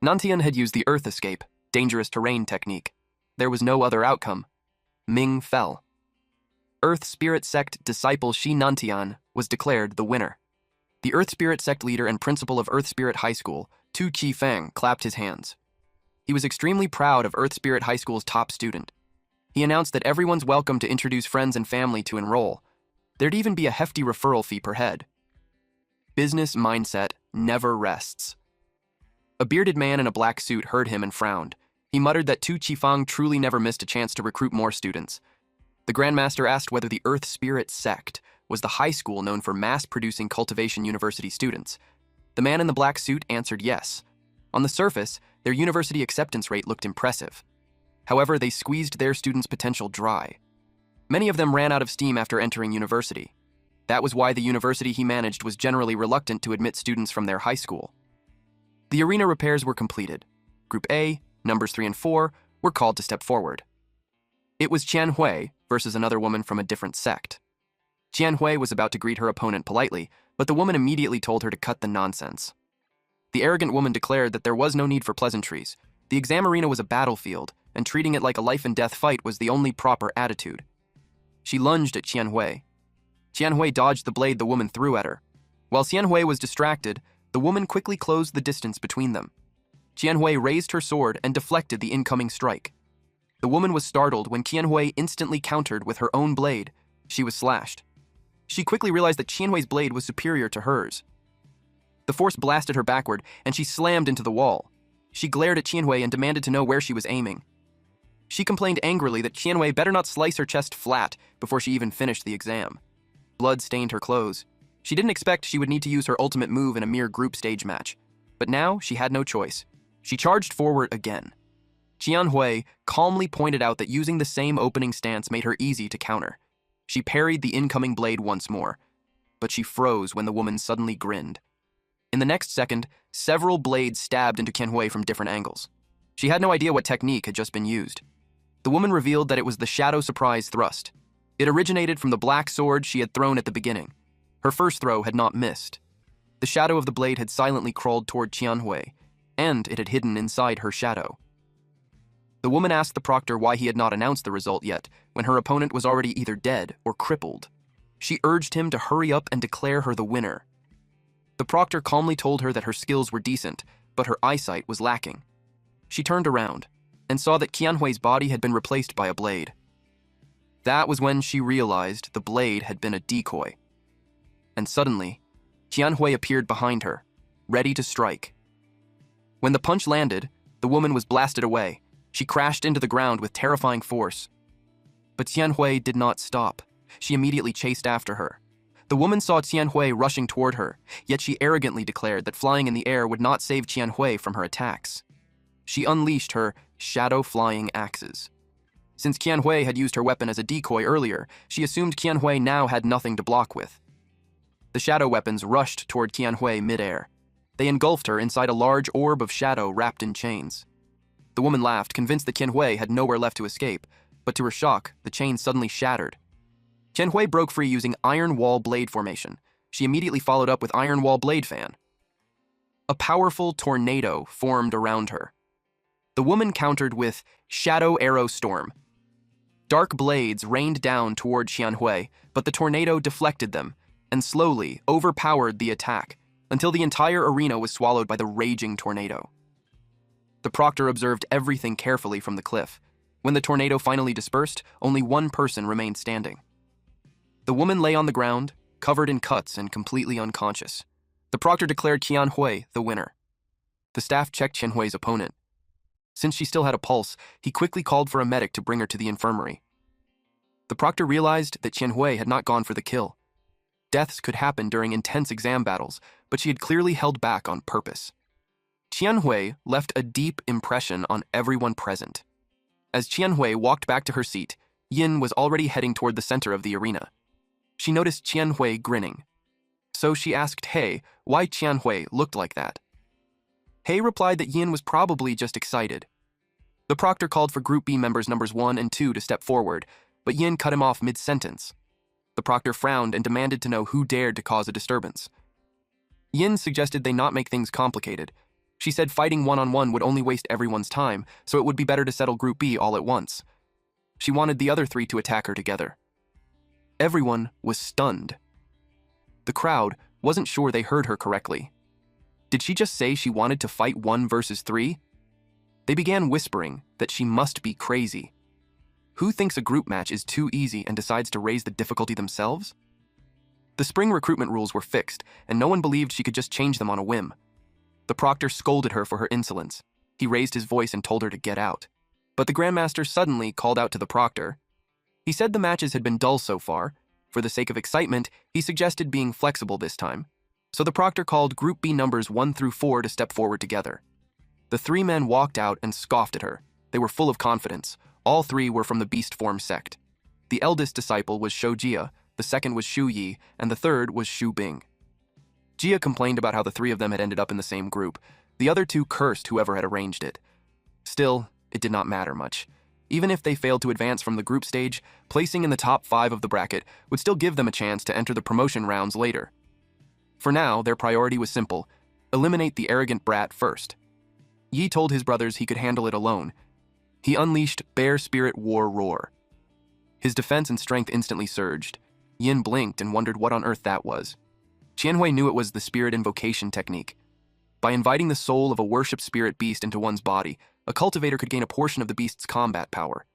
Speaker 1: Nantian had used the Earth Escape, dangerous terrain technique. There was no other outcome. Ming fell. Earth Spirit Sect disciple Shi Nantian was declared the winner. The Earth Spirit Sect leader and principal of Earth Spirit High School, Tu Qifeng, clapped his hands. He was extremely proud of Earth Spirit High School's top student. He announced that everyone's welcome to introduce friends and family to enroll. There'd even be a hefty referral fee per head. Business mindset never rests. A bearded man in a black suit heard him and frowned. He muttered that Tu Qifeng truly never missed a chance to recruit more students. The Grandmaster asked whether the Earth Spirit Sect was the high school known for mass-producing cultivation university students. The man in the black suit answered yes. On the surface, their university acceptance rate looked impressive. However, they squeezed their students' potential dry. Many of them ran out of steam after entering university. That was why the university he managed was generally reluctant to admit students from their high school. The arena repairs were completed. Group A, numbers 3 and 4, were called to step forward. It was Qianhui versus another woman from a different sect. Qianhui was about to greet her opponent politely, but the woman immediately told her to cut the nonsense. The arrogant woman declared that there was no need for pleasantries. The exam arena was a battlefield, and treating it like a life-and-death fight was the only proper attitude. She lunged at Qianhui. Qianhui dodged the blade the woman threw at her. While Qianhui was distracted, the woman quickly closed the distance between them. Qianhui raised her sword and deflected the incoming strike. The woman was startled when Qianhui instantly countered with her own blade. She was slashed. She quickly realized that Qianhui's blade was superior to hers. The force blasted her backward, and she slammed into the wall. She glared at Qianhui and demanded to know where she was aiming. She complained angrily that Qianhui better not slice her chest flat before she even finished the exam. Blood stained her clothes. She didn't expect she would need to use her ultimate move in a mere group stage match. But now she had no choice. She charged forward again. Qianhui calmly pointed out that using the same opening stance made her easy to counter. She parried the incoming blade once more, but she froze when the woman suddenly grinned. In the next second, several blades stabbed into Qianhui from different angles. She had no idea what technique had just been used. The woman revealed that it was the Shadow Surprise Thrust. It originated from the black sword she had thrown at the beginning. Her first throw had not missed. The shadow of the blade had silently crawled toward Qianhui, and it had hidden inside her shadow. The woman asked the proctor why he had not announced the result yet, when her opponent was already either dead or crippled. She urged him to hurry up and declare her the winner. The proctor calmly told her that her skills were decent, but her eyesight was lacking. She turned around and saw that Qianhui's body had been replaced by a blade. That was when she realized the blade had been a decoy. And suddenly, Qianhui appeared behind her, ready to strike. When the punch landed, the woman was blasted away. She crashed into the ground with terrifying force. But Qianhui did not stop. She immediately chased after her. The woman saw Qianhui rushing toward her, yet she arrogantly declared that flying in the air would not save Qianhui from her attacks. She unleashed her shadow-flying axes. Since Qianhui had used her weapon as a decoy earlier, she assumed Qianhui now had nothing to block with. The shadow weapons rushed toward Qianhui mid-air. They engulfed her inside a large orb of shadow wrapped in chains. The woman laughed, convinced that Qianhui had nowhere left to escape, but to her shock, the chains suddenly shattered. Qianhui broke free using Iron Wall Blade formation. She immediately followed up with Iron Wall Blade Fan. A powerful tornado formed around her. The woman countered with Shadow Arrow Storm. Dark blades rained down toward Qianhui, but the tornado deflected them and slowly overpowered the attack until the entire arena was swallowed by the raging tornado. The proctor observed everything carefully from the cliff. When the tornado finally dispersed, only one person remained standing. The woman lay on the ground, covered in cuts and completely unconscious. The proctor declared Qianhui the winner. The staff checked Qianhui's opponent. Since she still had a pulse, he quickly called for a medic to bring her to the infirmary. The proctor realized that Qianhui had not gone for the kill. Deaths could happen during intense exam battles, but she had clearly held back on purpose. Qianhui left a deep impression on everyone present. As Qianhui walked back to her seat, Yin was already heading toward the center of the arena. She noticed Qianhui grinning. So she asked He why Qianhui looked like that. He replied that Yin was probably just excited. The proctor called for Group B members numbers 1 and 2 to step forward, but Yin cut him off mid-sentence. The proctor frowned and demanded to know who dared to cause a disturbance. Yin suggested they not make things complicated. She said fighting one-on-one would only waste everyone's time, so it would be better to settle Group B all at once. She wanted the other 3 to attack her together. Everyone was stunned. The crowd wasn't sure they heard her correctly. Did she just say she wanted to fight 1 versus 3? They began whispering that she must be crazy. Who thinks a group match is too easy and decides to raise the difficulty themselves? The spring recruitment rules were fixed, and no one believed she could just change them on a whim. The proctor scolded her for her insolence. He raised his voice and told her to get out. But the Grandmaster suddenly called out to the proctor. He said the matches had been dull so far. For the sake of excitement, he suggested being flexible this time. So the proctor called Group B numbers 1 through 4 to step forward together. The 3 men walked out and scoffed at her. They were full of confidence. All 3 were from the Beast Form sect. The eldest disciple was Shou Jia, the second was Shu Yi, and the third was Shu Bing. Jia complained about how the 3 of them had ended up in the same group. The other 2 cursed whoever had arranged it. Still, it did not matter much. Even if they failed to advance from the group stage, placing in the top 5 of the bracket would still give them a chance to enter the promotion rounds later. For now, their priority was simple: Eliminate the arrogant brat first. Yi told his brothers he could handle it alone. He unleashed Bear Spirit War Roar. His defense and strength instantly surged. Yin blinked and wondered what on earth that was. Qianhui knew it was the spirit invocation technique. By inviting the soul of a worshipped spirit beast into one's body, a cultivator could gain a portion of the beast's combat power.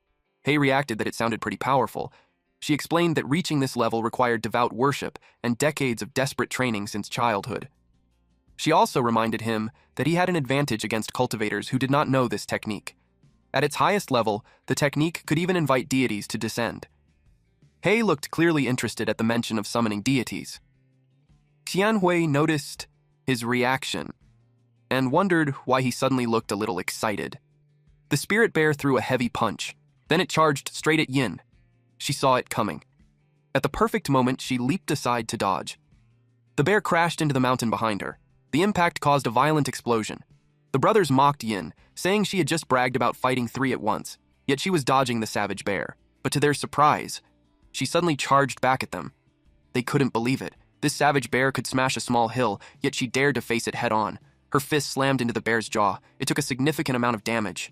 Speaker 1: Hei reacted that it sounded pretty powerful. She explained that reaching this level required devout worship and decades of desperate training since childhood. She also reminded him that he had an advantage against cultivators who did not know this technique. At its highest level, the technique could even invite deities to descend. Hei looked clearly interested at the mention of summoning deities. Qianhui noticed his reaction and wondered why he suddenly looked a little excited. The spirit bear threw a heavy punch. Then it charged straight at Yin. She saw it coming. At the perfect moment, she leaped aside to dodge. The bear crashed into the mountain behind her. The impact caused a violent explosion. The brothers mocked Yin, saying she had just bragged about fighting 3 at once, yet she was dodging the savage bear. But to their surprise, she suddenly charged back at them. They couldn't believe it. This savage bear could smash a small hill, yet she dared to face it head-on. Her fist slammed into the bear's jaw. It took a significant amount of damage.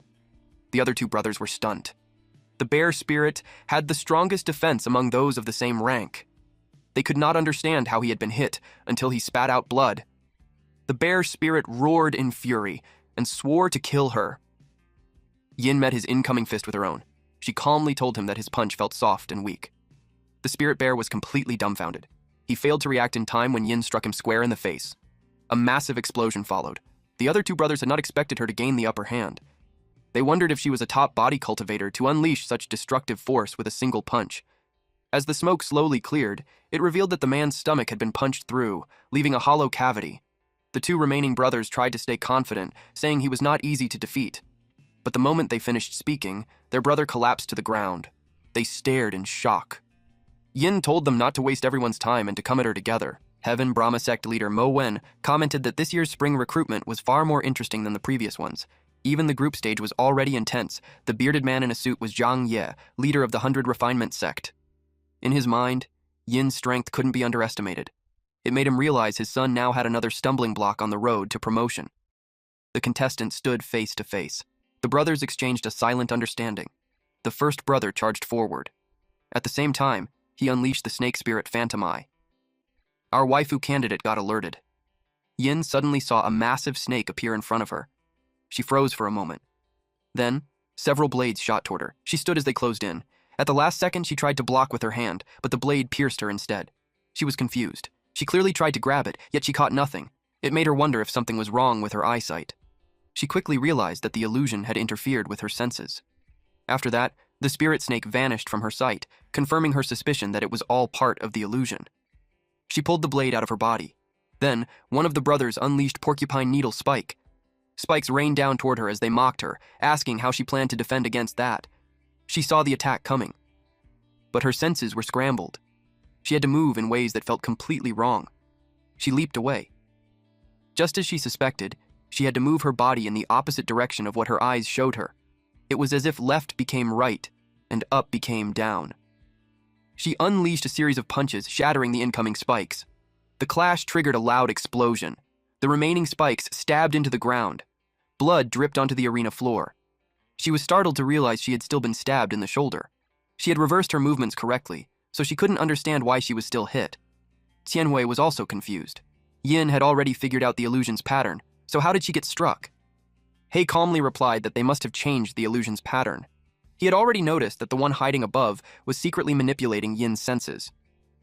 Speaker 1: The other 2 brothers were stunned. The bear spirit had the strongest defense among those of the same rank. They could not understand how he had been hit until he spat out blood. The bear spirit roared in fury and swore to kill her. Yin met his incoming fist with her own. She calmly told him that his punch felt soft and weak. The spirit bear was completely dumbfounded. He failed to react in time when Yin struck him square in the face. A massive explosion followed. The other 2 brothers had not expected her to gain the upper hand. They wondered if she was a top body cultivator to unleash such destructive force with a single punch. As the smoke slowly cleared, it revealed that the man's stomach had been punched through, leaving a hollow cavity. The 2 remaining brothers tried to stay confident, saying he was not easy to defeat. But the moment they finished speaking, their brother collapsed to the ground. They stared in shock. Yin told them not to waste everyone's time and to come at her together. Heaven Brahma sect leader Mo Wen commented that this year's spring recruitment was far more interesting than the previous ones. Even the group stage was already intense. The bearded man in a suit was Zhang Ye, leader of the 100 Refinement sect. In his mind, Yin's strength couldn't be underestimated. It made him realize his son now had another stumbling block on the road to promotion. The contestants stood face to face. The brothers exchanged a silent understanding. The first brother charged forward. At the same time, he unleashed the snake spirit Phantom Eye. Our waifu candidate got alerted. Yin suddenly saw a massive snake appear in front of her. She froze for a moment. Then, several blades shot toward her. She stood as they closed in. At the last second, she tried to block with her hand, but the blade pierced her instead. She was confused. She clearly tried to grab it, yet she caught nothing. It made her wonder if something was wrong with her eyesight. She quickly realized that the illusion had interfered with her senses. After that, the spirit snake vanished from her sight, confirming her suspicion that it was all part of the illusion. She pulled the blade out of her body. Then, one of the brothers unleashed Porcupine Needle Spike. Spikes rained down toward her as they mocked her, asking how she planned to defend against that. She saw the attack coming. But her senses were scrambled. She had to move in ways that felt completely wrong. She leaped away. Just as she suspected, she had to move her body in the opposite direction of what her eyes showed her. It was as if left became right and up became down. She unleashed a series of punches, shattering the incoming spikes. The clash triggered a loud explosion. The remaining spikes stabbed into the ground. Blood dripped onto the arena floor. She was startled to realize she had still been stabbed in the shoulder. She had reversed her movements correctly, so she couldn't understand why she was still hit. Qianhui was also confused. Yin had already figured out the illusion's pattern, so how did she get struck? Hei calmly replied that they must have changed the illusion's pattern. He had already noticed that the one hiding above was secretly manipulating Yin's senses.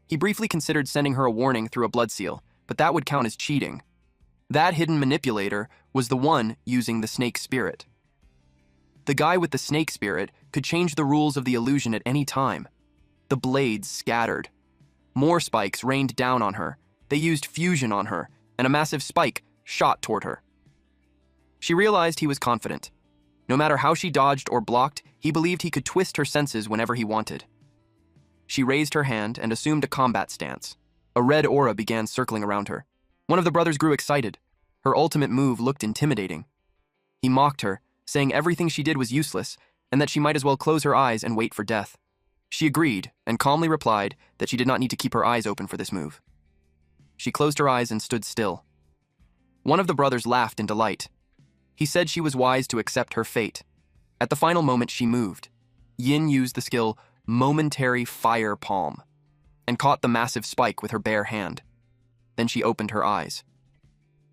Speaker 1: He briefly considered sending her a warning through a blood seal, but that would count as cheating. That hidden manipulator was the one using the snake spirit. The guy with the snake spirit could change the rules of the illusion at any time. The blades scattered. More spikes rained down on her. They used fusion on her, and a massive spike shot toward her. She realized he was confident. No matter how she dodged or blocked, he believed he could twist her senses whenever he wanted. She raised her hand and assumed a combat stance. A red aura began circling around her. One of the brothers grew excited. Her ultimate move looked intimidating. He mocked her, saying everything she did was useless and that she might as well close her eyes and wait for death. She agreed and calmly replied that she did not need to keep her eyes open for this move. She closed her eyes and stood still. One of the brothers laughed in delight. He said she was wise to accept her fate. At the final moment, she moved. Yin used the skill Momentary Fire Palm and caught the massive spike with her bare hand. Then she opened her eyes.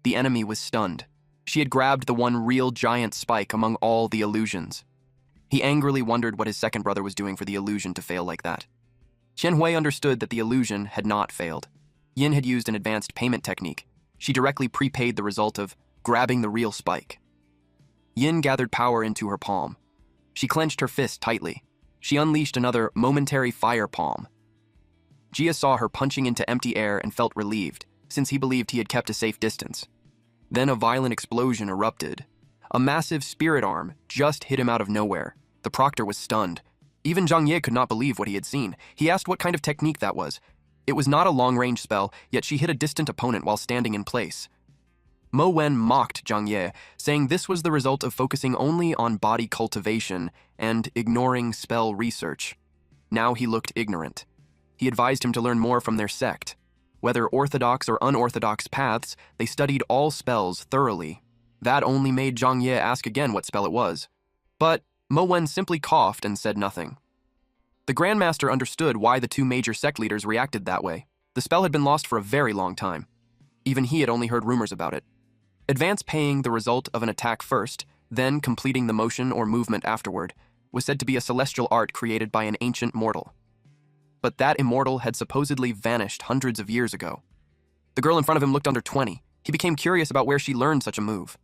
Speaker 1: The enemy was stunned. She had grabbed the one real giant spike among all the illusions. He angrily wondered what his second brother was doing for the illusion to fail like that. Qianhui understood that the illusion had not failed. Yin had used an advanced payment technique. She directly prepaid the result of grabbing the real spike. Yin gathered power into her palm. She clenched her fist tightly. She unleashed another momentary fire palm. Jia saw her punching into empty air and felt relieved, since he believed he had kept a safe distance. Then a violent explosion erupted. A massive spirit arm just hit him out of nowhere. The proctor was stunned. Even Zhang Ye could not believe what he had seen. He asked what kind of technique that was. It was not a long-range spell, yet she hit a distant opponent while standing in place. Mo Wen mocked Zhang Ye, saying this was the result of focusing only on body cultivation and ignoring spell research. Now he looked ignorant. He advised him to learn more from their sect. Whether orthodox or unorthodox paths, they studied all spells thoroughly. That only made Zhang Ye ask again what spell it was. But Mo Wen simply coughed and said nothing. The Grandmaster understood why the two major sect leaders reacted that way. The spell had been lost for a very long time. Even he had only heard rumors about it. Advance paying the result of an attack first, then completing the motion or movement afterward, was said to be a celestial art created by an ancient mortal. But that immortal had supposedly vanished hundreds of years ago. The girl in front of him looked under 20. He became curious about where she learned such a move.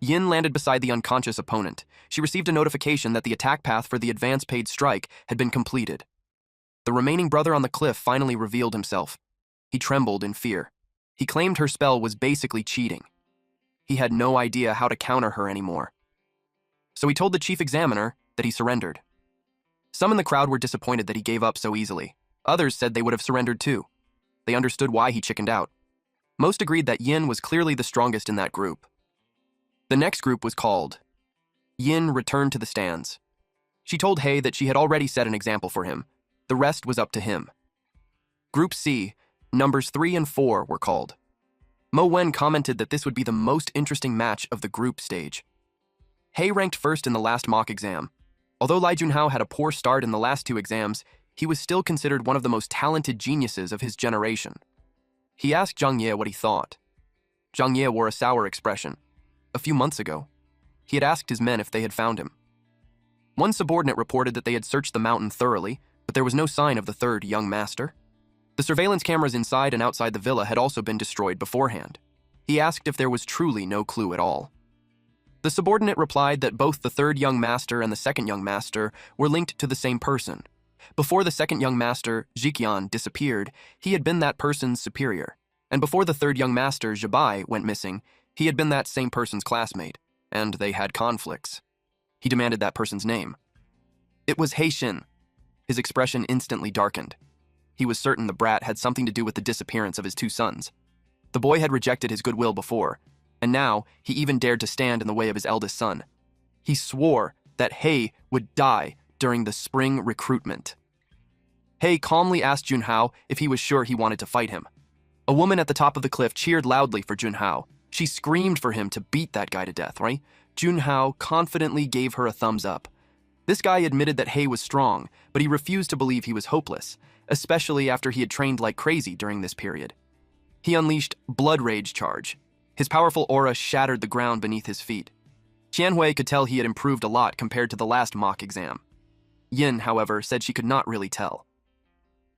Speaker 1: Yin landed beside the unconscious opponent. She received a notification that the attack path for the advance-paid strike had been completed. The remaining brother on the cliff finally revealed himself. He trembled in fear. He claimed her spell was basically cheating. He had no idea how to counter her anymore. So he told the chief examiner that he surrendered. Some in the crowd were disappointed that he gave up so easily. Others said they would have surrendered too. They understood why he chickened out. Most agreed that Yin was clearly the strongest in that group. The next group was called. Yin returned to the stands. She told Hei that she had already set an example for him. The rest was up to him. Group C, numbers 3 and 4 were called. Mo Wen commented that this would be the most interesting match of the group stage. Hei ranked first in the last mock exam. Although Lai Junhao had a poor start in the last two exams, he was still considered one of the most talented geniuses of his generation. He asked Zhang Ye what he thought. Zhang Ye wore a sour expression. A few months ago, he had asked his men if they had found him. One subordinate reported that they had searched the mountain thoroughly, but there was no sign of the third young master. The surveillance cameras inside and outside the villa had also been destroyed beforehand. He asked if there was truly no clue at all. The subordinate replied that both the third young master and the second young master were linked to the same person. Before the second young master, Jiqian, disappeared, he had been that person's superior. And before the third young master, Zhibai, went missing, he had been that same person's classmate, and they had conflicts. He demanded that person's name. It was Hei Xin. His expression instantly darkened. He was certain the brat had something to do with the disappearance of his two sons. The boy had rejected his goodwill before, and now he even dared to stand in the way of his eldest son. He swore that Hei would die during the spring recruitment. Hei calmly asked Junhao if he was sure he wanted to fight him. A woman at the top of the cliff cheered loudly for Junhao. She screamed for him to beat that guy to death, right? Junhao confidently gave her a thumbs up. This guy admitted that Hei was strong, but he refused to believe he was hopeless, especially after he had trained like crazy during this period. He unleashed Blood Rage Charge. His powerful aura shattered the ground beneath his feet. Qianhui could tell he had improved a lot compared to the last mock exam. Yin, however, said she could not really tell.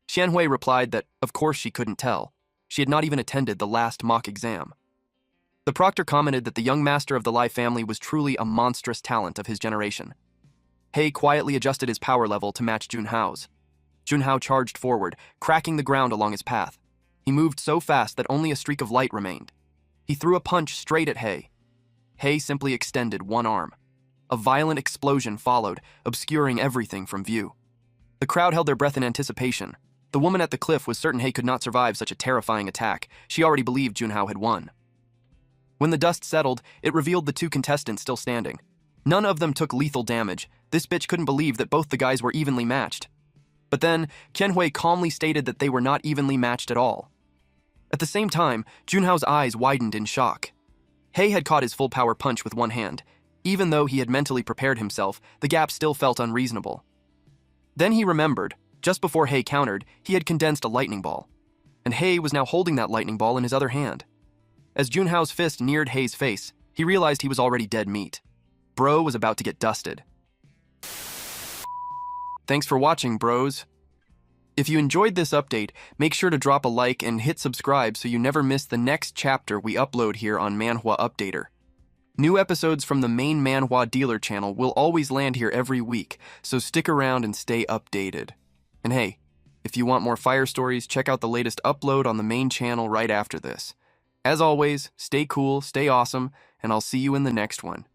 Speaker 1: Qianhui replied that, of course she couldn't tell. She had not even attended the last mock exam. The proctor commented that the young master of the Lai family was truly a monstrous talent of his generation. Hei quietly adjusted his power level to match Junhao's. Junhao charged forward, cracking the ground along his path. He moved so fast that only a streak of light remained. He threw a punch straight at Hei. Hei simply extended one arm. A violent explosion followed, obscuring everything from view. The crowd held their breath in anticipation. The woman at the cliff was certain Hei could not survive such a terrifying attack. She already believed Junhao had won. When the dust settled, it revealed the two contestants still standing. None of them took lethal damage. This bitch couldn't believe that both the guys were evenly matched. But then, Qianhui calmly stated that they were not evenly matched at all. At the same time, Junhao's eyes widened in shock. Hei had caught his full power punch with one hand. Even though he had mentally prepared himself, the gap still felt unreasonable. Then he remembered, just before Hei countered, he had condensed a lightning ball. And Hei was now holding that lightning ball in his other hand. As Junhao's fist neared Hei's face, he realized he was already dead meat. Bro was about to get dusted. Thanks for watching, bros. If you enjoyed this update, make sure to drop a like and hit subscribe so you never miss the next chapter we upload here on Manhwa Updater. New episodes from the main Manhwa dealer channel will always land here every week, so stick around and stay updated. And hey, if you want more fire stories, check out the latest upload on the main channel right after this. As always, stay cool, stay awesome, and I'll see you in the next one.